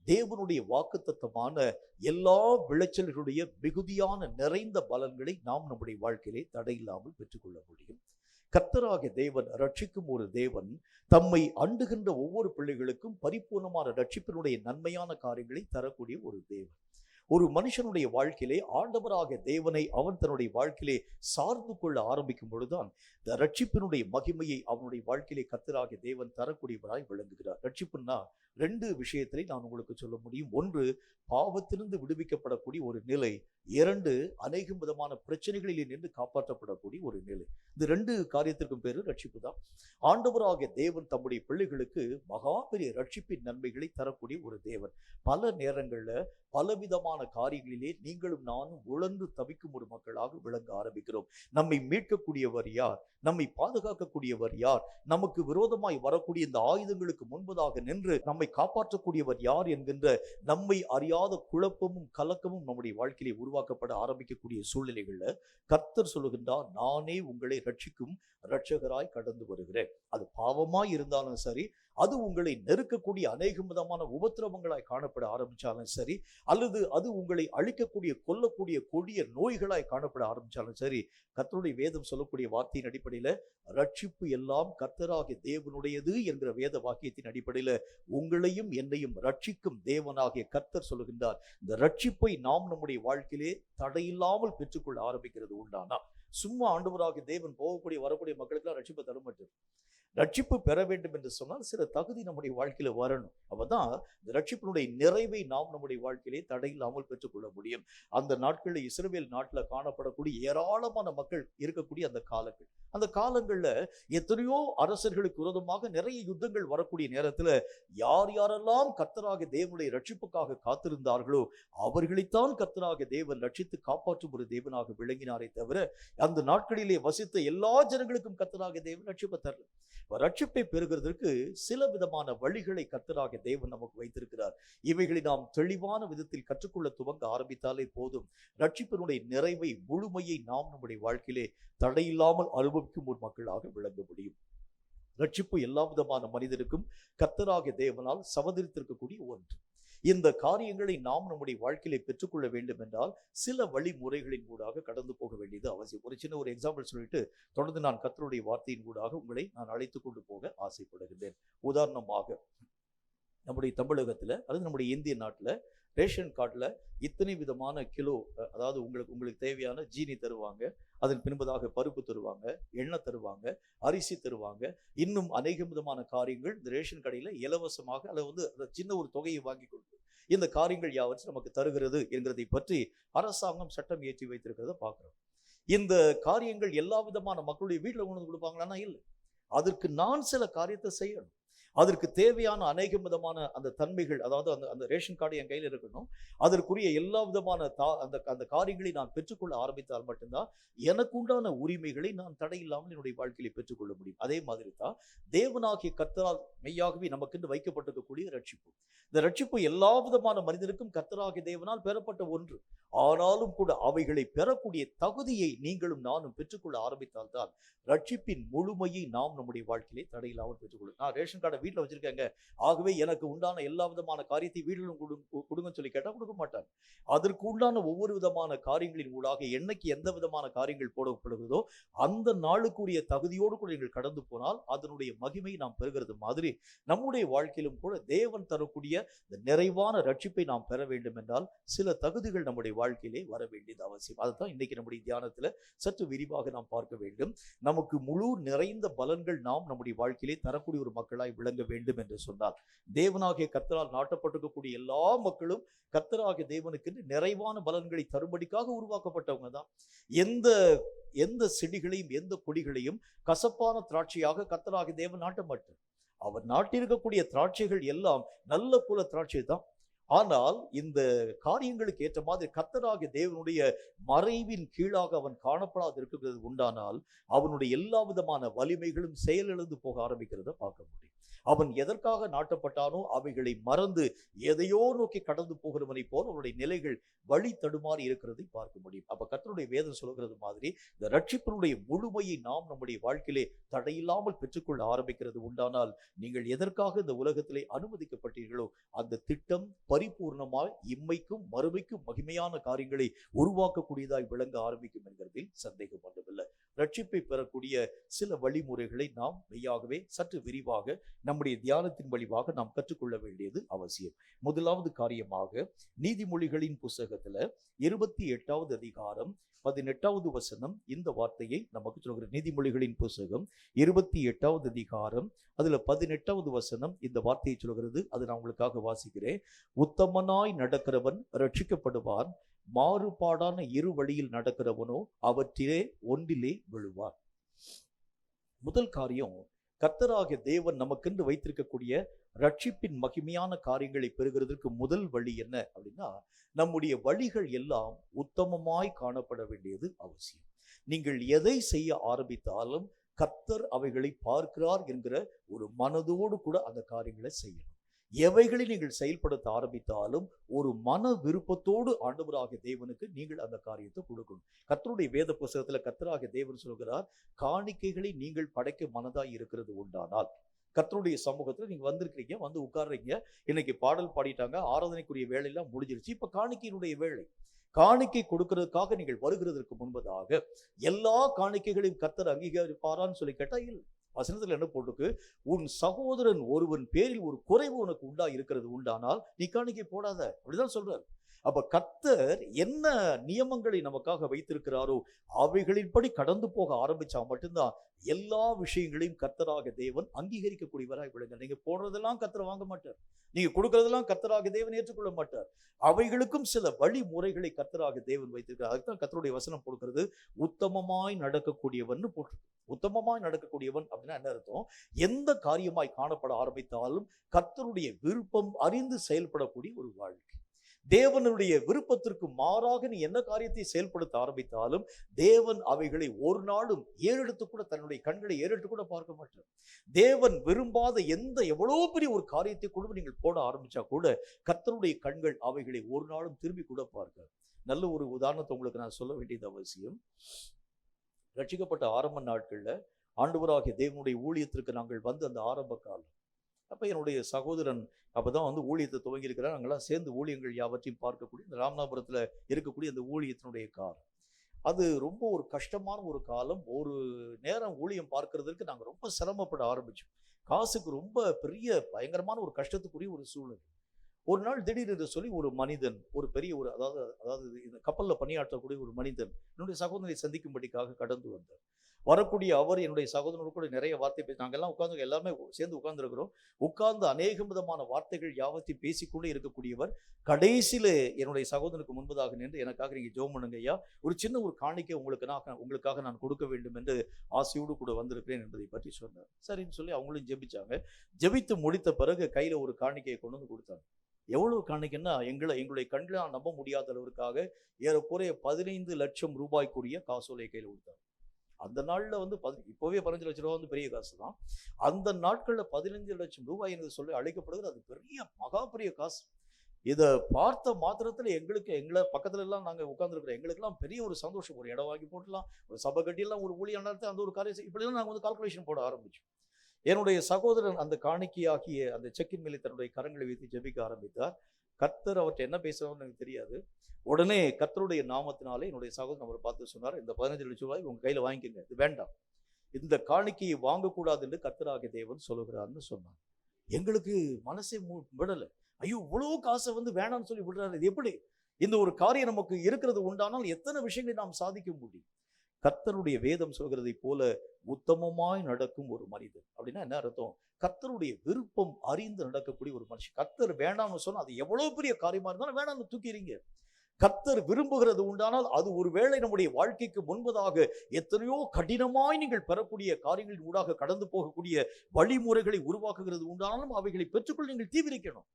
தேவனுடைய வாக்குத்தத்தமான எல்லா விளைச்சல்களுடைய மிகுதியான நிறைந்த பலன்களை நாம் நம்முடைய வாழ்க்கையிலே தடையில்லாமல் பெற்றுக்கொள்ள முடியும். கர்த்தராகிய தேவன் ரட்சிக்கும் ஒரு தேவன், தம்மை அண்டுகின்ற ஒவ்வொரு பிள்ளைகளுக்கும் பரிபூர்ணமான ரட்சிப்பினுடைய நன்மையான காரியங்களை தரக்கூடிய ஒரு தேவன். ஒரு மனுஷனுடைய வாழ்க்கையிலே ஆண்டவராகிய தேவனை அவன் தன்னுடைய வாழ்க்கையிலே சார்ந்து கொள்ள ஆரம்பிக்கும் பொழுதுதான் இந்த ரட்சிப்பினுடைய மகிமையை அவனுடைய வாழ்க்கையிலே கர்த்தராகிய தேவன் தரக்கூடியவராய் விளங்குகிறார். ரட்சிப்புன்னா ரெண்டு விஷயத்திலே நான் உங்களுக்கு சொல்ல முடியும். ஒன்று, பாவத்திலிருந்து விடுவிக்கப்படக்கூடிய ஒரு நிலை. இரண்டு, அநேகம் விதமான பிரச்சனைகளில் நின்று காப்பாற்றப்படக்கூடிய ஒரு நிலை. இந்த ரெண்டு காரியத்திற்கும் பேரு ரட்சிப்பு தான். ஆண்டவராகிய தேவன் தம்முடைய பிள்ளைகளுக்கு மகா பெரிய ரட்சிப்பின் நன்மைகளை தரக்கூடிய ஒரு தேவன். பல நேரங்கள்ல பலவிதமான காரியங்களிலே நீங்களும் நானும் உழந்து தவிக்கும் ஒரு மக்களாக விளங்க ஆரம்பிக்கிறோம். நம்மை மீட்கக்கூடியவர் யார்? நம்மை பாதுகாக்கக்கூடியவர் யார்? நமக்கு விரோதமாய் வரக்கூடிய இந்த ஆயுதங்களுக்கு முன்பதாக நின்று நம்மை காப்பாற்றக்கூடியவர் யார் என்கின்ற நம்மை அறியாத குழப்பமும் கலக்கமும் நம்முடைய வாழ்க்கையிலே உருவாக்கப்பட ஆரம்பிக்கக்கூடிய சூழ்நிலைகள்ல கர்த்தர் சொல்லுகின்றார், நானே உங்களை ரட்சிக்கும் இரட்சகராய் கடந்து வருகிறேன். அது பாவமாய் இருந்தாலும் சரி, அது உங்களை நெருக்கக்கூடிய அநேக விதமான உபத்திரவங்களாய் காணப்பட ஆரம்பிச்சாலும் சரி, அல்லது அது உங்களை அழிக்கக்கூடிய கொல்லக்கூடிய கொடிய நோய்களாய் காணப்பட ஆரம்பிச்சாலும் சரி, கர்த்தருடைய வேதம் சொல்லக்கூடிய வார்த்தையின் அடிப்படையில ரட்சிப்பு எல்லாம் கர்த்தராகிய தேவனுடையது என்கிற வேத வாக்கியத்தின் அடிப்படையில உங்களையும் என்னையும் ரட்சிக்கும் தேவனாகிய கர்த்தர் சொல்லுகின்றார். இந்த ரட்சிப்பை நாம் நம்முடைய வாழ்க்கையிலே தடையில்லாமல் பெற்றுக்கொள்ள ஆரம்பிக்கிறது உண்டானா, சும்மா ஆண்டவராகிய தேவன் போகக்கூடிய வரக்கூடிய மக்களுக்கெல்லாம் ரட்சிப்பை தரமாட்டார். ரட்சிப்பு பெற வேண்டும் என்று சொன்னால் சில தகுதி நம்முடைய வாழ்க்கையில வரணும். அப்பதான் இந்த ரட்சிப்பினுடைய நிறைவை நாம் நம்முடைய வாழ்க்கையிலே தடையில்லாமல் பெற்றுக்கொள்ள முடியும். அந்த நாட்களில் இஸ்ரவேல் நாட்டுல காணப்படக்கூடிய ஏராளமான மக்கள் இருக்கக்கூடிய அந்த காலங்கள்ல எத்தனையோ அரசர்களுக்கு விரோதமாக நிறைய யுத்தங்கள் வரக்கூடிய நேரத்துல யார் யாரெல்லாம் கர்த்தராகிய தேவனுடைய ரட்சிப்புக்காக காத்திருந்தார்களோ அவர்களைத்தான் கர்த்தராகிய தேவன் ரட்சித்து காப்பாற்றும் ஒரு தேவனாக விளங்கினாரே தவிர, அந்த நாட்களிலே வசித்த எல்லா ஜனங்களுக்கும் கர்த்தராகிய தேவன் ரட்சிப்பை தரல. ரட்சிப்பை பெறுகிறதற்கு சில விதமான வழிகளை கர்த்தராகிய தேவன் நமக்கு வைத்திருக்கிறார். இவைகளை நாம் தெளிவான விதத்தில் கற்றுக்கொள்ள துவங்க ஆரம்பித்தாலே போதும், ரட்சிப்பினுடைய நிறைவை முழுமையை நாம் நம்முடைய வாழ்க்கையிலே தடையில்லாமல் அனுபவிக்கும் ஒரு மக்களாக விளங்க முடியும். ரட்சிப்பு எல்லா விதமான மனிதருக்கும் கர்த்தராகிய தேவனால் சமதரித்திருக்கக்கூடிய ஒன்று. இந்த காரியங்களை நாம் நம்முடைய வாழ்க்கையிலே பெற்றுக்கொள்ள வேண்டும் என்றால் சில வழிமுறைகளின் ஊடாக கடந்து போக வேண்டியது அவசியம். ஒரு சின்ன ஒரு எக்ஸாம்பிள் சொல்லிட்டு தொடர்ந்து நான் கர்த்தருடைய வார்த்தையின் ஊடாக உங்களை நான் அழைத்து கொண்டு போக ஆசைப்படுகின்றேன். உதாரணமாக, நம்முடைய தமிழகத்துல அல்லது நம்முடைய இந்திய நாட்டுல ரேஷன் கார்டுல இத்தனை விதமான கிலோ, அதாவது உங்களுக்கு தேவையான ஜீனி தருவாங்க, அதன் பின்பதாக பருப்பு தருவாங்க, எண்ணெய் தருவாங்க, அரிசி தருவாங்க, இன்னும் அநேக விதமான காரியங்கள் இந்த ரேஷன் கடையில இலவசமாக அல்லது சின்ன ஒரு தொகையை வாங்கி கொடுத்து இந்த காரியங்கள் யாவற்றையும் நமக்கு தருகிறது என்கிறதை பற்றி அரசாங்கம் சட்டம் இயற்றி வைத்திருக்கிறத பார்க்கிறோம். இந்த காரியங்கள் எல்லா விதமான மக்களுடைய வீட்டில் கொண்டு வந்து கொடுப்பாங்களான்னா இல்லை. அதற்கு நான் சில காரியத்தை செய்யணும். அதற்கு தேவையான அநேக விதமான அந்த தன்மைகள், அதாவது அந்த ரேஷன் கார்டு என் கையில் இருக்கணும். அதற்குரிய எல்லா விதமான அந்த காரியங்களை நான் பெற்றுக்கொள்ள ஆரம்பித்தால் மட்டும்தான் எனக்கு உண்டான உரிமைகளை நான் தடையில்லாமல் என்னுடைய வாழ்க்கையில பெற்றுக்கொள்ள முடியும். அதே மாதிரி தான் தேவனாகிய கர்த்தரால் மெய்யாகவே நமக்கு வைக்கப்பட்டிருக்கக்கூடிய ரட்சிப்பு. இந்த ரட்சிப்பு எல்லா விதமான மனிதனுக்கும் கர்த்தராகிய தேவனால் பெறப்பட்ட ஒன்று. ஆனாலும் கூட அவைகளை பெறக்கூடிய தகுதியை நீங்களும் நானும் பெற்றுக்கொள்ள ஆரம்பித்தால்தான் ரட்சிப்பின் முழுமையை நாம் நம்முடைய வாழ்க்கையிலே தடையில்லாமல் பெற்றுக்கொள்ளும். நான் ரேஷன் கார்டை வீட்டில் வச்சிருக்காங்க, ஆகவே எனக்கு உண்டான எல்லா விதமான காரியத்தை வீட்டிலும் கொடுங்கன்னு சொல்லி கேட்டால் கொடுக்க மாட்டாங்க. அதற்கு உண்டான ஒவ்வொரு விதமான காரியங்களின் ஊடாக என்னைக்கு எந்த விதமான காரியங்கள் போடப்படுகிறதோ அந்த நாளுக்குரிய தகுதியோடு கூட நீங்கள் கடந்து போனால் அதனுடைய மகிமை நாம் பெறுகிறது மாதிரி நம்முடைய வாழ்க்கையிலும் கூட தேவன் தரக்கூடிய இந்த நிறைவான ரட்சிப்பை நாம் பெற வேண்டும் என்றால் சில தகுதிகள் நம்முடைய வாழ்க்கையிலே வர வேண்டியது அவசியம். அதுதான் இன்னைக்கு நம்முடைய தியானத்துல சற்று விரிவாக நாம் பார்க்க வேண்டும். நமக்கு முழு நிறைந்த பலன்கள் நாம் நம்முடைய வாழ்க்கையிலே தரக்கூடிய ஒரு மக்களாய் விளங்க விளங்க வேண்டும் என்று சொன்னார். தேவனாகிய கர்த்தரால் நாட்டப்பட்டிருக்கக்கூடிய எல்லா மக்களும் கர்த்தராகிய தேவனுக்கு நிறைவான பலன்களை தரும்படிக்காக உருவாக்கப்பட்டவங்க தான். எந்த எந்த செடிகளையும் எந்த கொடிகளையும் கசப்பான திராட்சையாக கர்த்தராகிய தேவன் நாட்ட மாட்டார். அவர் நாட்டியிருக்கக்கூடிய திராட்சைகள் எல்லாம் நல்ல குல திராட்சை தான். ஆனால் இந்த காரியங்களுக்கு ஏற்ற மாதிரி கர்த்தராகிய தேவனுடைய மறைவின் கீழாக அவன் காணப்படாது இருக்கிறது உண்டானால் அவனுடைய எல்லா விதமான வலிமைகளும் செயலிழந்து போக ஆரம்பிக்கிறத பார்க்க முடியும். அவன் எதற்காக நாட்டப்பட்டானோ அவைகளை மறந்து எதையோ நோக்கி கடந்து போகிறவனை போல் அவனுடைய நிலைகள் வழி தடுமாறி இருக்கிறதை பார்க்க முடியும். அப்ப கர்த்தருடைய வேதம் சொல்கிறது மாதிரி இந்த ரட்சிப்பினுடைய முழுமையை நாம் நம்முடைய வாழ்க்கையிலே தடையில்லாமல் பெற்றுக்கொள்ள ஆரம்பிக்கிறது உண்டானால் நீங்கள் எதற்காக இந்த உலகத்திலே அனுமதிக்கப்பட்டீர்களோ அந்த திட்டம் பரிபூர்ணமாய் இம்மைக்கும் மறுமைக்கும் மகிமையான காரியங்களை உருவாக்கக்கூடியதாய் விளங்க ஆரம்பிக்கும் என்கிறதில் சந்தேகம் ஒன்றுமில்லை. ரட்சிப்பை பெறக்கூடிய சில வழிமுறைகளை நாம் மெய்யாகவே சற்று விரிவாக நம்முடைய தியானத்தின் வழிவாக நாம் கற்றுக்கொள்ள வேண்டியது அவசியம். முதலாவது காரியமாக நீதிமொழிகளின் புஸ்தகத்துல 28வது அதிகாரம் 18வது வசனம் இந்த வார்த்தையை நமக்கு சொல்கிறது. நீதிமொழிகளின் புஸ்தகம் 28வது அதிகாரம் அதுல 18வது வசனம் இந்த வார்த்தையை சொல்கிறது. அது நான் உங்களுக்காக வாசிக்கிறேன். உத்தமனாய் நடக்கிறவன் ரட்சிக்கப்படுவான், மாறுபாடான இரு வழியில் நடக்கிறவனோ அவற்றிலே ஒன்றிலே விழுவார். முதல் காரியம், கர்த்தராகிய தேவன் நமக்கென்று வைத்திருக்கக்கூடிய ரட்சிப்பின் மகிமையான காரியங்களை பெறுகிறதற்கு முதல் வழி என்ன அப்படின்னா, நம்முடைய வழிகள் எல்லாம் உத்தமமாய் காணப்பட வேண்டியது அவசியம். நீங்கள் எதை செய்ய ஆரம்பித்தாலும் கர்த்தர் அவைகளை பார்க்கிறார் என்கிற ஒரு மனதோடு கூட அந்த காரியங்களை செய்யணும். எவைகளை நீங்கள் செயல்படுத்த ஆரம்பித்தாலும் ஒரு மன விருப்பத்தோடு ஆண்டவராகிய தேவனுக்கு நீங்கள் அந்த காரியத்தை கொடுக்கணும். கர்த்தருடைய வேத புஸ்தகத்துல கர்த்தராகிய தேவன் சொல்கிறார், காணிக்கைகளை நீங்கள் படைக்க மனதாய் இருக்கிறது உண்டானால், கர்த்தருடைய சமூகத்துல நீங்க வந்திருக்கிறீங்க, வந்து உட்கார்றீங்க, இன்னைக்கு பாடல் பாடிட்டாங்க, ஆராதனைக்குரிய வேலையெல்லாம் முடிஞ்சிருச்சு, இப்ப காணிக்கையினுடைய வேலை. காணிக்கை கொடுக்கிறதுக்காக நீங்கள் வருகிறதற்கு முன்பதாக எல்லா காணிக்கைகளையும் கர்த்தர் அங்கீகரிப்பாரான்னு சொல்லி கேட்டா இல்லை. வசனத்தில் என்ன போட்டுக்கு, உன் சகோதரன் ஒருவன் பேரில் ஒரு குறைவு உனக்கு உண்டா இருக்கிறது உண்டானால் நீ காணிக்கை போடாத, அப்படிதான் சொல்றாரு. அப்ப கர்த்தர் என்ன நியமங்களை நமக்காக வைத்திருக்கிறாரோ அவைகளின்படி கடந்து போக ஆரம்பிச்சா மட்டும்தான் எல்லா விஷயங்களையும் கர்த்தராக தேவன் அங்கீகரிக்கக்கூடியவராய் விடுங்க. நீங்க போடுறதெல்லாம் கர்த்தர் வாங்க மாட்டார், நீங்க கொடுக்கறதெல்லாம் கர்த்தராக தேவன் ஏற்றுக்கொள்ள மாட்டார். அவைகளுக்கும் சில வழிமுறைகளை கர்த்தராக தேவன் வைத்திருக்கிறார். அதுதான் கர்த்தருடைய வசனம் கொடுக்கிறது, உத்தமமாய் நடக்கக்கூடியவன் போட்டு. உத்தமமாய் நடக்கக்கூடியவன் அப்படின்னா என்ன அர்த்தம்? எந்த காரியமாய் காணப்பட ஆரம்பித்தாலும் கர்த்தருடைய விருப்பம் அறிந்து செயல்படக்கூடிய ஒரு வாழ்க்கை. தேவனுடைய விருப்பத்திற்கு மாறாக நீ என்ன காரியத்தை செயல்படுத்த ஆரம்பித்தாலும் தேவன் அவைகளை ஒரு நாளும் ஏறெடுத்து கூட தன்னுடைய கண்களை ஏறெடுத்து கூட பார்க்க மாட்டார். தேவன் விரும்பாத எவ்வளவு பெரிய ஒரு காரியத்தை கூட நீங்கள் போட ஆரம்பிச்சா கூட கர்த்தருடைய கண்கள் அவைகளை ஒரு நாளும் திரும்பி கூட பார்க்க. நல்ல ஒரு உதாரணத்தை உங்களுக்கு நான் சொல்ல வேண்டியது அவசியம். ரட்சிக்கப்பட்ட ஆரம்ப நாட்கள்ல ஆண்டவராகிய தேவனுடைய ஊழியத்திற்கு நாங்கள் வந்து அந்த ஆரம்ப காலம், அப்போ என்னுடைய சகோதரன் அப்போதான் வந்து ஊழியத்தை துவங்கி இருக்கிறார். நாங்கள்லாம் சேர்ந்து ஊழியங்கள் யாவற்றையும் பார்க்கக்கூடிய இந்த ராமநாதபுரத்தில் இருக்கக்கூடிய அந்த ஊழியத்தினுடைய காலம், அது ரொம்ப ஒரு கஷ்டமான ஒரு காலம். ஒரு நேரம் ஊழியம் பார்க்கறதுக்கு நாங்கள் ரொம்ப சிரமப்பட ஆரம்பித்தோம். காசுக்கு ரொம்ப பெரிய பயங்கரமான ஒரு கஷ்டத்துக்குரிய ஒரு சூழல். ஒரு நாள் திடீரென்று சொல்லி ஒரு மனிதன், ஒரு பெரிய ஒரு அதாவது இந்த கப்பலில் பணியாற்றக்கூடிய ஒரு மனிதன் என்னுடைய சகோதரனை சந்திக்கும்படிக்காக கடந்து வந்தார். வரக்கூடிய அவர் என்னுடைய சகோதரனோடு கூட நிறைய வார்த்தை பேசி, நாங்கள் எல்லாம் உட்கார்ந்து எல்லாமே சேர்ந்து உட்கார்ந்துருக்கிறோம். உட்கார்ந்து அநேக விதமான வார்த்தைகள் யாவத்தையும் பேசிக்கொண்டே இருக்கக்கூடியவர் கடைசியில் என்னுடைய சகோதரனுக்கு முன்பதாக நின்று, எனக்காக நீங்கள் ஜெபம் பண்ணுங்க ஐயா, ஒரு சின்ன ஒரு காணிக்கை உங்களுக்காக நான் கொடுக்க வேண்டும் என்று ஆசையோடு கூட வந்திருக்கிறேன் என்பதை பற்றி சொன்னார். சரின்னு சொல்லி அவங்களும் ஜெபிச்சாங்க. ஜெபித்து முடித்த பிறகு கையில் ஒரு காணிக்கையை கொண்டு வந்து கொடுத்தாங்க. எவ்வளவு காணிக்கைன்னா எங்களுடைய கண்களால் நம்ப முடியாத அளவிற்காக ஏறக்குறைய 15 லட்சம் ரூபாய்க்குரிய காசோலை கையில் கொடுத்தாங்க. அந்த நாள்ல வந்து இப்போவே 15 லட்சம் ரூபாய் வந்து பெரிய காசு தான். அந்த நாட்கள்ல 15 லட்சம் ரூபாய் என்று சொல்லி அழைக்கப்படுகிறது. அது பெரிய மகா பெரிய காசு. இதை பார்த்த மாத்திரத்துல எங்களை பக்கத்துல எல்லாம் நாங்க உட்கார்ந்துருக்கிறோம், எங்களுக்கெல்லாம் பெரிய ஒரு சந்தோஷம். ஒரு இடம் வாங்கி போட்டுலாம், ஒரு சபை கட்டியெல்லாம், ஒரு ஊழியம் நடத்த, அந்த ஒரு காரியம் இப்படிலாம் நாங்கள் வந்து கால்குலேஷன் போட ஆரம்பிச்சோம். என்னுடைய சகோதரன் அந்த காணிக்கையாகிய அந்த செக்கின் மேலே தன்னுடைய கரங்களை வைத்து ஜெபிக்க ஆரம்பித்தார். கர்த்தர் அவர்கிட்ட என்ன பேசுறோம்னு எனக்கு தெரியாது. உடனே கர்த்தருடைய நாமத்தினாலே என்னுடைய சகோதரன் அவரை பார்த்து சொன்னார், இந்த 15 லட்சம் ரூபாய் உங்க கையில வாங்கிக்கங்க, இது வேண்டாம், இந்த காணிக்கையை வாங்கக்கூடாது என்று கர்த்தராகிய தேவன் சொல்லுகிறார்னு சொன்னார். எங்களுக்கு மனசே விடல. ஐயோ, இவ்வளவு காசை வந்து வேணாம்னு சொல்லி விடுறாரு, இது எப்படி? இந்த ஒரு காரியம் நமக்கு இருக்கிறது உண்டானால் எத்தனை விஷயங்களை நாம் சாதிக்க முடியும். கர்த்தருடைய வேதம் சொல்கிறதை போல உத்தமமாய் நடக்கும் ஒரு மனிதன். அப்படின்னா என்ன அர்த்தம்? கர்த்தருடைய விருப்பம் அறிந்து நடக்கக்கூடிய ஒரு மனுஷன். கர்த்தர் வேண்டாம்னு சொன்னா அது எவ்வளவு பெரிய காரியமா இருந்தாலும் வேணாம்னு தூக்கிறீங்க. கர்த்தர் விரும்புகிறது உண்டானால் அது ஒருவேளை நம்முடைய வாழ்க்கைக்கு முன்பதாக எத்தனையோ கடினமாய் நீங்கள் பெறக்கூடிய காரியங்களின் ஊடாக கடந்து போகக்கூடிய வழிமுறைகளை உருவாக்குகிறது உண்டானாலும் அவைகளை பெற்றுக்கொள்ள நீங்கள் தீவிரிக்கணும்.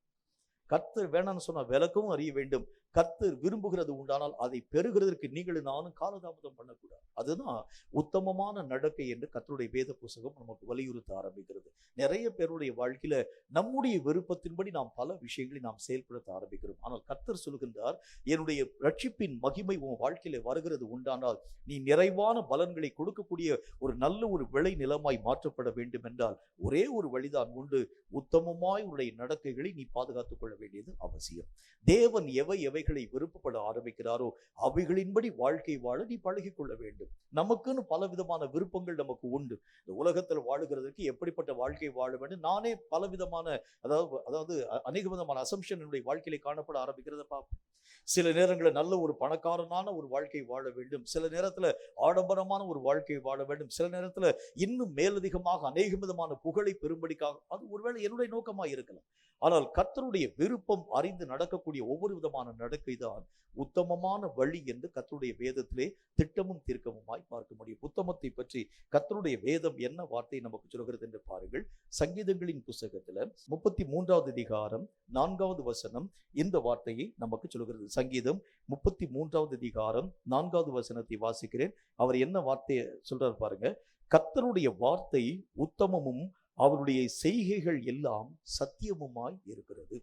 கர்த்தர் வேணாம்னு சொன்னா விளக்கவும் அறிய வேண்டும். கர்த்தர் விரும்புகிறது உண்டானால் அதை பெறுகிறதற்கு நீங்களும் நானும் காலதாமதம் பண்ணக்கூடாது. அதுதான் உத்தமமான நடக்கை என்று கர்த்தருடைய வேத புத்தகம் நமக்கு வலியுறுத்த ஆரம்பிக்கிறது. நிறைய பேருடைய வாழ்க்கையில நம்முடைய விருப்பத்தின்படி நாம் பல விஷயங்களை நாம் செயல்படுத்த ஆரம்பிக்கிறோம். ஆனால் கர்த்தர் சொல்கின்றார், என்னுடைய ரட்சிப்பின் மகிமை உன் வாழ்க்கையில வருகிறது உண்டானால் நீ நிறைவான பலன்களை கொடுக்கக்கூடிய ஒரு நல்ல ஒரு விளை நிலமாய் மாற்றப்பட வேண்டும் என்றால் ஒரே ஒரு வழிதான் உண்டு. உத்தமமாய் உன்னுடைய நடக்கைகளை நீ பாதுகாத்துக் கொள்ள வேண்டியது அவசியம். தேவன் எவைகளை விருப்பப்பட ஆரம்பிக்கிறாரோ அவைகளின்படி வாழ்க்கை வாழ நீ பழகிக் கொள்ள வேண்டும். நமக்குன்னு பல விதமான விருப்பங்கள் நமக்கு உண்டு. இந்த உலகத்தில் வாழுகிறதுக்கு எப்படிப்பட்ட வாழ்க்கை வாழ வேண்டும், நானே பல விதமான அதாவது அநேக விதமான அசம்ஷன் என்னுடைய வாழ்க்கையில காணப்பட ஆரம்பிக்கிறத பார்ப்பேன். சில நேரங்களில் நல்ல ஒரு பணக்காரனான ஒரு வாழ்க்கை வாழ வேண்டும், சில நேரத்துல ஆடம்பரமான ஒரு வாழ்க்கை வாழ வேண்டும், சில நேரத்துல இன்னும் மேலதிகமாக அநேக விதமான புகழை பெறும்படிக்காக. அது ஒருவேளை என்னுடைய நோக்கமாக இருக்கலாம். ஆனால் கர்த்தருடைய விருப்பம் அறிந்து நடக்கக்கூடிய ஒவ்வொரு விதமான நடக்கை தான் உத்தமமான வழி என்று கர்த்தருடைய வேதத்திலே திட்டமும் தீர்க்கமுமாய் பார்க்க முடியும். உத்தமத்தை பற்றி கர்த்தருடைய வேதம் என்ன வார்த்தை நமக்கு சொல்கிறது என்று பாருங்கள். சங்கீதங்களின் புத்தகத்துல 33வது அதிகாரம் 4வது வசனம் இந்த வார்த்தையை நமக்கு சொல்கிறது. சங்கீதம் 33வது அதிகாரம் 4வது வசனத்தை வாசிக்கிறேன். அவர் என்ன வார்த்தையை சொல்றாரு பாருங்க. கர்த்தருடைய வார்த்தை உத்தமமும் அவருடைய செய்கைகள் எல்லாம் சத்தியமுமாய் இருக்கிறது.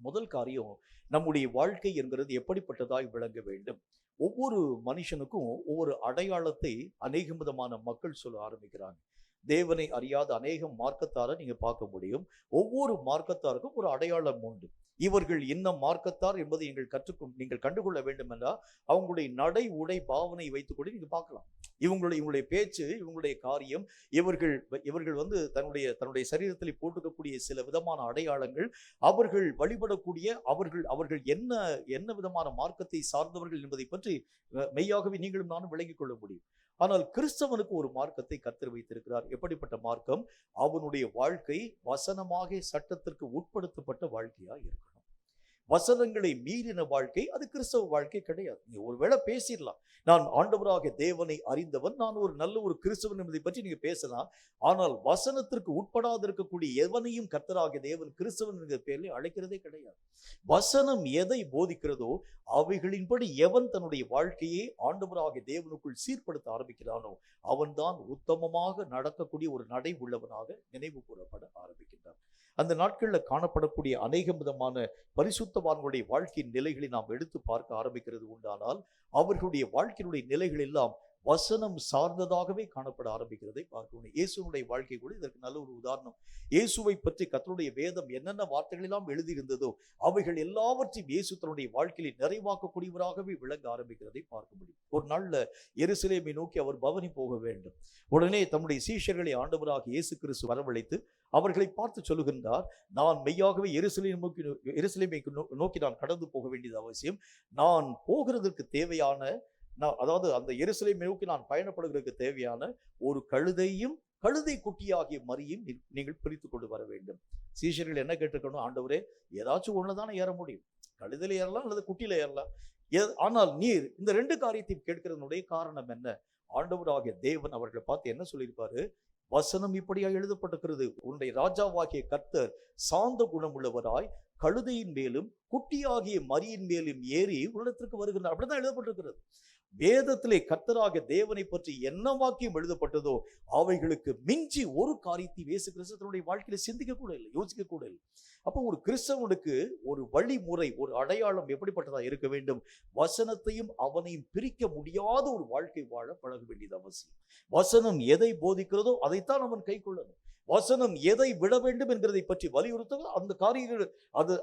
முதல் காரியம், நம்முடைய வாழ்க்கை என்கிறது எப்படிப்பட்டதாய் விளங்க வேண்டும். ஒவ்வொரு மனுஷனுக்கும் ஒவ்வொரு அடையாளத்தை அநேக விதமான மக்கள் சொல்ல ஆரம்பிக்கிறாங்க. தேவனை அறியாத அநேகம் மார்க்கத்தாரை நீங்க பார்க்க முடியும். ஒவ்வொரு மார்க்கத்தாருக்கும் ஒரு அடையாளம் உண்டு. இவர்கள் என்ன மார்க்கத்தார் என்பதை நீங்கள் கண்டுகொள்ள வேண்டும் என்றால் அவங்களுடைய நடை உடை பாவனை வைத்துக்கொண்டு நீங்க பார்க்கலாம். இவங்களுடைய பேச்சு, இவங்களுடைய காரியம், இவர்கள் தன்னுடைய சரீரத்தில் போட்டுக்கக்கூடிய சில விதமான அடையாளங்கள், அவர்கள் வழிபடக்கூடிய அவர்கள் என்ன விதமான மார்க்கத்தை சார்ந்தவர்கள் என்பதை பற்றி மெய்யாகவே நீங்களும் நானும் விளங்கிக் கொள்ள முடியும். ஆனால் கிறிஸ்தவனுக்கு ஒரு மார்க்கத்தை கர்த்தர் வைத்திருக்கிறார். எப்படிப்பட்ட மார்க்கம்? அவனுடைய வாழ்க்கை வசனமாக சட்டத்திற்கு உட்படுத்தப்பட்ட வாழ்க்கையா இருக்கணும். வசனங்களை மீறின வாழ்க்கை அது கிறிஸ்தவ வாழ்க்கை கிடையாது. நீங்க ஒருவேளை பேசிடலாம், நான் ஆண்டவராக தேவனை அறிந்தவன், நான் ஒரு நல்ல ஒரு கிறிஸ்தவன் என்பதை பற்றி நீங்க பேசலாம். ஆனால் வசனத்திற்கு உட்படாது இருக்கக்கூடிய எவனையும் கர்த்தராக தேவன் கிறிஸ்தவன் என்கிற பெயரில் அழைக்கிறதே கிடையாது. வசனம் எதை போதிக்கிறதோ அவைகளின்படி எவன் தன்னுடைய வாழ்க்கையை ஆண்டவராக தேவனுக்குள் சீர்படுத்த ஆரம்பிக்கிறானோ அவன்தான் உத்தமமாக நடக்கக்கூடிய ஒரு நடை உள்ளவனாக நினைவு கூறப்பட ஆரம்பிக்கின்றான். அந்த நாட்களில் காணப்படக்கூடிய அநேக விதமான பரிசுத்தவான்களுடைய வாழ்க்கையின் நிலைகளை நாம் எடுத்து பார்க்க ஆரம்பிக்கிறது உண்டானால் அவர்களுடைய வாழ்க்கையினுடைய நிலைகள் எல்லாம் வசனம் சார்ந்ததாகவே காணப்பட ஆரம்பிக்கிறதை பார்க்கணும். இயேசுனுடைய வாழ்க்கை கூட இதற்கு நல்ல ஒரு உதாரணம். இயேசுவை பற்றி கர்த்தருடைய வேதம் என்னென்ன வார்த்தைகள் எல்லாம் எழுதியிருந்ததோ அவைகள் எல்லாவற்றையும் இயேசு தன்னுடைய வாழ்க்கையை நிறைவாக்கக்கூடியவராகவே விளங்க ஆரம்பிக்கிறதை பார்க்க முடியும். ஒரு நாள்ல எருசலேமை நோக்கி அவர் பவனி போக வேண்டும். உடனே தம்முடைய சீஷர்களை ஆண்டவராக இயேசு கிறிஸ்து வரவழைத்து அவர்களை பார்த்து சொல்லுகின்றார், நான் மெய்யாகவே எருசலேமை நோக்கி நான் கடந்து போக வேண்டியது அவசியம். நான் போகிறதற்கு தேவையான அதாவது அந்த எருசலேமை நோக்கி நான் பயணப்படுகிறதுக்கு தேவையான ஒரு கழுதையும் கழுதை குட்டியாகிய மரியும் நீங்கள் பிரித்து கொண்டு வர வேண்டும். சீஷர்கள் என்ன கேட்டுக்கணும்? ஆண்டவரே, ஏதாச்சும் ஒண்ணுதானே ஏற முடியும், கழுதையில ஏறலாம் அல்லது குட்டியில ஏறலாம். ஆனால் நீர் இந்த ரெண்டு காரியத்தையும் கேட்கிறதனுடைய காரணம் என்ன? ஆண்டவராகிய தேவன் அவர்களை பார்த்து என்ன சொல்லியிருப்பாரு? வசனம் இப்படியா எழுதப்பட்டிருக்கிறது, உன்னுடைய ராஜாவாகிய கர்த்தர் சாந்த குணமுள்ளவராய் கழுதையின் மேலும் குட்டியாகிய மரியின் மேலும் ஏறி உலகத்திற்கு வருகின்றார். அப்படிதான் எழுதப்பட்டிருக்கிறது. வேதத்திலே கர்த்தராக தேவனை பற்றி என்ன வாக்கியம் எழுதப்பட்டதோ அவைகளுக்கு மிஞ்சி ஒரு காரியத்தை இயேசு கிறிஸ்து தன்னுடைய வாழ்க்கையில சிந்திக்க கூட இல்லை, யோசிக்க கூட இல்லை. அப்போ ஒரு கிறிஸ்தவனுக்கு ஒரு வழிமுறை, ஒரு அடையாளம் எப்படிப்பட்டதா இருக்க வேண்டும்? வசனத்தையும் அவனையும் பிரிக்க முடியாத ஒரு வாழ்க்கை வாழ பழக வேண்டியது அவசியம். வசனம் எதை போதிக்கிறதோ அதைத்தான் அவன் கை கொள்ளணும். வசனம் எதை விட வேண்டும் என்கிறதை பற்றி வலியுறுத்த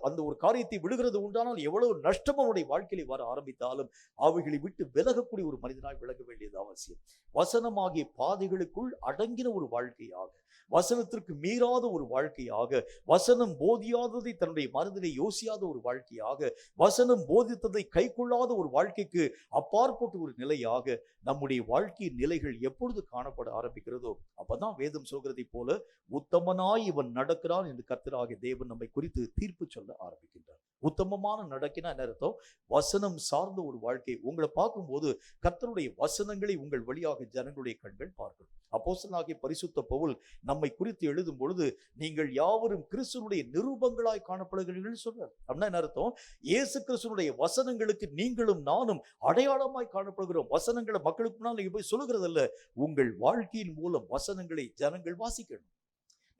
அந்த ஒரு காரியத்தை விடுகிறது உண்டானால் எவ்வளவு நஷ்டம் அவனுடைய வாழ்க்கையில் வர ஆரம்பித்தாலும் அவைகளை விட்டு விலகக்கூடிய ஒரு மனிதனாய் விலக வேண்டியது அவசியம். வசனமாகிய பாதைகளுக்குள் அடங்கின ஒரு வாழ்க்கையாக வசனத்திற்கு மீறாத ஒரு வாழ்க்கையாக, வசனம் போதியாததை தன்னுடைய மனதிலே யோசியாத ஒரு வாழ்க்கையாக, வசனம் போதித்ததை கைக்கொள்ளாத ஒரு வாழ்க்கைக்கு அப்பாற்பட்ட ஒரு நிலையாக நம்முடைய வாழ்க்கையின் நிலைகள் எப்பொழுது காணப்பட ஆரம்பிக்கிறதோ அப்பதான் வேதம் சொல்கிறதை போல உத்தமனாய் இவன் நடக்கிறான் என்று கர்த்தராகிய தேவன் நம்மை குறித்து தீர்ப்பு சொல்ல ஆரம்பிக்கின்றார். உத்தமமான நடக்கினா என்ன அர்த்தம்? வசனம் சார்ந்த ஒரு வாழ்க்கை. உங்களை பார்க்கும்போது கர்த்தருடைய வசனங்களை உங்கள் வழியாக ஜனங்களுடைய கண்கள் பார்க்கணும். அப்போஸ்தலனாகிய பரிசுத்த பவுல் நம்மை குறித்து எழுதும் பொழுது நீங்கள் யாவரும் கிறிஸ்துவனுடைய நிரூபங்களாய் காணப்படுகிறீர்கள் சொல்றார். அப்படின்னா என்ன அர்த்தம்? இயேசு கிறிஸ்துவனுடைய வசனங்களுக்கு நீங்களும் நானும் அடையாளமாய் காணப்படுகிறோம். வசனங்களை மக்களுக்கு முன்னால் நீங்க போய் சொல்லுகிறது அல்ல, உங்கள் வாழ்க்கையின் மூலம் வசனங்களை ஜனங்கள் வாசிக்கணும்.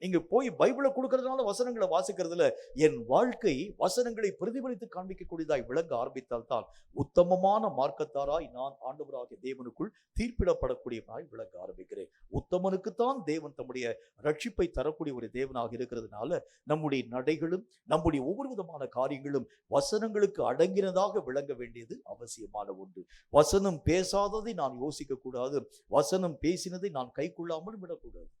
நீங்க போய் பைபிளை கொடுக்கறதுனால வசனங்களை வாசிக்கிறதுல என் வாழ்க்கை வசனங்களை பிரதிபலித்து காண்பிக்கக்கூடியதாய் விளங்க ஆரம்பித்தால் தான் உத்தமமான மார்க்கத்தாராய் நான் ஆண்டவராகிய தேவனுக்குள் தீர்ப்பிடப்படக்கூடியவனாய் விளங்க ஆரம்பிக்கிறேன். உத்தமனுக்குத்தான் தேவன் தம்முடைய ரட்சிப்பை தரக்கூடிய ஒரு தேவனாக இருக்கிறதுனால நம்முடைய நடைகளும் நம்முடைய ஒவ்வொரு விதமான காரியங்களும் வசனங்களுக்கு அடங்கினதாக விளங்க வேண்டியது அவசியமான ஒன்று. வசனம் பேசாததை நான் யோசிக்க கூடாது, வசனம் பேசினதை நான் கைக்கொள்ளாமல் விடக்கூடாது.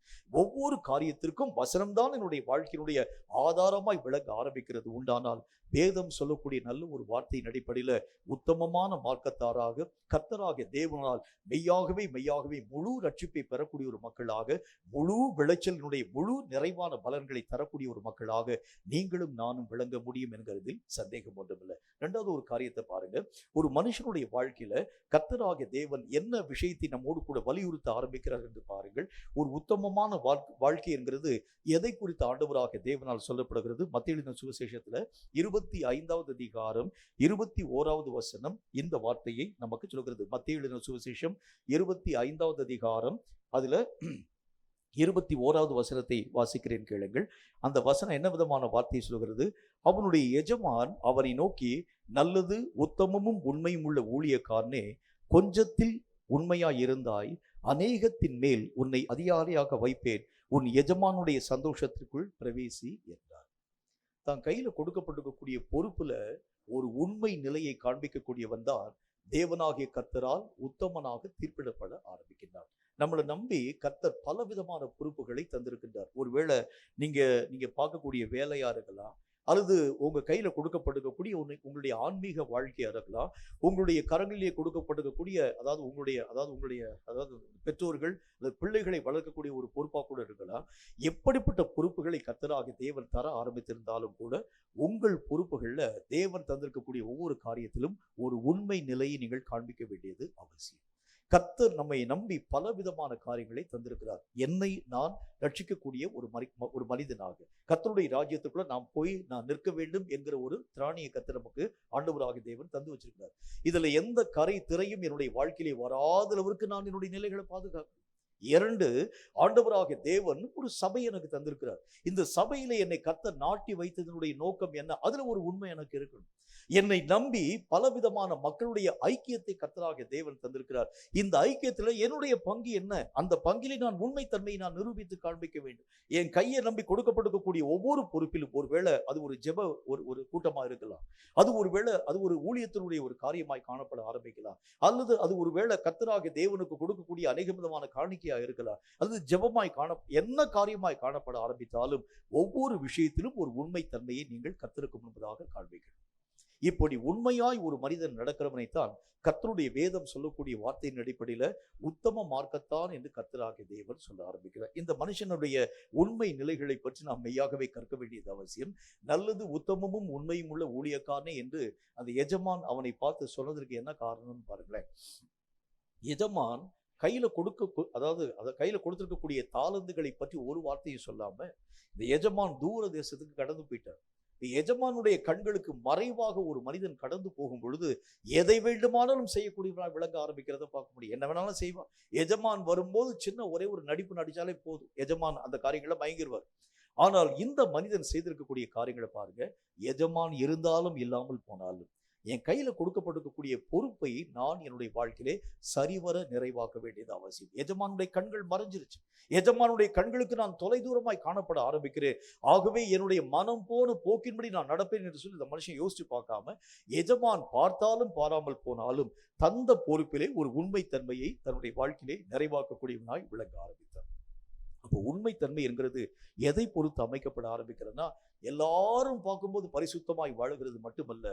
ஒவ்வொரு காரியத்திற்கும் வசனம்தான் என்னுடைய வாழ்க்கையினுடைய ஆதாரமாய் விளங்க ஆரம்பிக்கிறது. உண்டானால் வேதம் சொல்லக்கூடிய நல்ல ஒரு வார்த்தையின் அடிப்படையில உத்தமமான மார்க்கத்தாராக கர்த்தராகிய தேவனால் மெய்யாகவே முழு ரட்சிப்பை பெறக்கூடிய ஒரு மக்களாக, முழு விளைச்சலினுடைய முழு நிறைவான பலன்களை தரக்கூடிய ஒரு மக்களாக நீங்களும் நானும் விளங்க முடியும் என்கிறதில் சந்தேகம் ஒன்றுமில்லை. இரண்டாவது ஒரு காரியத்தை பாருங்க. ஒரு மனுஷனுடைய வாழ்க்கையில கர்த்தராகிய தேவன் என்ன விஷயத்தை நம்மோடு கூட வலியுறுத்த ஆரம்பிக்கிறார் என்று பாருங்கள். ஒரு உத்தமமான வாழ்க்கை என்கிறது எதை குறித்து ஆண்டவராகிய தேவனால் சொல்லப்படுகிறது? மத்தேயு எழுதின சுவிசேஷத்துல 25வது அதிகாரம் 21வது வசனம் இந்த வார்த்தையை நமக்கு சொல்கிறது. மத்தேயு எழுதின சுவிசேஷம் 25வது அதிகாரம் அதுல 21வது வசனத்தை வாசிக்கிறேன் கேளுங்கள். அந்த வசனம் என்ன விதமான வார்த்தையை சொல்கிறது? அவனுடைய எஜமான் அவரை நோக்கி, நல்லது உத்தமமும் உண்மையும் உள்ள ஊழியக்காரனே, கொஞ்சத்தில் உண்மையாய் இருந்தாய், அநேகத்தின் மேல் உன்னை அதிகாரியாக வைப்பேன், உன் எஜமானுடைய சந்தோஷத்திற்குள் பிரவேசி என்றார். தான் கையில கொடுக்கப்பட்டிருக்கக்கூடிய பொறுப்புல ஒரு உண்மை நிலையை காண்பிக்கக்கூடியவன் தான் தேவனாகிய கர்த்தரால் உத்தமனாக தீர்ப்பிடப்பட ஆரம்பிக்கின்றார். நம்மளை நம்பி கர்த்தர் பல விதமான பொறுப்புகளை தந்திருக்கின்றார். ஒருவேளை நீங்க பார்க்கக்கூடிய வேலையா இருக்கலாம், அல்லது உங்க கையில கொடுக்கப்பட்டிருக்கக்கூடிய உங்களுடைய ஆன்மீக வாழ்க்கையா இருக்கலாம், உங்களுடைய கரங்களிலே கொடுக்கப்பட்டிருக்கக்கூடிய அதாவது பெற்றோர்கள் அல்லது பிள்ளைகளை வளர்க்கக்கூடிய ஒரு பொறுப்பா கூட இருக்கலாம். எப்படிப்பட்ட பொறுப்புகளை கர்த்தராகிய தேவன் தர ஆரம்பித்திருந்தாலும் கூட உங்கள் பொறுப்புகள்ல தேவன் தந்திருக்கக்கூடிய ஒவ்வொரு காரியத்திலும் ஒரு உண்மை நிலையை நீங்கள் காண்பிக்க வேண்டியது அவசியம். கர்த்தர் நம்மை நம்பி பல விதமான காரியங்களை தந்திருக்கிறார். என்னை நான் ரட்சிக்கக்கூடிய ஒரு மனிதனாக கர்த்தருடைய ராஜ்யத்துக்குள்ள நான் நிற்க வேண்டும் என்கிற ஒரு திராணியை கர்த்தர் நமக்கு ஆண்டவராகிய தேவன் தந்து வச்சிருக்கிறார். இதுல எந்த கரை திரையும் என்னுடைய வாழ்க்கையிலே வராத அளவிற்கு நான் என்னுடைய நிலைகளை பாதுகாக்கிறேன். 2, ஆண்டவராகிய தேவன் ஒரு சபை எனக்கு தந்திருக்கிறார். இந்த சபையில என்னை கர்த்தர் நாட்டி வைத்ததனுடைய நோக்கம் என்ன? அதுல ஒரு உண்மை எனக்கு இருக்கணும். என்னை நம்பி பலவிதமான மக்களுடைய ஐக்கியத்தை கர்த்தராகிய தேவன் தந்திருக்கிறார். இந்த ஐக்கியத்துல என்னுடைய பங்கு என்ன? அந்த பங்கிலே நான் உண்மைத்தன்மையை நான் நிரூபித்து காண்பிக்க வேண்டும். என் கையை நம்பி கொடுக்கப்பட்டிருக்கக்கூடிய ஒவ்வொரு பொறுப்பிலும் ஒருவேளை அது ஒரு ஜெப ஒரு கூட்டமா இருக்கலாம், அது ஒரு ஊழியத்தினுடைய ஒரு காரியமாய் காணப்பட ஆரம்பிக்கலாம், அல்லது அது ஒருவேளை கர்த்தராகிய தேவனுக்கு கொடுக்கக்கூடிய அநேக விதமான காணிக்கையா இருக்கலாம், அல்லது ஜெபமாய் என்ன காரியமாய் காணப்பட ஆரம்பித்தாலும் ஒவ்வொரு விஷயத்திலும் ஒரு உண்மைத்தன்மையை நீங்கள் கர்த்தருக்கு முன்பதாக காண்பிக்கணும். இப்படி உண்மையாய் ஒரு மனிதன் நடக்கிறவனைத்தான் கர்த்தருடைய வேதம் சொல்லக்கூடிய வார்த்தையின் அடிப்படையில உத்தம மார்க்கத்தான் என்று கர்த்தராகிய தேவன் சொல்ல ஆரம்பிக்கிறார். இந்த மனுஷனுடைய உண்மை நிலைகளை பற்றி நாம் மெய்யாகவே கற்க வேண்டியது அவசியம். நல்லது உத்தமமும் உண்மையும் உள்ள ஊழியக்காரனே என்று அந்த எஜமான் அவனை பார்த்து சொன்னதற்கு என்ன காரணம்னு பாருங்களேன். எஜமான் கையில கையில கொடுத்திருக்கக்கூடிய தாளந்துகளை பற்றி ஒரு வார்த்தையும் சொல்லாம இந்த எஜமான் தூர தேசத்துக்கு கடந்து போயிட்டார். எஜமானுடைய கண்களுக்கு மறைவாக ஒரு மனிதன் கடந்து போகும் பொழுது எதை வேண்டுமானாலும் செய்யக்கூடியவனாக விளங்க ஆரம்பிக்கிறத பார்க்க முடியும். என்ன வேணாலும் செய்வான். எஜமான் வரும்போது சின்ன ஒரே ஒரு நடிப்பு நடிச்சாலே போதும், எஜமான் அந்த காரியங்களை மயங்கிடுவார். ஆனால் இந்த மனிதன் செய்திருக்கக்கூடிய காரியங்களை பாருங்க. எஜமான் இருந்தாலும் இல்லாமல் போனாலும் என் கையில கொடுக்கப்பட்டிருக்கக்கூடிய பொறுப்பை நான் என்னுடைய வாழ்க்கையிலே சரிவர நிறைவாக்க வேண்டியது அவசியம். எஜமானுடைய கண்கள் மறைஞ்சிருச்சு. எஜமானுடைய கண்களுக்கு நான் தொலை தூரமாய் காணப்பட ஆரம்பிக்கிறேன். ஆகவே என்னுடைய மனம் போன போக்கின்படி நான் நடப்பேன் என்று சொல்லி இந்த மனுஷன் யோசிச்சு பார்க்காம எஜமான் பார்த்தாலும் பாராமல் போனாலும் தந்த பொறுப்பிலே ஒரு உண்மைத்தன்மையை தன்னுடைய வாழ்க்கையிலே நிறைவாக்கக்கூடியவனாய் விளங்க ஆரம்பித்தார். அப்போ உண்மைத்தன்மை என்கிறது எதை பொறுத்து அமைக்கப்பட ஆரம்பிக்கிறதுனா, எல்லாரும் பார்க்கும்போது பரிசுத்தமாய் வாழுகிறது மட்டுமல்ல,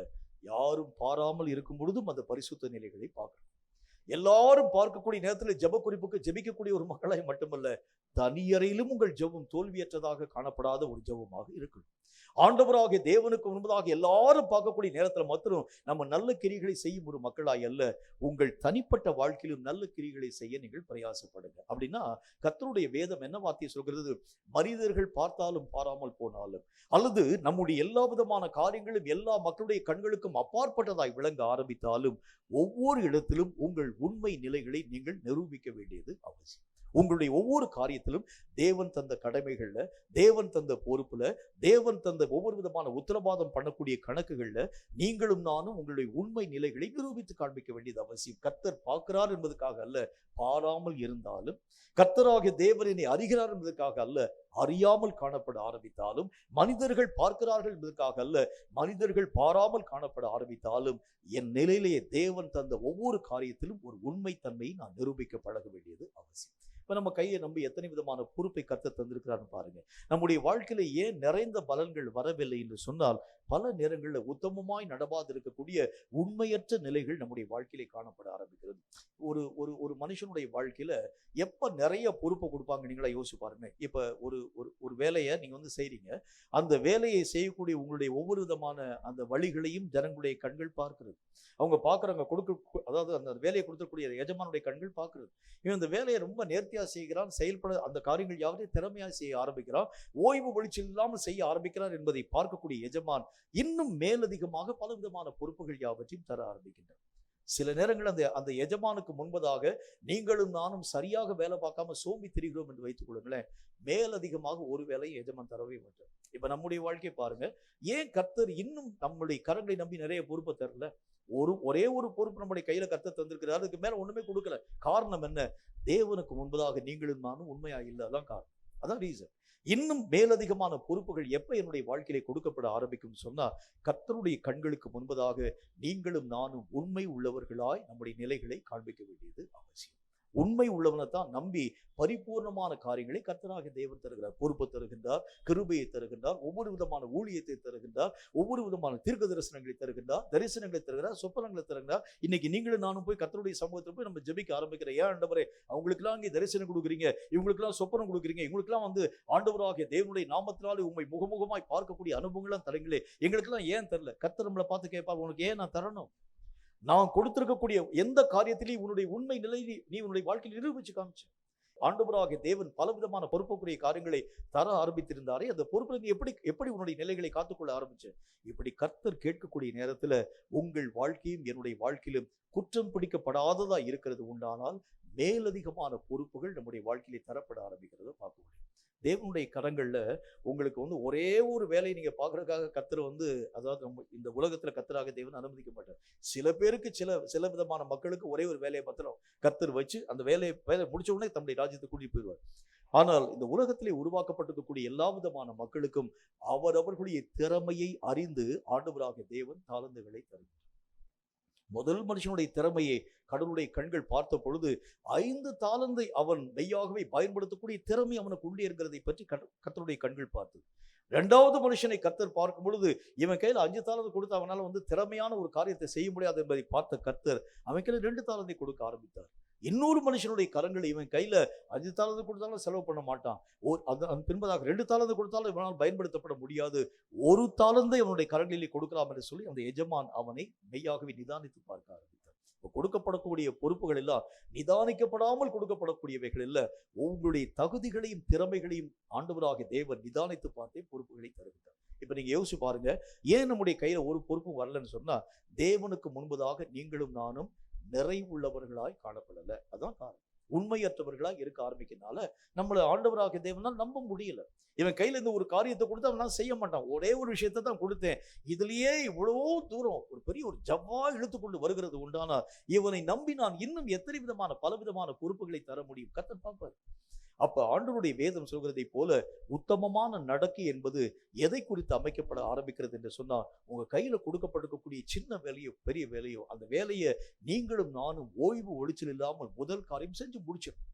யாரும் பாராமல் இருக்கும் பொழுதும் அந்த பரிசுத்த நிலைகளை பார்க்கணும். எல்லாரும் பார்க்கக்கூடிய நேரத்தில் ஜெப குறிப்புக்கு ஜெபிக்கக்கூடிய ஒரு மக்களாய் மட்டுமல்ல, தனியறையிலும் உங்கள் ஜெபம் தோல்வியற்றதாக காணப்படாத ஒரு ஜெபமாக இருக்கணும். ஆண்டவராகிய தேவனுக்கு முன்பதாக எல்லாரும் பார்க்கக்கூடிய நேரத்தில் மாத்திரம் நம்ம நல்ல கிரிகளை செய்யும் ஒரு மக்களாய் அல்ல, உங்கள் தனிப்பட்ட வாழ்க்கையிலும் நல்ல கிரிகளை செய்ய நீங்கள் பிரயாசப்படுங்க. அப்படின்னா கர்த்தருடைய வேதம் என்ன வார்த்தை சொல்கிறது? மனிதர்கள் பார்த்தாலும் பாராமல் போனாலும், அல்லது நம்முடைய எல்லா விதமான காரியங்களும் எல்லா மக்களுடைய கண்களுக்கும் அப்பாற்பட்டதாய் விளங்க ஆரம்பித்தாலும், ஒவ்வொரு இடத்திலும் உங்கள் உண்மை நிலைகளை நீங்கள் நிரூபிக்க வேண்டியது அவசியம். உங்களுடைய ஒவ்வொரு காரியத்திலும் தேவன் தந்த கடமைகள்ல, தேவன் தந்த பொறுப்புல, தேவன் தந்த ஒவ்வொரு விதமான உத்தரவாதம் பண்ணக்கூடிய கணக்குகள்ல நீங்களும் நானும் உங்களுடைய உண்மை நிலைகளை நிரூபித்து காண்பிக்க வேண்டியது அவசியம். கர்த்தர் பார்க்கிறார் என்பதற்காக அல்ல, பாராமல் இருந்தாலும், கர்த்தராகிய தேவன் என்னை அறிகிறார் என்பதற்காக அல்ல, அறியாமல் காணப்பட ஆரம்பித்தாலும், மனிதர்கள் பார்க்கிறார்கள் என்பதற்காக அல்ல, மனிதர்கள் பாராமல் காணப்பட ஆரம்பித்தாலும், என் நிலையிலேயே தேவன் தந்த ஒவ்வொரு காரியத்திலும் ஒரு உண்மை தன்மையை நான் நிரூபிக்க பழக வேண்டியது அவசியம். இப்ப நம்ம கையை நம்பி எத்தனை விதமான பொறுப்பை கர்த்தர் தந்திருக்கிறான்னு பாருங்க. நம்முடைய வாழ்க்கையில ஏன் நிறைந்த பலன்கள் வரவில்லை என்று சொன்னால், பல நேரங்களில் உத்தமமாய் நடவாது இருக்கக்கூடிய உண்மையற்ற நிலைகள் நம்முடைய வாழ்க்கையில காணப்பட ஆரம்பிக்கிறது. ஒரு ஒரு ஒரு மனுஷனுடைய வாழ்க்கையில எப்ப நிறைய பொறுப்பை கொடுப்பாங்க நீங்களா யோசிச்சு பாருங்க. இப்ப ஒரு ஒரு வேலையை நீங்க செய்றீங்க, அந்த வேலையை செய்யக்கூடிய உங்களுடைய ஒவ்வொரு விதமான அந்த வழிகளையும் ஜனங்களுடைய கண்கள் பார்க்கிறது. அவங்க பார்க்குறாங்க, அதாவது அந்த வேலையை கொடுக்கக்கூடிய எஜமானுடைய கண்கள் பார்க்கிறது. இவன் அந்த வேலையை ரொம்ப நேர்த்தியா செய்கிறான், செயல்பட அந்த காரியங்கள் யாவரையும் திறமையா செய்ய ஆரம்பிக்கிறான், ஓய்வு ஒழிச்சல் இல்லாமல் செய்ய ஆரம்பிக்கிறார் என்பதை பார்க்கக்கூடிய எஜமான் இன்னும் மேலதிகமாக பல விதமான பொறுப்புகள் யாவற்றையும் தர ஆரம்பிக்கின்றனர். சில நேரங்கள் அந்த எஜமானுக்கு முன்பதாக நீங்களும் நானும் சரியாக வேலை பார்க்காம சோம்பி திரிகிறோம் என்று வைத்துக் கொள்ளுங்களேன், மேலதிகமாக ஒரு வேலையை எஜமான் தரவே மாட்டார். இப்ப நம்முடைய வாழ்க்கையை பாருங்க, ஏன் கர்த்தர் இன்னும் நம்முடைய கரங்களை நம்பி நிறைய பொறுப்பை தரல? ஒரே ஒரு பொறுப்பு நம்முடைய கையில கர்த்தர் தந்திருக்கிறார், அதுக்கு மேல ஒண்ணுமே கொடுக்கல. காரணம் என்ன? தேவனுக்கு முன்பதாக நீங்களும் நானும் உண்மையா இல்லை, அதான் காரணம், அதான் ரீசன். இன்னும் மேலதிகமான பொறுப்புகள் எப்ப என்னுடைய வாழ்க்கையிலே கொடுக்கப்பட ஆரம்பிக்கும் சொன்னா, கர்த்தருடைய கண்களுக்கு முன்பதாக நீங்களும் நானும் உண்மை உள்ளவர்களாய் நம்முடைய நிலைகளை காண்பிக்க வேண்டியது அவசியம். உண்மை உள்ளவனை தான் நம்பி பரிபூர்ணமான காரியங்களை கர்த்தராகிய தேவன் தருகிறார். பொறுப்பு தருகின்றார், கிருபையை தருகின்றார், ஒவ்வொரு விதமான ஊழியத்தை தருகின்றார், ஒவ்வொரு விதமான தீர்க்க தரிசனங்களை தருகின்றார், தரிசனங்களை தருகிறார், சொப்பனங்களை தருகிறார். இன்னைக்கு நீங்களும் நானும் போய் கர்த்தருடைய சமூகத்தில் போய் நம்ம ஜெபிக்க ஆரம்பிக்கிற, ஏன் ஆண்டவரே அவங்களுக்கெல்லாம் இங்கே தரிசனம் கொடுக்குறீங்க, இவங்களுக்கெல்லாம் சொப்பனம் கொடுக்குறீங்க, இவங்களுக்கெல்லாம் ஆண்டவராகிய தேவனுடைய நாமத்தினாலே உண்மை முகமுகமாய் பார்க்கக்கூடிய அனுபவங்கள்லாம் தரீங்களே, எங்களுக்கெல்லாம் ஏன் தரல? கர்த்தர் நம்மளை பார்த்து கேட்பார், உனக்கு ஏன் நான் தரணும்? நான் கொடுத்திருக்கக்கூடிய எந்த காரியத்திலையும் உன்னுடைய உண்மை நிலையை நீ உன்னுடைய வாழ்க்கையில் நிரூபிச்சு காமிச்சு. ஆண்டவராகிய தேவன் பலவிதமான பொறுப்புக்குரிய காரியங்களை தர ஆரம்பித்திருந்தாரே, அந்த பொறுப்புல நீ எப்படி உன்னுடைய நிலைகளை காத்துக்கொள்ள ஆரம்பிச்ச? இப்படி கர்த்தர் கேட்கக்கூடிய நேரத்துல உங்கள் வாழ்க்கையும் என்னுடைய வாழ்க்கையிலும் குற்றம் பிடிக்கப்படாததா இருக்கிறது உண்டானால், மேலதிகமான பொறுப்புகள் நம்முடைய வாழ்க்கையிலே தரப்பட ஆரம்பிக்கிறத பார்க்க முடியும். தேவனுடைய கரங்கள்ல உங்களுக்கு ஒரே ஒரு வேலையை நீங்க பாக்குறதுக்காக கர்த்தர் அதாவது நம்ம இந்த உலகத்துல கர்த்தராக தேவன் அனுமதிக்க மாட்டார். சில பேருக்கு சில விதமான மக்களுக்கு ஒரே ஒரு வேலையை மாத்திரம் கர்த்தர் வச்சு அந்த வேலை முடிச்ச உடனே தம்முடைய ராஜ்யத்தை கூட்டிட்டு போயிடுவார். ஆனால் இந்த உலகத்திலே உருவாக்கப்பட்டிருக்கக்கூடிய எல்லா விதமான மக்களுக்கும் அவரவர்களுடைய திறமையை அறிந்து ஆண்டவராகிய தேவன் தாளந்துகளை தருகிறார். முதல் மனுஷனுடைய திறமையை கடவுளுடைய கண்கள் பார்த்த பொழுது 5 தாளந்தை அவன் மெய்யாகவே பயன்படுத்தக்கூடிய திறமை அவனுக்கு உள்ளே இருக்கிறதை பற்றி கர்த்தருடைய கண்கள் பார்த்தது. 2வது மனுஷனை கர்த்தர் பார்க்கும் பொழுது இவன் கையில 5 தாளந்து கொடுத்து அவனால திறமையான ஒரு காரியத்தை செய்ய முடியாது என்பதை பார்த்த கர்த்தர் அவன் கையில 2 தாளந்தை கொடுக்க ஆரம்பித்தார். இன்னொரு மனுஷனுடைய கரங்களை இவன் கையில 5 தாளந்து கொடுத்தாலும் செலவு பண்ண மாட்டான். பின்பதாக 2 தாளந்து கொடுத்தாலும் இவனால் பயன்படுத்தப்பட முடியாது. 1 தாளந்தை அவனுடைய கரங்களிலே கொடுக்கலாம் என்று சொல்லி அந்த எஜமான் அவனை மெய்யாகவே நிதானித்து பார்க்க ஆரம்பித்தார். கொடுக்கப்படக்கூடிய பொறுப்புகள் எல்லாம் நிதானிக்கப்படாமல் கொடுக்கப்படக்கூடியவைகள் இல்ல, உங்களுடைய தகுதிகளையும் திறமைகளையும் ஆண்டவராகிய தேவன் நிதானித்து பார்த்தே பொறுப்புகளை தருகிறார். இப்ப நீங்க யோசிச்சு பாருங்க, ஏன் நம்முடைய கையில ஒரு பொறுப்பும் வரலன்னு சொன்னா, தேவனுக்கு முன்பதாக நீங்களும் நானும் நிறைவுள்ளவர்களாய் காணப்படல. அதான் காரணம். உண்மையற்றவர்களாய் இருக்க ஆரம்பிக்கிறதுனால நம்மள ஆண்டவராகிய தேவனால் நம்ப முடியல. இவன் கையில இந்த ஒரு காரியத்தை கொடுத்து அவனால் செய்ய மாட்டான். ஒரே ஒரு விஷயத்தை தான் கொடுத்தேன், இதுலயே இவ்வளவோ தூரம் ஒரு பெரிய ஒரு ஜவ்வா இழுத்துக்கொண்டு வருகிறது உண்டானா, இவனை நம்பி நான் இன்னும் எத்தனை விதமான பலவிதமான பொறுப்புகளை தர முடியும்? கர்த்தர் பார்ப்பார். அப்ப ஆண்டவருடைய வேதம் சொல்கிறதை போல உத்தமமான நடக்கை என்பது எதை குறித்து அமைக்கப்பட ஆரம்பிக்கிறது என்று சொன்னா, உங்க கையில கொடுக்கப்பட்டிருக்கக்கூடிய சின்ன வேலையோ பெரிய வேலையோ, அந்த வேலையை நீங்களும் நானும் ஓய்வு ஒழிச்சல் இல்லாமல் முதல் காரியம் செஞ்சு முடிச்சிடும்.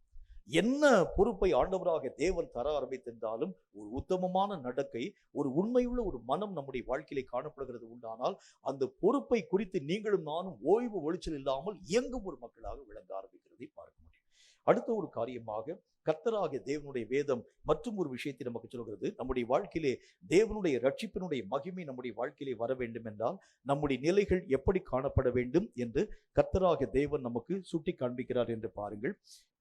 என்ன பொறுப்பை ஆண்டவராக தேவன் தர ஆரம்பித்திருந்தாலும் ஒரு உத்தமமான நடக்கை, ஒரு உண்மையுள்ள ஒரு மனம் நம்முடைய வாழ்க்கையிலே காணப்படுகிறது உண்டானால் அந்த பொறுப்பை குறித்து நீங்களும் நானும் ஓய்வு ஒளிச்சல் இல்லாமல் இயங்கும் ஒரு மக்களாக விளங்க ஆரம்பிக்கிறதை பார்க்க முடியும். அடுத்த ஒரு காரியமாக கர்த்தராகிய தேவனுடைய வேதம் மற்றும் ஒரு விஷயத்தை நமக்கு சொல்கிறது. நம்முடைய வாழ்க்கையிலே தேவனுடைய ரட்சிப்பினுடைய மகிமை நம்முடைய வாழ்க்கையிலே வர வேண்டும் என்றால் நம்முடைய நிலைகள் எப்படி காணப்பட வேண்டும் என்று கர்த்தராகிய தேவன் நமக்கு சுட்டி காண்பிக்கிறார் என்று பாருங்கள்.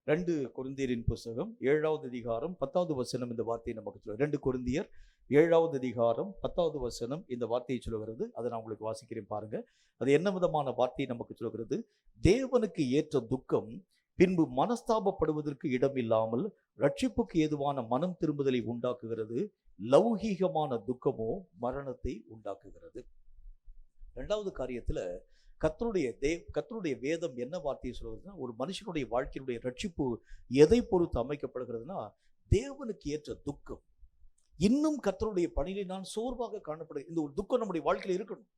2 கொரிந்தியரின் புஸ்தகம் 7வது அதிகாரம் 10வது வசனம் இந்த வார்த்தையை நமக்கு சொல்லுகிறது. 2 கொரிந்தியர் 7வது அதிகாரம் 10வது வசனம் இந்த வார்த்தையை சொல்லுகிறது. அதை நான் உங்களுக்கு வாசிக்கிறேன் பாருங்க. அது என்ன விதமான வார்த்தையை நமக்கு சொல்லுகிறது? தேவனுக்கு ஏற்ற துக்கம் பின்பு மனஸ்தாபப்படுவதற்கு இடமில்லாமல் ரட்சிப்புக்கு ஏதுவான மனம் திரும்புதலை உண்டாக்குகிறது. லௌகீகமான துக்கமோ மரணத்தை உண்டாக்குகிறது. 2வது காரியத்துல கர்த்தருடைய வேதம் என்ன வார்த்தையை சொல்றதுன்னா, ஒரு மனுஷனுடைய வாழ்க்கையினுடைய ரட்சிப்பு எதை பொறுத்து அமைக்கப்படுகிறதுனா, தேவனுக்கு ஏற்ற துக்கம். இன்னும் கர்த்தருடைய பணியிலே நான் சோர்வாக காணப்படுகிறேன். இந்த ஒரு துக்கம் நம்முடைய வாழ்க்கையில இருக்கணும்.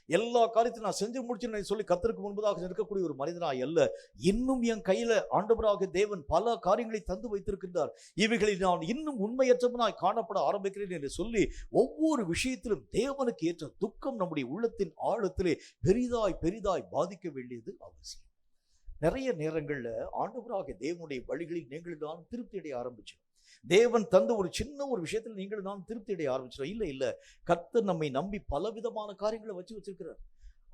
எல்லா காரியத்தையும் நான் செஞ்சு முடிச்சுன்னு சொல்லி கர்த்தருக்கு முன்பதாக இருக்கக்கூடிய ஒரு மனிதனாய் அல்ல, இன்னும் என் கையில ஆண்டவராக தேவன் பல காரியங்களை தந்து வைத்திருக்கின்றார், இவைகளில் நான் இன்னும் உண்மையற்றவனாய் காணப்பட ஆரம்பிக்கிறேன் என்று சொல்லி ஒவ்வொரு விஷயத்திலும் தேவனுக்கு ஏற்ற துக்கம் நம்முடைய உள்ளத்தின் ஆழத்திலே பெரிதாய் பெரிதாய் பாதிக்க வேண்டியது அவசியம். நிறைய நேரங்கள்ல ஆண்டவராக தேவனுடைய வழிகளில் நீங்கள் தான் திருப்தி அடைய ஆரம்பிச்சோம். தேவன் தந்த ஒரு சின்ன ஒரு விஷயத்தில் நீங்கள் நான் திருப்தி அடைய ஆரம்பிச்சிடும். இல்ல கர்த்தர் நம்மை நம்பி பலவிதமான காரியங்களை வச்சிருக்கிறார்.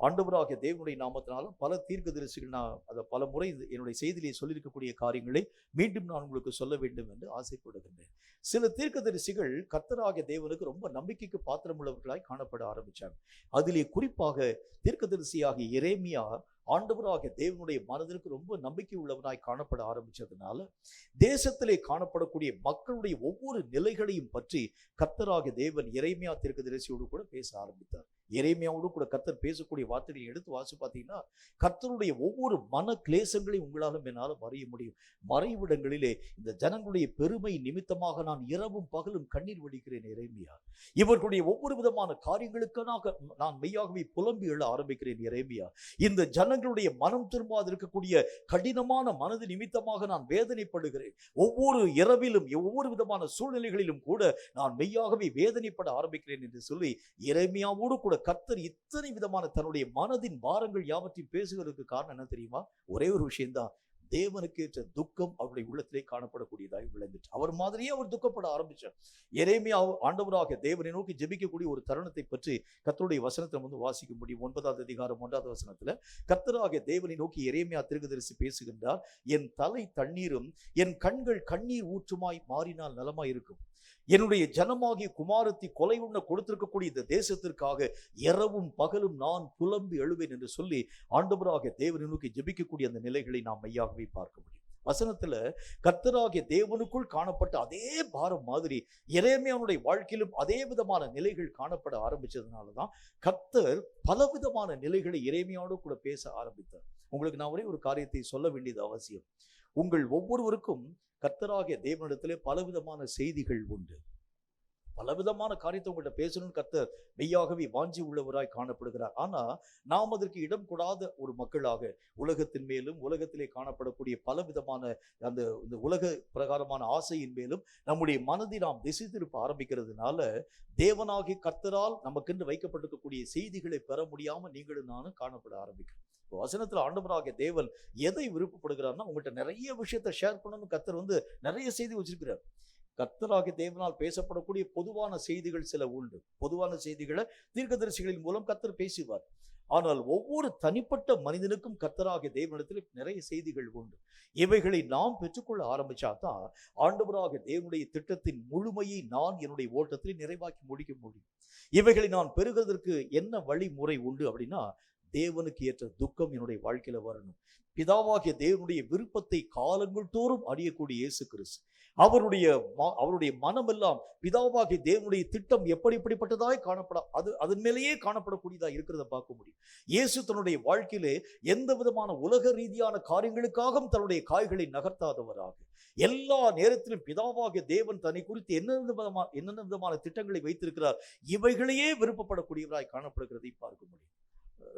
ஆண்டவராகிய தேவனுடைய நாமத்தினாலும் பல தீர்க்கதரிசிகள், நான் அதை பல முறை என்னுடைய செய்தியிலே சொல்லியிருக்கக்கூடிய காரியங்களை மீண்டும் நான் உங்களுக்கு சொல்ல வேண்டும் என்று ஆசைப்படுகின்றேன். சில தீர்க்கதரிசிகள் கர்த்தராகிய தேவனுக்கு ரொம்ப நம்பிக்கைக்கு பாத்திரமுள்ளவர்களாய் காணப்பட ஆரம்பிச்சாங்க. அதிலே குறிப்பாக தீர்க்கதரிசியாகிய எரேமியா ஆண்டவராகிய தேவனுடைய மனதிற்கு ரொம்ப நம்பிக்கை உள்ளவனாய் காணப்பட ஆரம்பிச்சதுனால தேசத்திலே காணப்படக்கூடிய மக்களுடைய ஒவ்வொரு நிலைகளையும் பற்றி கர்த்தராகிய தேவன் எரேமியா தீர்க்கதரிசியோடு கூட பேச ஆரம்பித்தார். எரேமியாவோடு கூட கர்த்தர் பேசக்கூடிய வார்த்தைகளை எடுத்து வாசி பார்த்தீங்கன்னா, கர்த்தருடைய ஒவ்வொரு மன கிளேசங்களையும் உங்களாலும் என்னாலும் அறிய முடியும். மறைவிடங்களிலே இந்த ஜனங்களுடைய பெருமை நிமித்தமாக நான் இரவும் பகலும் கண்ணீர் வடிக்கிறேன் எரேமியா. இவர்களுடைய ஒவ்வொரு விதமான காரியங்களுக்காக நான் மெய்யாகவே புலம்பி எழ ஆரம்பிக்கிறேன் எரேமியா. இந்த ஜனங்களுடைய மனம் திரும்பாது இருக்கக்கூடிய கடினமான மனது நிமித்தமாக நான் வேதனைப்படுகிறேன். ஒவ்வொரு இரவிலும் ஒவ்வொரு விதமான சூழ்நிலைகளிலும் கூட நான் மெய்யாகவே வேதனைப்பட ஆரம்பிக்கிறேன் என்று சொல்லி எரேமியாவோடு கூட கர்த்தர் இத்தனை விதமான தன்னுடைய மனதின் பாரங்கள் யாவற்றையும் பேசுவதற்கு காரணம் என்ன தெரியுமா? ஒரே ஒரு விஷயம்தான், தேவனுக்கு ஏற்ற துக்கம் அவருடைய உள்ளத்திலே காணப்படக்கூடியதாய் விளைந்துச்சு. அவர் மாதிரியே அவர் துக்கப்பட ஆரம்பிச்சார். எரேமியா ஆண்டவராக தேவனை நோக்கி ஜெபிக்கக்கூடிய ஒரு தருணத்தை பற்றி கர்த்தருடைய வசனத்தை வாசிக்க முடியும். 9வது அதிகாரம் 1வது வசனத்துல கர்த்தராகிய தேவனை நோக்கி எரேமியா தீர்க்கதரிசி பேசுகின்றார். என் தலை தண்ணீரும் என் கண்கள் கண்ணீர் ஊற்றுமாய் மாறினால் நலமாய் இருக்கும். என்னுடைய ஜனமாகிய குமாரத்தி கொலை உண்ண கொடுத்திருக்கக்கூடிய இந்த தேசத்திற்காக இரவும் பகலும் நான் புலம்பி எழுவேன் என்று சொல்லி ஆண்டவராகிய தேவனை நோக்கி ஜெபிக்கக்கூடிய அந்த நிலைகளை நாம் மையாகவே பார்க்க முடியும். வசனத்துல கர்த்தராகிய தேவனுக்குள் காணப்பட்ட அதே பாரம் மாதிரி எரேமியாவுடைய வாழ்க்கையிலும் அதே விதமான நிலைகள் காணப்பட ஆரம்பிச்சதுனாலதான் கர்த்தர் பலவிதமான நிலைகளை எரேமியாவோடு கூட பேச ஆரம்பித்தார். உங்களுக்கு நான் ஒரே ஒரு காரியத்தை சொல்ல வேண்டியது அவசியம். உங்கள் ஒவ்வொருவருக்கும் கர்த்தராகிய தேவனிடத்திலே பலவிதமான செய்திகள் உண்டு. பலவிதமான காரியத்தை உங்கள்கிட்ட பேசணும்னு கர்த்தர் மெய்யாகவே வாஞ்சி உள்ளவராய் காணப்படுகிறார். ஆனா நாம் அதற்கு இடம் கொடாத ஒரு மக்களாக உலகத்தின் மேலும் உலகத்திலே காணப்படக்கூடிய பலவிதமான அந்த உலக பிரகாரமான ஆசையின் மேலும் நம்முடைய மனதை நாம் திசை திருப்ப ஆரம்பிக்கிறதுனால தேவனாகிய கர்த்தரால் நமக்கென்று வைக்கப்பட்டிருக்கக்கூடிய செய்திகளை பெற முடியாம நீங்களும் நானும் காணப்பட ஆரம்பிக்கிறோம். வசனத்துல ஆண்டவராகிய தேவன் எதை விருப்பப்படுகிறார்னா, உங்கள்கிட்ட நிறைய விஷயத்தை ஷேர் பண்ணணும்னு கர்த்தர் நிறைய செய்தி வச்சிருக்கிறார். கர்த்தராகிய தேவனால் பேசப்படக்கூடிய பொதுவான செய்திகள் சில உண்டு. பொதுவான செய்திகளை தீர்க்கதரிசிகளின் மூலம் கர்த்தர் பேசுவார். ஆனால் ஒவ்வொரு தனிப்பட்ட மனிதனுக்கும் கர்த்தராகிய தேவனிடத்தில் நிறைய செய்திகள் உண்டு. இவைகளை நாம் பெற்றுக்கொள்ள ஆரம்பிச்சாதான் ஆண்டவராகிய தேவனுடைய திட்டத்தின் முழுமையை நான் என்னுடைய ஓட்டத்தில் நிறைவாக்கி முடிக்க முடியும். இவைகளை நான் பெறுவதற்கு என்ன வழிமுறை உண்டு அப்படின்னா, தேவனுக்கு ஏற்ற துக்கம் என்னுடைய வாழ்க்கையில வரணும். பிதாவாகிய தேவனுடைய விருப்பத்தை காலங்கள் தோறும் அறியக்கூடிய இயேசு கிறிஸ்து, அவருடைய மனமெல்லாம் பிதாவாகிய தேவனுடைய திட்டம் எப்படிப்பட்டதாய் காணப்பட அதன் மேலேயே காணப்படக்கூடியதா இருக்கிறத பார்க்க முடியும். இயேசு தன்னுடைய வாழ்க்கையிலே எந்த விதமான உலக ரீதியான காரியங்களுக்காகவும் தன்னுடைய காய்களை நகர்த்தாதவராக எல்லா நேரத்திலும் பிதாவாகிய தேவன் தன்னை குறித்து என்னென்ன விதமான திட்டங்களை வைத்திருக்கிறார், இவைகளையே விருப்பப்படக்கூடியவராய் காணப்படுகிறதை பார்க்க முடியும்.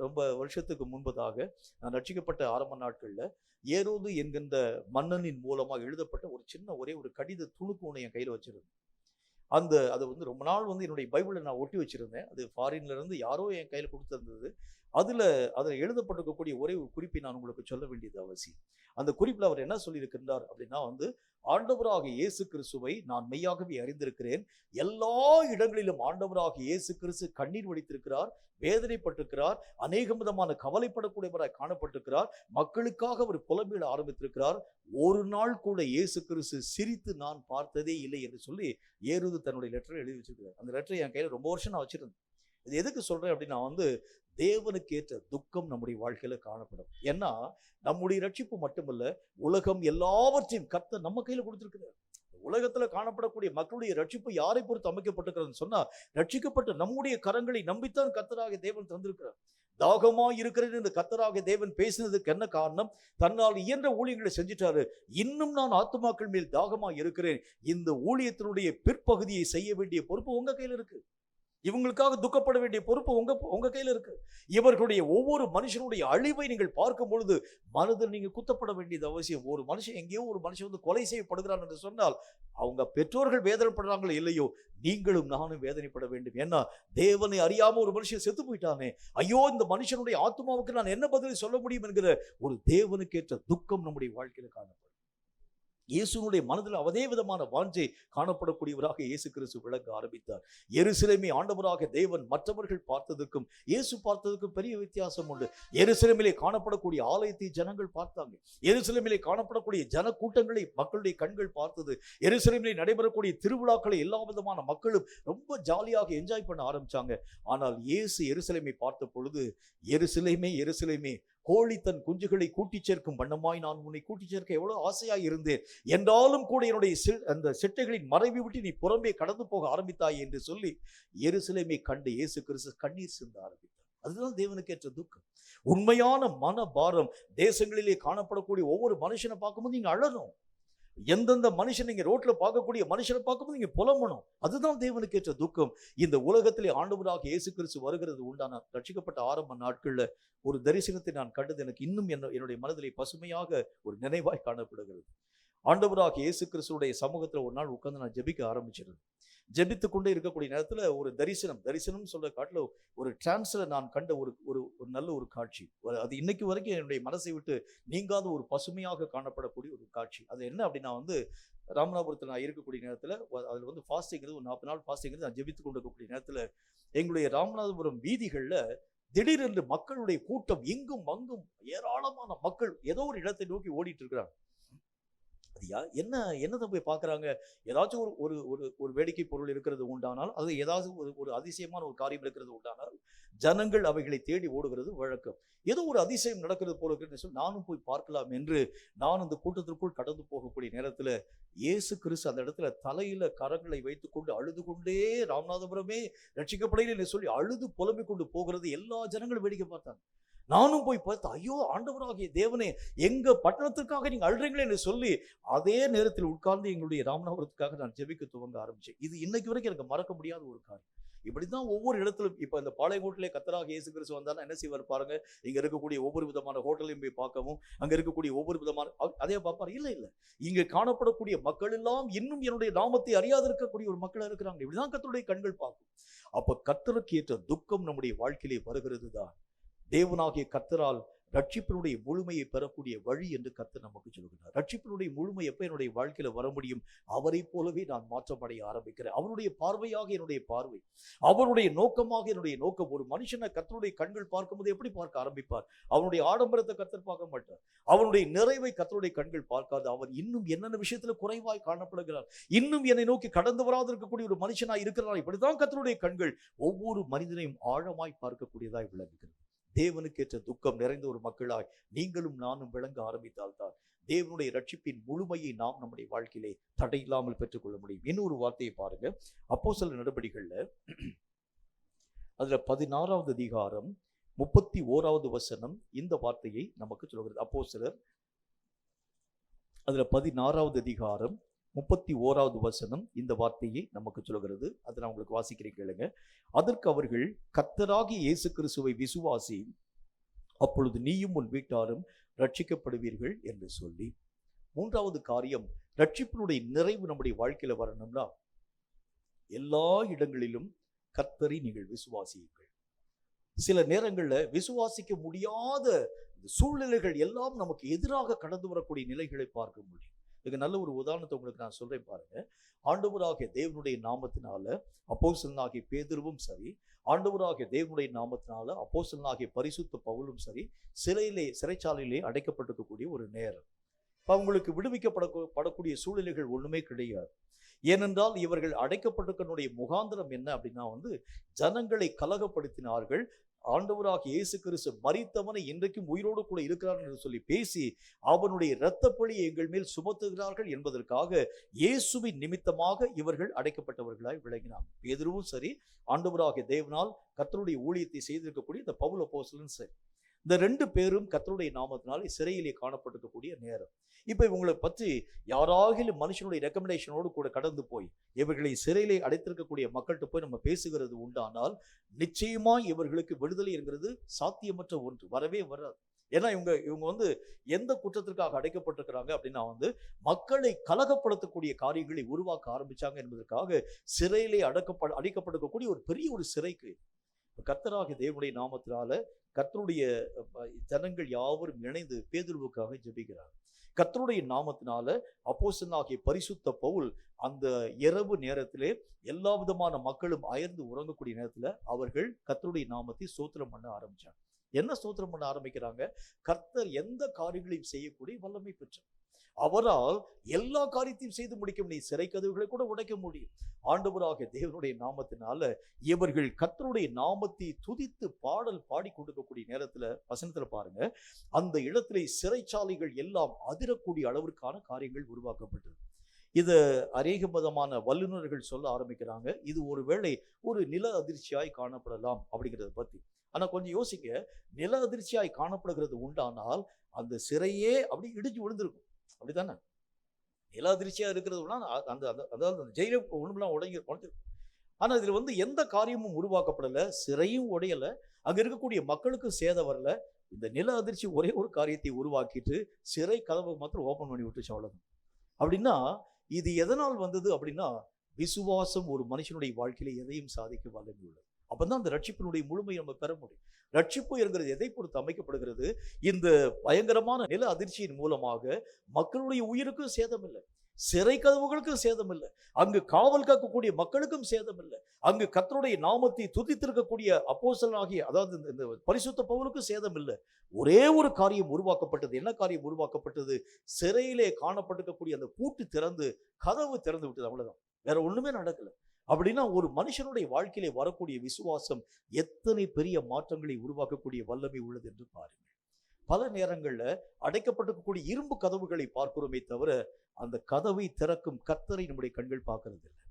ரொம்ப வருஷத்துக்கு முன்பதாக நான் ரட்சிக்கப்பட்ட ஆரம்ப நாட்கள்ல ஏரோது என்கின்ற மன்னனின் மூலமா எழுதப்பட்ட ஒரு சின்ன ஒரே ஒரு கடித துணுக்கு ஒன்று என் கையில வச்சிருந்தேன். அதை வந்து ரொம்ப நாள் வந்து என்னுடைய பைபிளை நான் ஒட்டி வச்சிருந்தேன். அது ஃபாரின்ல இருந்து யாரோ என் கையில கொடுத்திருந்தது. அதில் எழுதப்பட்டிருக்கக்கூடிய ஒரே ஒரு குறிப்பை நான் உங்களுக்கு சொல்ல வேண்டியது அவசியம். அந்த குறிப்பில் அவர் என்ன சொல்லியிருக்கின்றார் அப்படின்னா வந்து, ஆண்டவராக இயேசு கிறிஸ்துவை நான் மெய்யாகவே அறிந்திருக்கிறேன். எல்லா இடங்களிலும் ஆண்டவராக இயேசு கிறிஸ்து கண்ணீர் வடித்திருக்கிறார், வேதனைப்பட்டிருக்கிறார், அநேக விதமான கவலைப்படக்கூடியவராய் காணப்பட்டிருக்கிறார், மக்களுக்காக அவர் புலம்பிட ஆரம்பித்திருக்கிறார். ஒரு நாள் கூட இயேசு கிறிஸ்து சிரித்து நான் பார்த்ததே இல்லை என்று சொல்லி ஏரோது தன்னுடைய லெட்டரை எழுதி வச்சிருக்கிறார். அந்த லெட்டரை என் கையில ரொம்ப வருஷம் நான் வச்சிருந்தேன். இது எதுக்கு சொல்றேன் அப்படின்னா வந்து, தேவனுக்கு ஏற்ற துக்கம் நம்முடைய வாழ்க்கையில காணப்படும். ஏன்னா நம்முடைய ரட்சிப்பு மட்டுமல்ல, உலகம் எல்லாவற்றையும் கர்த்தர் நம்ம கையில கொடுத்திருக்கிறார். உலகத்துல காணப்படக்கூடிய மக்களுடைய ரட்சிப்பு யாரை பொறுத்து அமைக்கப்பட்டிருக்கிறதுன்னு சொன்னா, ரட்சிக்கப்பட்ட நம்முடைய கரங்களை நம்பித்தான் கர்த்தராகிய தேவன் தந்திருக்கிறார். தாகமா இருக்கிறது இந்த கர்த்தராகிய தேவன் பேசினதுக்கு என்ன காரணம்? தன்னால் இயன்ற ஊழியங்களை செஞ்சிட்டாரு. இன்னும் நான் ஆத்துமாக்கள் மேல் தாகமா இருக்கிறேன். இந்த ஊழியத்தினுடைய பிற்பகுதியை செய்ய வேண்டிய பொறுப்பு உங்க கையில இருக்கு. இவங்களுக்காக துக்கப்பட வேண்டிய பொறுப்பு உங்க கையில இருக்கு. இவர்களுடைய ஒவ்வொரு மனுஷனுடைய அழிவை நீங்கள் பார்க்கும் பொழுது மனதில் நீங்க குத்தப்பட வேண்டியது அவசியம். ஒரு மனுஷன் எங்கேயோ ஒரு மனுஷன் வந்து கொலை செய்யப்படுகிறான் என்று சொன்னால், அவங்க பெற்றோர்கள் வேதனைப்படுறாங்களோ இல்லையோ, நீங்களும் நானும் வேதனைப்பட வேண்டும். ஏன்னா தேவனை அறியாம ஒரு மனுஷன் செத்து போயிட்டானே, ஐயோ இந்த மனுஷனுடைய ஆத்மாவுக்கு நான் என்ன பதிலை சொல்ல முடியும் என்கிற ஒரு தேவனுக்கேற்ற துக்கம் நம்முடைய வாழ்க்கையில காணப்படும். இயேசுனுடைய மனதில் அதே விதமான வாஞ்சை காணப்படக்கூடியவராக இயேசு கிறிஸ்து விளங்க ஆரம்பித்தார். எருசலேமை ஆண்டவராக தேவன் மற்றவர்கள் பார்த்ததுக்கும் இயேசு பார்த்ததுக்கும் பெரிய வித்தியாசம் உண்டு. எருசலேமிலே காணப்படக்கூடிய ஆலயத்தை ஜனங்கள் பார்த்தாங்க. எருசலேமிலே காணப்படக்கூடிய ஜன கூட்டங்களை மக்களுடைய கண்கள் பார்த்தது. எருசலேமிலே நடைபெறக்கூடிய திருவிழாக்களை எல்லா விதமான மக்களும் ரொம்ப ஜாலியாக என்ஜாய் பண்ண ஆரம்பிச்சாங்க. ஆனால் இயேசு எருசலேமை பார்த்த பொழுது, எருசலேமே எருசலேமே, கோழி தன் குஞ்சுகளை கூட்டிச் சேர்க்கும் வண்ணமாய் நான் உன்னை கூட்டிச் சேர்க்க எவ்வளவு ஆசையாய் இருந்தேன், என்றாலும் கூட என்னுடைய அந்த செட்டைகளின் மறைவை விட்டு நீ புறம்பே கடந்து போக ஆரம்பித்தாய் என்று சொல்லி எருசலேமை கண்டு இயேசு கிறிஸ்து கண்ணீர் சிந்த ஆரம்பித்தார். அதுதான் தேவனுக்கு ஏற்ற துக்கம். உண்மையான மன பாரம். தேசங்களிலே காணப்படக்கூடிய ஒவ்வொரு மனுஷனை பார்க்கும்போது நீங்க அழணும். எந்தெந்த மனுஷன் நீங்க ரோட்ல பார்க்கக்கூடிய மனுஷனை பார்க்கும்போது நீங்க புலம்பணும். அதுதான் தேவனுக்கு ஏற்ற துக்கம். இந்த உலகத்திலே ஆண்டவராக இயேசு கிறிஸ்து வருகிறது உண்டான ரட்சிக்கப்பட்ட ஆரம்ப நாட்கள்ல ஒரு தரிசனத்தை நான் கண்டது எனக்கு இன்னும் என்னுடைய மனதிலே பசுமையாக ஒரு நினைவாய் காணப்படுகிறது. ஆண்டவராக இயேசு கிறிஸ்துடைய சமூகத்துல ஒரு நாள் உட்கார்ந்து நான் ஜெபிக்க ஆரம்பிச்சிருந்தேன். ஜெபித்து கொண்டே இருக்கக்கூடிய நேரத்துல ஒரு தரிசனம் சொல்ற காட்டுல ஒரு டிரான்ஸ்ல நான் கண்ட ஒரு நல்ல ஒரு காட்சி. அது இன்னைக்கு வரைக்கும் என்னுடைய மனசை விட்டு நீங்காத ஒரு பசுமையாக காணப்படக்கூடிய ஒரு காட்சி. அது என்ன அப்படின்னா வந்து, ராமநாதபுரத்தில் நான் இருக்கக்கூடிய நேரத்துல அதுல வந்து ஃபாஸ்டிங்கிறது ஒரு 40 நாள் ஃபாஸ்டிங்கிறது நான் ஜெபித்து கொண்டு இருக்கக்கூடிய நேரத்துல எங்களுடைய ராமநாதபுரம் வீதிகள்ல திடீரென்று மக்களுடைய கூட்டம் எங்கும் அங்கும் ஏராளமான மக்கள் ஏதோ ஒரு இடத்தை நோக்கி ஓடிட்டு இருக்கிறாங்க. என்னதை போய் பார்க்குறாங்க? ஏதாச்சும் ஒரு வேடிக்கை பொருள் இருக்கிறது உண்டானால், அது ஏதாவது ஒரு அதிசயமான ஒரு காரியம் இருக்கிறது உண்டானால் ஜனங்கள் அவைகளை தேடி ஓடுகிறது வழக்கம். ஏதோ ஒரு அதிசயம் நடக்கிறது போல இருக்குன்னு சொல்லி நானும் போய் பார்க்கலாம் என்று நான் அந்த கூட்டத்திற்குள் கடந்து போகக்கூடிய நேரத்தில் இயேசு கிறிஸ்து அந்த இடத்துல தலையில கரங்களை வைத்துக்கொண்டு அழுது கொண்டே, ராமநாதபுரமே ரட்சிக்கப்படையில சொல்லி அழுது புலம்பிக் கொண்டு போகிறது எல்லா ஜனங்களும் வேடிக்கை பார்த்தாங்க. நானும் போய் பார்த்து, ஐயோ ஆண்டவராகிய தேவனே, எங்க பட்டணத்திற்காக நீங்க அழுறீங்களே என்று சொல்லி அதே நேரத்தில் உட்கார்ந்து எங்களுடைய ராமநாதபுரத்துக்காக நான் ஜெபிக்க துவங்க ஆரம்பிச்சேன். இது இன்னைக்கு வரைக்கும் எனக்கு மறக்க முடியாத ஒரு காரியம். இப்படிதான் ஒவ்வொரு இடத்திலும் இப்ப இந்த பாளையங்கோட்டிலே கர்த்தராகிய இயேசு கிறிஸ்து வந்தாலும் என்ன செய்வார் பாருங்க, இங்க இருக்கக்கூடிய ஒவ்வொரு விதமான ஹோட்டலையும் போய் பார்க்கவும், அங்க இருக்கக்கூடிய ஒவ்வொரு விதமான அதே பார்ப்பார். இல்ல இங்க காணப்படக்கூடிய மக்கள் எல்லாம் இன்னும் என்னுடைய நாமத்தை அறியாது இருக்கக்கூடிய ஒரு மக்களா இருக்கிறாங்க. இப்படிதான் கர்த்தருடைய கண்கள் பார்க்கும். அப்ப கர்த்தருக்கு ஏற்ற துக்கம் நம்முடைய வாழ்க்கையிலே வருகிறது தான். தேவனாகிய கர்த்தரால் ரட்சிப்பினுடைய முழுமையை பெறக்கூடிய வழி என்று கர்த்தர் நமக்கு சொல்கிறார். ரட்சிப்பினுடைய முழுமை எப்ப என்னுடைய வாழ்க்கையில வர முடியும்? அவரை போலவே நான் மாற்றமடைய ஆரம்பிக்கிறேன். அவருடைய பார்வையாக என்னுடைய பார்வை, அவருடைய நோக்கமாக என்னுடைய நோக்கம். ஒரு மனுஷனை கர்த்தருடைய கண்கள் பார்க்கும்போது எப்படி பார்க்க ஆரம்பிப்பார்? அவனுடைய ஆடம்பரத்தை கர்த்தர் பார்க்க மாட்டார். அவனுடைய நிறைவை கர்த்தருடைய கண்கள் பார்க்காது. அவர் இன்னும் என்னென்ன விஷயத்துல குறைவாய் காணப்படுகிறார், இன்னும் என்னை நோக்கி கடந்து வராது இருக்கக்கூடிய ஒரு மனுஷனாய் இருக்கிறார். இப்படிதான் கர்த்தருடைய கண்கள் ஒவ்வொரு மனிதனையும் ஆழமாய் பார்க்கக்கூடியதாய் விளங்குகிறது. தேவனுக்கு ஏற்ற துக்கம் நிறைந்த ஒரு மக்களாய் நீங்களும் நானும் விளங்க ஆரம்பித்தால்தான் தேவனுடைய ரட்சிப்பின் முழுமையை நாம் நம்முடைய வாழ்க்கையிலே தடையில்லாமல் பெற்றுக்கொள்ள முடியும். இன்னொரு வார்த்தையை பாருங்க, அப்போஸ்தலர் நடபடிகள்ல அதுல 16வது அதிகாரம் 31வது வசனம் இந்த வார்த்தையை நமக்கு சொல்கிறது. அப்போஸ்தலர் அதுல 16வது அதிகாரம் 31வது வசனம் இந்த வார்த்தையை நமக்கு சொல்கிறது. அதை நான் உங்களுக்கு வாசிக்கிறேன், கேளுங்க. அதற்கு அவர்கள், கர்த்தராகிய இயேசு கிறிஸ்துவை விசுவாசி, அப்பொழுது நீயும் உன் வீட்டாரும் ரட்சிக்கப்படுவீர்கள் என்று சொல்லி. 3வது காரியம், ரட்சிப்பினுடைய நிறைவு நம்முடைய வாழ்க்கையில வரணும்னா எல்லா இடங்களிலும் கர்த்தரை நீங்கள் விசுவாசியுங்கள். சில நேரங்கள்ல விசுவாசிக்க முடியாத சூழ்நிலைகள் எல்லாம் நமக்கு எதிராக கடந்து வரக்கூடிய நிலைகளை பார்க்க முடியும். இதுக்கு நல்ல ஒரு உதாரணத்தை உங்களுக்கு நான் சொல்றேன் பாருங்க. ஆண்டவராகிய தேவனுடைய நாமத்தினால அப்போஸ்தலனாகிய பேதுருவும் சரி, ஆண்டவராகிய தேவனுடைய நாமத்தினால அப்போஸ்தலனாகிய பரிசுத்த பவுலும் சரி, சிறைச்சாலையிலே அடைக்கப்பட்டிருக்கக்கூடிய ஒரு நேரம். அவங்களுக்கு விடுவிக்கப்படக்கூடிய சூழ்நிலைகள் ஒண்ணுமே கிடையாது. ஏனென்றால் இவர்கள் அடைக்கப்பட்டிருக்கனுடைய முகாந்திரம் என்ன அப்படின்னா ஜனங்களை கலகப்படுத்தினார்கள். ஆண்டவராகிய இயேசு கிறிஸ்து மரித்தவனை இன்றைக்கும் உயிரோடு கூட இருக்கிறார் என்று சொல்லி பேசி அவனுடைய இரத்தப்பழியை எங்கள் மேல் சுமத்துகிறார்கள் என்பதற்காக இயேசுவின் நிமித்தமாக இவர்கள் அடைக்கப்பட்டவர்களாய் விளங்கினார். பேதுருவும் சரி, ஆண்டவராகிய தேவனால் கர்த்தருடைய ஊழியத்தை செய்திருக்கக்கூடிய இந்த பவுல் அப்போஸ்தலனும் சரி, இந்த 2 பேரும் கர்த்தருடைய நாமத்தினாலே சிறையிலே காணப்பட்டிருக்கக்கூடிய நேரம். இப்ப இவங்களை பற்றி யாராகிலும் மனுஷனுடைய ரெக்கமெண்டேஷனோடு கூட கடந்து போய் இவர்களை சிறையிலே அடைத்திருக்கக்கூடிய மக்கள்கிட்ட போய் நம்ம பேசுகிறது உண்டானால் நிச்சயமா இவர்களுக்கு விடுதலை என்கிறது சாத்தியமற்ற ஒன்று, வரவே வராது. ஏன்னா இவங்க எந்த குற்றத்திற்காக அடைக்கப்பட்டிருக்கிறாங்க அப்படின்னா மக்களை கலகப்படுத்தக்கூடிய காரியங்களை உருவாக்க ஆரம்பிச்சாங்க என்பதற்காக சிறையிலே அடைக்கப்பட்டிருக்கக்கூடிய ஒரு பெரிய ஒரு சிறைக்கு கர்த்தராகிய தேவனுடைய நாமத்தினால கர்த்தருடைய ஜனங்கள் யாவரும் இணைந்து பேதுருவுக்காக ஜெபிக்கிறார். கர்த்தருடைய நாமத்தினால அப்போஸ்தலனாகிய பரிசுத்த பவுல் அந்த இரவு நேரத்திலே எல்லா விதமான மக்களும் அயர்ந்து உறங்கக்கூடிய நேரத்துல அவர்கள் கர்த்தருடைய நாமத்தை ஸ்தோத்திரம் பண்ண ஆரம்பிச்சாங்க. என்ன ஸ்தோத்திரம் பண்ண ஆரம்பிக்கிறாங்க? கர்த்தர் எந்த காரியங்களையும் செய்யக்கூடிய வல்லமை பெற்றார். அவரால் எல்லா காரியத்தையும் செய்து முடிக்க முடியும். சிறை கதவுகளை கூட உடைக்க முடியும். ஆண்டவராகிய தேவனுடைய நாமத்தினால இவர்கள் கர்த்தருடைய நாமத்தை துதித்து பாடல் பாடி கொடுக்கக்கூடிய நேரத்துல வசனத்துல பாருங்க, அந்த இடத்திலே சிறைச்சாலைகள் எல்லாம் அதிரக்கூடிய அளவிற்கான காரியங்கள் உருவாக்கப்பட்டது. இது அநேக விதமான வல்லுநர்கள் சொல்ல ஆரம்பிக்கிறாங்க, இது ஒருவேளை ஒரு நில அதிர்ச்சியாய் காணப்படலாம் அப்படிங்கிறத பத்தி. ஆனா கொஞ்சம் யோசிக்க, நில அதிர்ச்சியாய் காணப்படுகிறது உண்டானால் அந்த சிறையே அப்படி இடிஞ்சு விழுந்திருக்கும், அப்படித்தானே? நில அதிர்ச்சியா இருக்கிறதுனா அதாவது அந்த ஜெயில ஒண்ணுலாம் உடைஞ்சிருக்கும். ஆனா இதுல எந்த காரியமும் உருவாக்கப்படல, சிறையும் உடையல, அங்க இருக்கக்கூடிய மக்களுக்கும் சேதம் வரல. இந்த நில அதிர்ச்சி ஒரே ஒரு காரியத்தை உருவாக்கிட்டு சிறை கதவை மாத்திரம் ஓபன் பண்ணி விட்டுச்சு, அவ்வளவுதான். அப்படின்னா இது எதனால் வந்தது அப்படின்னா, விசுவாசம் ஒரு மனுஷனுடைய வாழ்க்கையில எதையும் சாதிக்க வல்லமை உள்ளது. அப்பதான் அந்த ரட்சிப்பினுடைய முழுமையை நம்ம பெற முடியும். ரட்சிப்பு என்கிறது எதை பொறுத்து அமைக்கப்படுகிறது? இந்த பயங்கரமான நில அதிர்ச்சியின் மூலமாக மக்களுடைய உயிருக்கும் சேதம் இல்லை, சிறை கதவுகளுக்கும் சேதம் இல்லை, அங்கு காவல் காக்கக்கூடிய மக்களுக்கும் சேதம் இல்லை, அங்கு கர்த்தருடைய நாமத்தை துதித்திருக்கக்கூடிய அப்போஸ்தலனாகிய அதாவது இந்த பரிசுத்த பவுலுக்கும் சேதம் இல்லை. ஒரே ஒரு காரியம் உருவாக்கப்பட்டது. என்ன காரியம் உருவாக்கப்பட்டது? சிறையிலே காணப்பட்டிருக்கக்கூடிய அந்த பூட்டு திறந்து கதவு திறந்து விட்டது, அவ்வளவுதான். வேற ஒண்ணுமே நடக்கல. அப்படின்னா ஒரு மனுஷனுடைய வாழ்க்கையிலே வரக்கூடிய விசுவாசம் எத்தனை பெரிய மாற்றங்களை உருவாக்கக்கூடிய வல்லமை உள்ளது என்று பாருங்கள். பல நேரங்கள்ல அடைக்கப்பட்டிருக்கக்கூடிய இரும்பு கதவுகளை பார்க்கிறோமே தவிர அந்த கதவை திறக்கும் கர்த்தரை நம்முடைய கண்கள் பார்க்கறது இல்லை.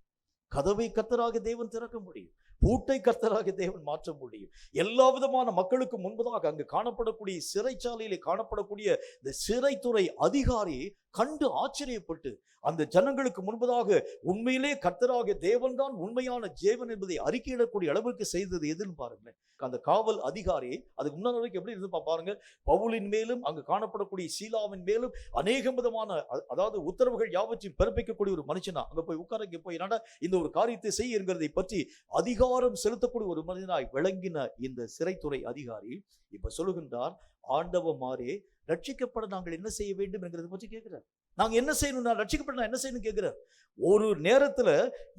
கதவை கர்த்தராக தேவன் திறக்க முடியும், பூட்டை கர்த்தராக தேவன் மாற்ற முடியும். எல்லா விதமான மக்களுக்கு முன்பதாக அங்கு காணப்படக்கூடிய சிறைச்சாலையிலே காணப்படக்கூடிய இந்த சிறைத்துறை அதிகாரி கண்டு ஆச்சரியப்பட்டு அந்த ஜனங்களுக்கு முன்பதாக உண்மையிலே கர்த்தராக தேவன் தான் உண்மையான ஜீவன் என்பதை அறிக்கையிடக்கூடிய அளவுக்கு செய்தது எதுன்னு பாருங்களேன். அந்த காவல் அதிகாரி அதுக்கு முன்னாடி வரைக்கும் எப்படி இருந்து பாருங்க, பவுலின் மேலும் அங்கு காணப்படக்கூடிய சீலாவின் மேலும் அநேக விதமான அதாவது உத்தரவுகள் யாவற்றையும் பிறப்பிக்கக்கூடிய ஒரு மனுஷனா அங்க போய் உட்கார போய் என்னடா இந்த ஒரு காரியத்தை செய்ய என்கிறதை பற்றி அதிகாரம் செலுத்தக்கூடிய ஒரு மனிதனாய் விளங்கின இந்த சிறைத்துறை அதிகாரி இப்ப சொல்லுகின்றார், ஆண்டவமாரே ரட்சிக்கப்பட நாங்கள் என்ன செய்ய வேண்டும் என்கிறத பற்றி கேட்கிறார். நாங்க என்ன செய்யணும், நான் ரட்சிக்கப்பட நான் என்ன செய்யணும் கேட்கிறார். ஒரு நேரத்துல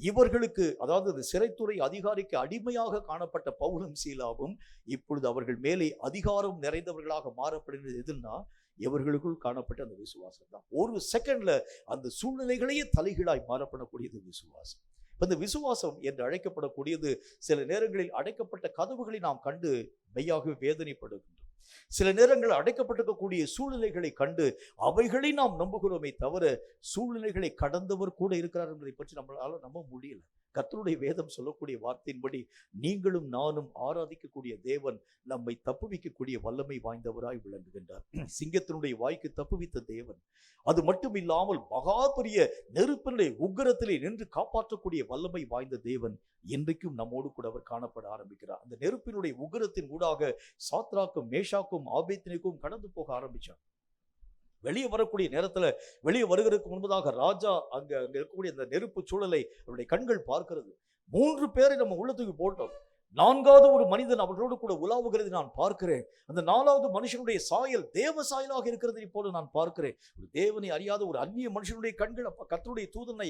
இவர்களுக்கு அதாவது இந்த சிறைத்துறை அதிகாரிக்கு அடிமையாக காணப்பட்ட பவுலும் சீலாவும் இப்பொழுது அவர்கள் மேலே அதிகாரம் நிறைந்தவர்களாக மாறப்படுகிறது. எதுன்னா இவர்களுக்குள் காணப்பட்ட அந்த விசுவாசம் தான். ஒரு செகண்ட்ல அந்த சூழ்நிலைகளையே தலைகீழாய் மாறப்படக்கூடியது விசுவாசம். இந்த விசுவாசம் என்று அழைக்கப்படக்கூடியது சில நேரங்களில் அடைக்கப்பட்ட கதவுகளை நாம் கண்டு மெய்யாக வேதனைப்படுகின்றோம். சில நேரங்கள் அடைக்கப்பட்டிருக்கக்கூடிய சூழ்நிலைகளை கண்டு அவைகளை நாம் நம்புகிறோமே தவிர சூழ்நிலைகளை கடந்தவர் கூட இருக்கிறார் என்பதை பற்றி நம்மளால நம்ப முடியல. கர்த்தருடைய வேதம் சொல்லக்கூடிய வார்த்தையின்படி நீங்களும் நானும் ஆராதிக்கக்கூடிய தேவன் நம்மை தப்புவிக்கக்கூடிய வல்லமை வாய்ந்தவராய் விளங்குகின்றார். சிங்கத்தினுடைய வாய்க்கு தப்புவித்த தேவன், அது மட்டும் இல்லாமல் மகா பெரிய நெருப்பினுடைய உக்கிரத்திலே நின்று காப்பாற்றக்கூடிய வல்லமை வாய்ந்த தேவன் இன்றைக்கும் நம்மோடு கூட அவர் காணப்பட ஆரம்பிக்கிறார். அந்த நெருப்பினுடைய உக்கிரத்தின் ஊடாக சாத்ராக்கும் மேஷாக்கும் ஆபேத்நேகோவும் கடந்து போக ஆரம்பிச்சார். வெளியே வரக்கூடிய நேரத்துல, வெளியே வருகிறதுக்கு முன்பதாக ராஜா அங்க இருக்கக்கூடிய அந்த நெருப்பு சூழலை அவருடைய கண்கள் பார்க்கிறது. 3 பேரை நம்ம உள்ளத்துக்கு போட்டோம். 4வது ஒரு மனிதன் அவர்களோடு கூட உலாவுகிறது நான் பார்க்கிறேன். அந்த 4வது மனுஷனுடைய சாயல் தேவ சாயலாக இருக்கிறதை போல நான் பார்க்கிறேன். ஒரு தேவனை அறியாத ஒரு அந்நிய மனுஷனுடைய கண்கள் கர்த்தருடைய தூதனை,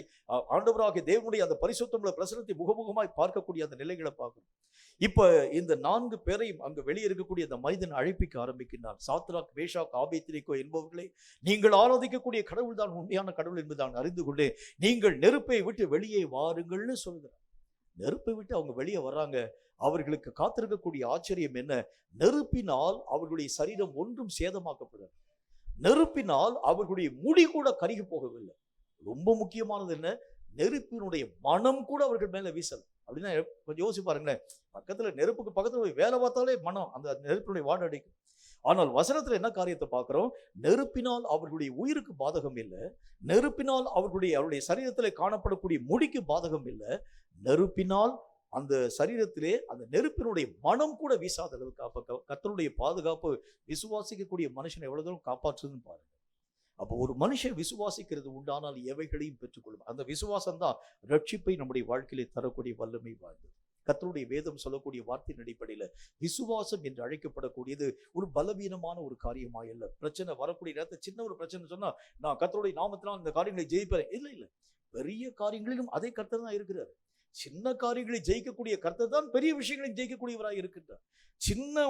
ஆண்டவராகிய தேவனுடைய அந்த பரிசுத்தமுள்ள பிரசனத்தை முகமுகமாய் பார்க்கக்கூடிய அந்த நிலைகளை பார்க்கிறோம். இப்ப இந்த 4 பேரையும் அங்க வெளியே இருக்கக்கூடிய அந்த மனிதன் அழைப்பிக்க ஆரம்பிக்கின்றார். சாத்ராக் மேஷாக் ஆபேத்நேகோ என்பவர்களே, நீங்கள் ஆராதிக்கக்கூடிய கடவுள் தான் உண்மையான கடவுள் என்பதை நான் அறிந்து கொண்டு நீங்கள் நெருப்பை விட்டு வெளியே வாருங்கள்னு சொல்கிறார். நெருப்பை விட்டு அவங்க வெளியே வர்றாங்க. அவர்களுக்கு காத்திருக்கக்கூடிய ஆச்சரியம் என்ன? நெருப்பினால் அவர்களுடைய சரீரம் ஒன்றும் சேதமாக்கப்படாது. நெருப்பினால் அவர்களுடைய முடி கூட கருகி போகவில்லை. ரொம்ப முக்கியமானது என்ன? நெருப்பினுடைய மனம் கூட அவர்கள் மேல வீசல. அப்படின்னா கொஞ்சம் யோசிச்சு பாருங்களேன். நெருப்புக்கு பக்கத்துல போய் வேலை பார்த்தாலே மனம் அந்த நெருப்பினுடைய வாடை அடிக்கும். ஆனால் வசனத்துல என்ன காரியத்தை பார்க்கிறோம்? நெருப்பினால் அவர்களுடைய உயிருக்கு பாதகம் இல்லை. நெருப்பினால் அவருடைய சரீரத்திலே காணப்படக்கூடிய முடிக்கு பாதகம் இல்லை. நெருப்பினால் அந்த சரீரத்திலே அந்த நெருப்பினுடைய மனம் கூட வீசாத அளவுக்கு கர்த்தருடைய பாதுகாப்பு விசுவாசிக்கக்கூடிய மனுஷனை எவ்வளவு தூரம் காப்பாற்றுதுன்னு பாருங்க. அப்போ ஒரு மனுஷன் விசுவாசிக்கிறது உண்டானால் எவைகளையும் பெற்றுக்கொள்ளும். அந்த விசுவாசம் தான் ரட்சிப்பை நம்முடைய வாழ்க்கையிலே தரக்கூடிய வல்லமை வாய்ந்தது. கர்த்தருடைய வேதம் சொல்லக்கூடிய வார்த்தையின் அடிப்படையில் விசுவாசம் என்று அழைக்கப்படக்கூடியது ஒரு பலவீனமான ஒரு காரியமா இல்லை. பிரச்சனை வரக்கூடிய நேரத்தில் சின்ன ஒரு பிரச்சனை சொன்னா நான் கர்த்தருடைய நாமத்தினால் இந்த காரியங்களை ஜெயிப்பேன், இல்லை. பெரிய காரியங்களிலும் அதே கர்த்தர் தான் இருக்கிறார். சின்ன காரியங்களை ஜெயிக்கக்கூடிய கர்த்தர் தான் பெரிய விஷயங்களை ஜெயிக்கக்கூடியவராக இருக்கின்றார். சின்ன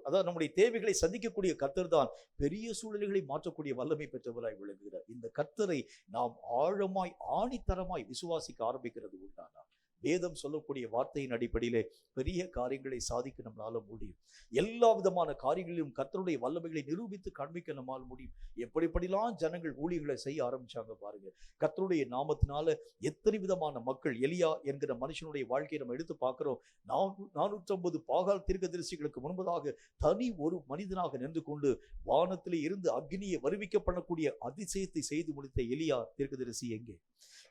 அதாவது நம்முடைய தேவைகளை சந்திக்கக்கூடிய கர்த்தர் தான் பெரிய சூழ்நிலைகளை மாற்றக்கூடிய வல்லமை பெற்றவராய் விளங்குகிறார். இந்த கர்த்தரை நாம் ஆழமாய் ஆணித்தரமாய் விசுவாசிக்க ஆரம்பிக்கிறது உண்டானால் வேதம் சொல்லக்கூடிய வார்த்தையின் அடிப்படையிலே பெரிய காரியங்களை சாதிக்க நம்மளால முடியும். எல்லா விதமான காரியங்களிலும் கர்த்தருடைய வல்லமைகளை நிரூபித்து காண்பிக்க நம்மால் முடியும். எப்படிப்படிலாம் ஜனங்கள் ஊழியர்களை செய்ய ஆரம்பிச்சாங்க பாருங்க. கர்த்தருடைய நாமத்தினால எத்தனை விதமான மக்கள், எலியா என்கிற மனுஷனுடைய வாழ்க்கையை நம்ம எடுத்து பார்க்கிறோம். 450 பாகால் தீர்க்கதரிசிகளுக்கு முன்பதாக தனி ஒரு மனிதனாக நின்று கொண்டு வானத்திலே இருந்து அக்னியை வருவிக்கப்படக்கூடிய அதிசயத்தை செய்து முடித்த எலியா தீர்க்கதரிசி எங்கே?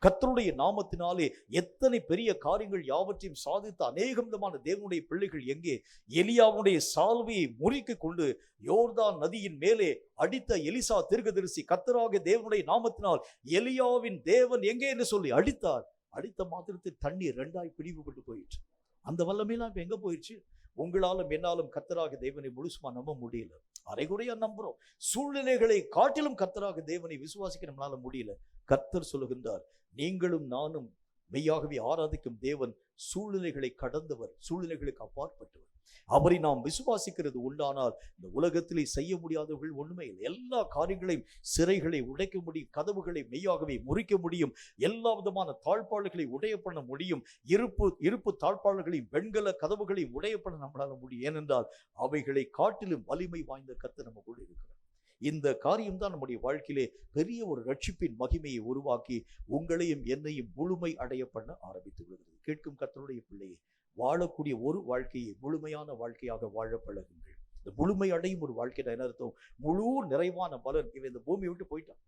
கர்த்தருடைய நாமத்தினாலே எத்தனை பெரிய காரியங்கள் யாவற்றையும் சாதித்த அநேக விதமான தேவனுடைய பிள்ளைகள் எங்கே? எலியாவுடைய சால்வையை முறிக்கு கொண்டு யோர்தான் நதியின் மேலே அடித்த எலிசா தீர்க்கதரிசி கர்த்தராகிய தேவனுடைய நாமத்தினால் எலியாவின் தேவன் எங்கே என்று சொல்லி அடித்தார். அடித்த மாத்திரத்தில் தண்ணீர் 2ஆய் பிரிவுபட்டு போயிடுச்சு. அந்த வல்லமையெல்லாம் இப்ப எங்க போயிடுச்சு? உங்களாலும் என்னாலும் கர்த்தராகிய தேவனை முழுசுமா நம்ப முடியல. அரைகுறையா நம்புறோம். சூழ்நிலைகளை காட்டிலும் கர்த்தராகிய தேவனை விசுவாசிக்க நம்மளால முடியல. கர்த்தர் சொல்லுகின்றார், நீங்களும் நானும் மெய்யாகவே ஆராதிக்கும் தேவன் சூழ்நிலைகளை கடந்தவர், சூழ்நிலைகளுக்கு அப்பாற்பட்டவர். அவரை நாம் விசுவாசிக்கிறது உண்டானால் இந்த உலகத்திலே செய்ய முடியாதவர்கள் ஒண்ணுமே இல்லை. எல்லா காரியங்களையும், சிறைகளை உடைக்க முடியும், கதவுகளை மெய்யாகவே முறிக்க முடியும், எல்லா விதமான தாழ்பாடுகளை உடைய பண்ண முடியும், இருப்பு தாழ்பாடுகளையும் வெண்கல கதவுகளையும் உடைய பண்ண நம்மளால முடியும். ஏனென்றால் அவைகளை காட்டிலும் வலிமை வாய்ந்த கர்த்தர் நம்ம கூட இருக்கிறார். இந்த காரியம்தான் நம்முடைய வாழ்க்கையிலே பெரிய ஒரு ரட்சிப்பின் மகிமையை உருவாக்கி உங்களையும் என்னையும் முழுமை அடைய பண்ண ஆரம்பித்து விடுகிறது. கேட்கும் கர்த்தருடைய பிள்ளையை, வாழக்கூடிய ஒரு வாழ்க்கையை முழுமையான வாழ்க்கையாக வாழ பழகுங்கள். இந்த முழுமை அடையும் ஒரு வாழ்க்கை என்ன அர்த்தம்? முழு நிறைவான பலன். இவன் இந்த பூமியை விட்டு போயிட்டான்.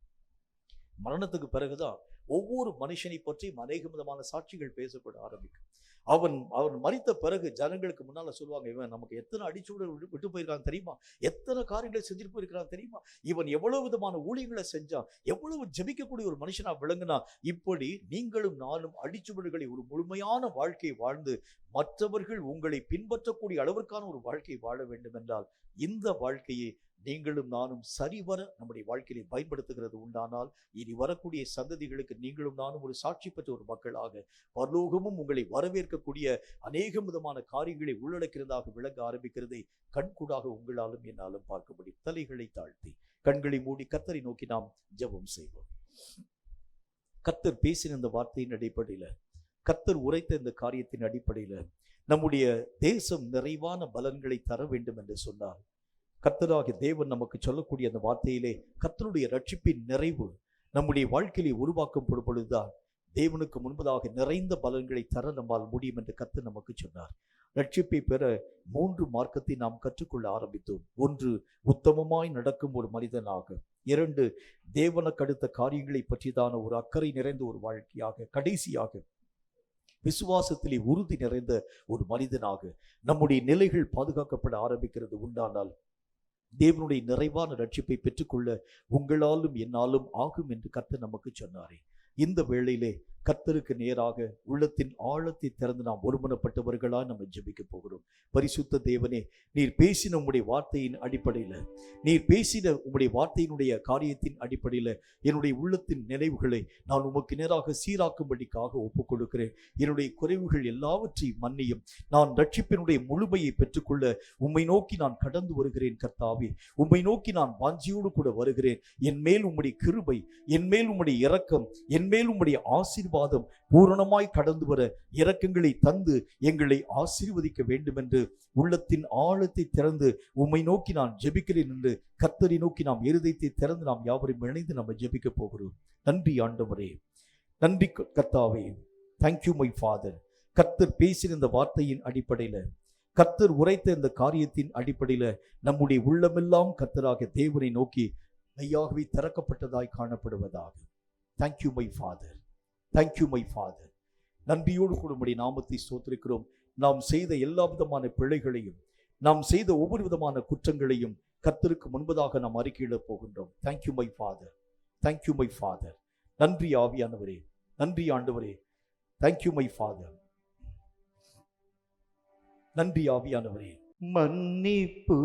மரணத்துக்கு பிறகுதான் ஒவ்வொரு மனுஷனை பற்றியும் அநேக விதமான சாட்சிகள் பேசப்பட ஆரம்பிக்கும். அவன் மரித்த பிறகு ஜனங்களுக்கு முன்னால சொல்லுவாங்க, இவன் நமக்கு எத்தனை அடிச்சூட விட்டு போயிருக்கான் தெரியுமா, எத்தனை காரியங்களை செஞ்சுட்டு போயிருக்கிறான் தெரியுமா, இவன் எவ்வளவு விதமான ஊழியங்களை செஞ்சான், எவ்வளவு ஜெபிக்கக்கூடிய ஒரு மனுஷனா விளங்குனா. இப்படி நீங்களும் நானும் அடிச்சுவடுகளை ஒரு முழுமையான வாழ்க்கையை வாழ்ந்து மற்றவர்கள் உங்களை பின்பற்றக்கூடிய அளவிற்கான ஒரு வாழ்க்கையை வாழ வேண்டும் என்றால் இந்த வாழ்க்கையை நீங்களும் நானும் சரிவர நம்முடைய வாழ்க்கையை பயன்படுத்துகிறது உண்டானால் இனி வரக்கூடிய சந்ததிகளுக்கு நீங்களும் நானும் ஒரு சாட்சி பெற்ற ஒரு மக்களாக பரலோகமும் உங்களை வரவேற்கக்கூடிய அநேக விதமான காரியங்களை உள்ளடக்கிறதாக விளங்க ஆரம்பிக்கிறதை கண்கூடாக உங்களாலும் என்னாலும் பார்க்க முடியும். தலைகளை தாழ்த்தி கண்களை மூடி கர்த்தரை நோக்கி நாம் ஜெபம் செய்வோம். கர்த்தர் பேசின இந்த வார்த்தையின் அடிப்படையில, கர்த்தர் உரைத்த இந்த காரியத்தின் அடிப்படையில நம்முடைய தேசம் நிறைவான பலன்களை தர வேண்டும் என்று சொன்னார். கர்த்தராகிய தேவன் நமக்கு சொல்லக்கூடிய அந்த வார்த்தையிலே கர்த்தருடைய ரட்சிப்பின் நிறைவு நம்முடைய வாழ்க்கையிலே உருவாக்கப்படும் பொழுதுதான் தேவனுக்கு முன்பதாக நிறைந்த பலன்களை தர நம்மால் முடியும் என்று கர்த்தர் நமக்கு சொன்னார். ரட்சிப்பை பெற 3 மார்க்கத்தை நாம் கற்றுக்கொள்ள ஆரம்பித்தோம். 1, உத்தமமாய் நடக்கும் ஒரு மனிதனாக. 2, தேவனுக்கு அடுத்த காரியங்களை பற்றிதான ஒரு அக்கறை நிறைந்த ஒரு வாழ்க்கையாக. கடைசியாக விசுவாசத்திலே உறுதி நிறைந்த ஒரு மனிதனாக நம்முடைய நிலைகள் பாதுகாக்கப்பட ஆரம்பிக்கிறது உண்டானால் தேவனுடைய நிறைவான ரட்சிப்பை பெற்றுக்கொள்ள உங்களாலும் என்னாலும் ஆகும் என்று கர்த்தர் நமக்கு சொன்னாரே. இந்த வேளையிலே கர்த்தருக்கு நேராக உள்ளத்தின் ஆழத்தை திறந்து நாம் ஒருமனப்பட்டவர்களாக நம்ம ஜெபிக்க போகிறோம். பரிசுத்த தேவனே, நீர் பேசின உம்முடைய வார்த்தையின் அடிப்படையில், நீர் பேசின உம்முடைய வார்த்தையினுடைய காரியத்தின் அடிப்படையில் என்னுடைய உள்ளத்தின் நினைவுகளை நான் உமக்கு நேராக சீராக்கும்படிக்காக ஒப்புக் கொடுக்கிறேன். என்னுடைய குறைவுகள் எல்லாவற்றையும் மன்னியும். நான் ரட்சிப்பினுடைய முழுமையை பெற்றுக்கொள்ள உம்மை நோக்கி நான் கடந்து வருகிறேன் கர்த்தாவே. உம்மை நோக்கி நான் வாஞ்சியோடு கூட வருகிறேன். என் மேல் உம்முடைய கிருபை, என் மேல் உம்முடைய இரக்கம், என் மேல் உம்முடைய ஆசீர்வாதம் பூரணமாய் கடந்து வர இரக்கங்களை தந்து எங்களை ஆசீர்வதிக்க வேண்டும் என்று உள்ளத்தின் ஆழத்தை திறந்து உம்மை நோக்கி நான் ஜெபிக்கிறேன் என்று கர்த்தரை நோக்கி நாம் இருதயத்தை திறந்து நாம் யாவரையும் இணைந்து நம்ம ஜெபிக்க போகிறோம். நன்றி ஆண்டவரே, நன்றி கர்த்தாவே. Thank you my father. கர்த்தர் பேசின இந்த வார்த்தையின் அடிப்படையில், கர்த்தர் உரைத்த இந்த காரியத்தின் அடிப்படையில் நம்முடைய உள்ளமெல்லாம் கர்த்தராக தேவனை நோக்கி மெய்யாகவே திறக்கப்பட்டதாய் காணப்படுவதாக. Thank you my father, thank you my father. நன்றியோடு கூட உம்முடைய நாமத்தை ஸ்தோத்திரிக்கிறோம். நாம் செய்த எல்லா விதமான பிழைகளையும், நாம் செய்த ஒவ்வொரு விதமான குற்றங்களையும் கர்த்தருக்கு முன்பதாக நாம் அறிக்கையிட போகின்றோம். Thank you my father, thank you my father. நன்றி ஆவியானவரே, நன்றி ஆண்டவரே. தேங்க்யூ மை ஃபாதர், நன்றி ஆவியானவரே. மன்னிப்பு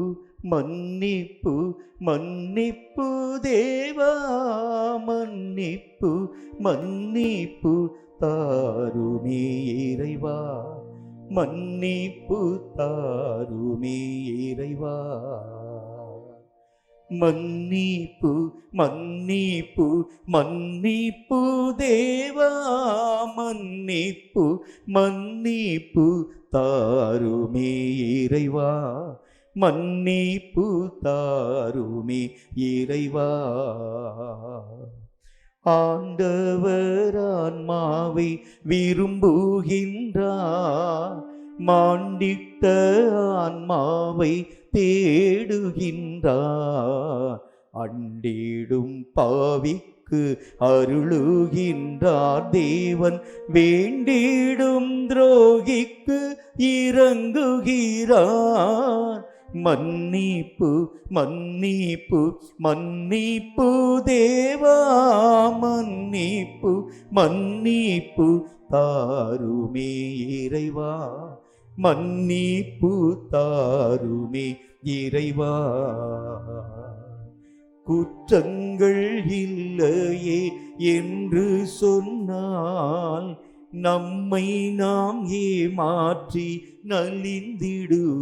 மன்னிப்பு மன்னிப்பு தேவா, மன்னிப்பு மன்னிப்பு தாருமே இறைவா, மன்னிப்பு தாருமே இறைவா. மன்னிப்பு மன்னிப்பு மன்னிப்பு தேவா, மன்னிப்பு மன்னிப்பு தாருமே இறைவா, மன்னிப்பு தாருமே இறைவா. ஆண்டவர் ஆன்மாவை விரும்புகின்றார், மாண்டிட்ட ஆன்மாவை தேடுகின்றார், அண்டிடும் பாவிக்கு அருளுகின்றார் தேவன், வேண்டிடும் துரோகிக்கு இரங்குகிறார். மன்னிப்பு மன்னிப்பு மன்னிப்பு தேவா, மன்னிப்பு மன்னிப்பு தாருமே இறைவா, மன்னிப்பு தாருமே இறைவா. குற்றங்கள் இல்லையே என்று சொன்னால் நம்மை நாம் ஏமாற்றி நலிந்திடுவோம்.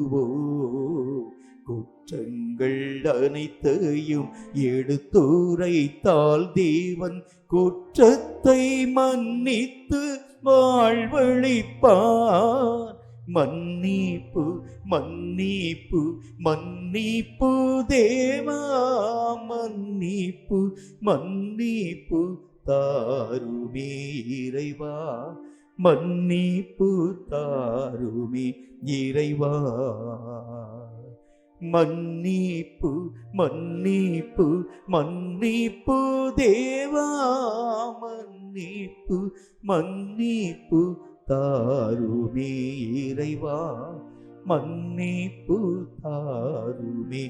குற்றங்கள் அனைத்தையும் எடுத்துரைத்தால் தேவன் குற்றத்தை மன்னித்து வாழ்வளிப்பார். மன்னிப்பு மன்னிப்பு மன்னிப்பு தேவா, மன்னிப்பு மன்னிப்பு தாருமே இறைவா, மன்னிப்பு தாருமே இறைவா. மன்னிப்பு மன்னிப்பு மன்னிப்பு தேவா, மன்னிப்பு மன்னிப்பு தாருமே இறைவா, மன்னிப்பு தாருமே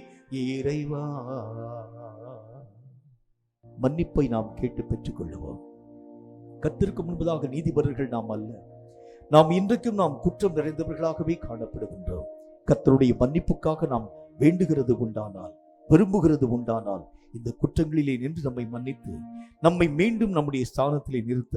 இறைவா. மன்னிப்பை நாம் கேட்டு பெற்றுக் கொள்ளுவோம். கர்த்தருக்கு முன்பதாக நீதிபரர்கள் நாம் அல்ல, நாம் இன்றைக்கும் நாம் குற்றம் நிறைந்தவர்களாகவே காணப்படுகின்றோம். கர்த்தருடைய மன்னிப்புக்காக நாம் வேண்டுகிறது உண்டானால், விரும்புகிறது உண்டானால், இந்த குற்றங்களிலே நின்று நம்மை மன்னித்து நம்மை மீண்டும் நம்முடைய ஸ்தானத்திலே நிறுத்த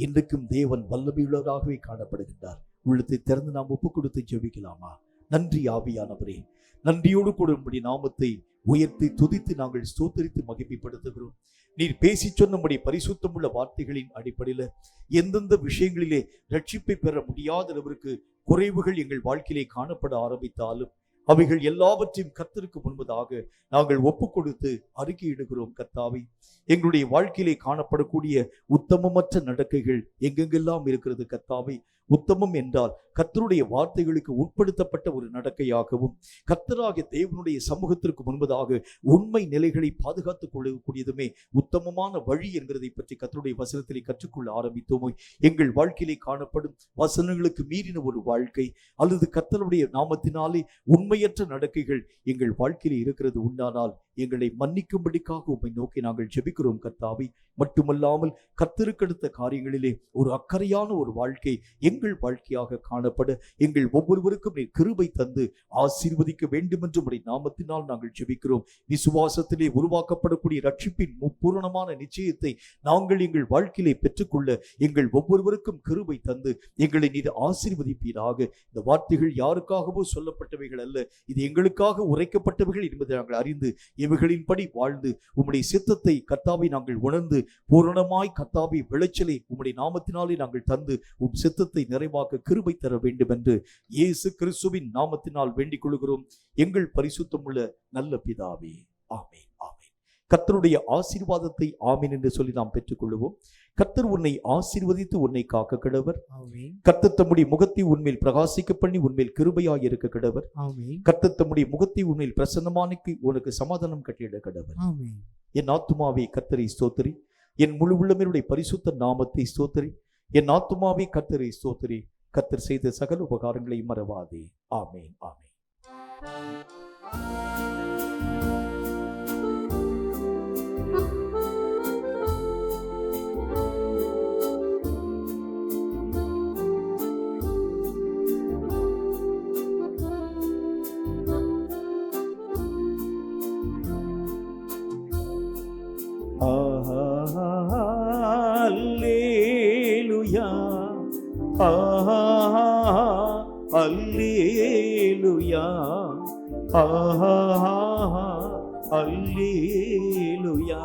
இன்றைக்கும் தேவன் வல்லமையுள்ளவராகவே காணப்படுகின்றார். உள்ளத்தை திறந்து நாம் ஒப்புக் கொடுத்து ஜெபிக்கலாமா? நன்றி ஆவியானவரே, நன்றியோடு கூட உம்முடைய நாமத்தை உயர்த்தி துதித்து நாங்கள் ஸ்தோத்திரித்து மகிமைப்படுத்துகிறோம். நீர் பேசி சொன்ன நம்முடைய பரிசுத்தமுள்ள வார்த்தைகளின் அடிப்படையில் எந்தெந்த விஷயங்களிலே ரட்சிப்பை பெற முடியாத அளவிற்கு குறைவுகள் எங்கள் வாழ்க்கையிலே காணப்பட ஆரம்பித்தாலும் அவைகள் எல்லாவற்றையும் கர்த்தருக்கு முன்பதாக நாங்கள் ஒப்பு கொடுத்து அறிக்கையிடுகிறோம். கர்த்தாவே, எங்களுடைய வாழ்க்கையிலே காணப்படக்கூடிய உத்தமமற்ற நடக்கைகள் எங்கெங்கெல்லாம் இருக்கிறது கர்த்தாவே. உத்தமம் என்றால் கர்த்தருடைய வார்த்தைகளுக்கு உட்படுத்தப்பட்ட ஒரு நடக்கையாகவும், கர்த்தராகிய தேவனுடைய சமூகத்திற்கு முன்பதாக உண்மை நிலைகளை பாதுகாத்துக் கொள்ளக்கூடியதுமே உத்தமமான வழி என்கிறதை பற்றி கர்த்தருடைய வசனத்திலே கற்றுக்கொள்ள ஆரம்பித்தோமோ. எங்கள் வாழ்க்கையிலே காணப்படும் வசனங்களுக்கு மீறின ஒரு வாழ்க்கை அல்லது கர்த்தருடைய நாமத்தினாலே உண்மையற்ற நடக்கைகள் எங்கள் வாழ்க்கையிலே இருக்கிறது உண்டானால் எங்களை மன்னிக்கும்படிக்காக உம்மை நோக்கி நாங்கள் ஜெபிக்கிறோம் கர்த்தாவே. மட்டுமல்லாமல் கர்த்தருக்கடுத்த காரியங்களிலே ஒரு அக்கறையான ஒரு வாழ்க்கை எங்கள் வாழ்க்கையாக காணப்பட எங்கள் ஒவ்வொருவருக்கும் நீர் கிருபை தந்து ஆசீர்வதிக்க வேண்டும் என்று உம்முடைய நாமத்தினால் நாங்கள் ஜெபிக்கிறோம். விசுவாசத்திலே உருவாக்கப்படக்கூடிய ரட்சிப்பின் பூரணமான நிச்சயத்தை நாங்கள் எங்கள் வாழ்க்கையிலே பெற்றுக்கொள்ள எங்கள் ஒவ்வொருவருக்கும் கிருபை தந்து எங்களை நீர் ஆசீர்வதிப்பீராக. இந்த வார்த்தைகள் யாருக்காகவோ சொல்லப்பட்டவைகள் அல்ல, இது எங்களுக்காக உரைக்கப்பட்டவைகள் என்பதை நாங்கள் அறிந்து இவைகளின்படி வாழ்ந்து உம்முடைய சித்தத்தை கர்த்தாவை நாங்கள் உணர்ந்து பூரணமாய் கர்த்தாவை விளைச்சலை உம்முடைய நாமத்தினாலே நாங்கள் தந்து உம் சித்தத்தை நிறைவாக்க கிருபை தர வேண்டும் என்று இயேசு கிறிஸ்துவின் நாமத்தினால் வேண்டிக் கொள்கிறோம் எங்கள் பரிசுத்தமுள்ள நல்ல பிதாவே. ஆமென், ஆமென். கர்த்தருடைய ஆசீர்வாதத்தை ஆமென் என்று சொல்லி நாம் பெற்றுக்கொள்வோம். கர்த்தர் உன்னை ஆசீர்வதித்து உன்னை காக்க கடவர். கர்த்தர் தம்முடைய முகத்தை உன்மேல் பிரகாசிக்க பண்ணி உன்மேல் கிருபையாய் இருக்க கடவர். கர்த்தர் தம்முடைய முகத்தை உன்மேல் பிரசன்னமாக்கி உனக்கு சமாதானம் கட்டிட கடவர். என் ஆத்துமாவே கர்த்தரை ஸ்தோத்திரி, என் முழு உள்ளவனுடைய பரிசுத்த நாமத்தை ஸ்தோத்திரி. என் ஆத்துமாவே கர்த்தரை ஸ்தோத்திரி, கர்த்தர் செய்த சகல உபகாரங்களை மறவாதே. ஆமென், ஆமென். அல்லேலூயா, அல்லேலூயா, அல்லேலூயா,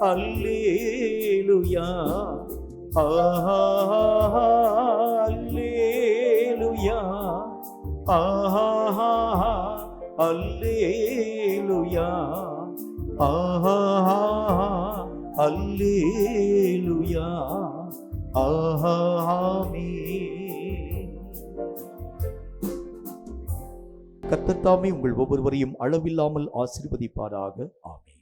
அல்லேலூயா, அல்லேலூயா, அல்லேலூயா, அல்லேலூயா, ஆமென். கர்த்தர் தாமே உங்கள் ஒவ்வொருவரையும் அளவில்லாமல் ஆசீர்வதிப்பாராக. ஆமென்.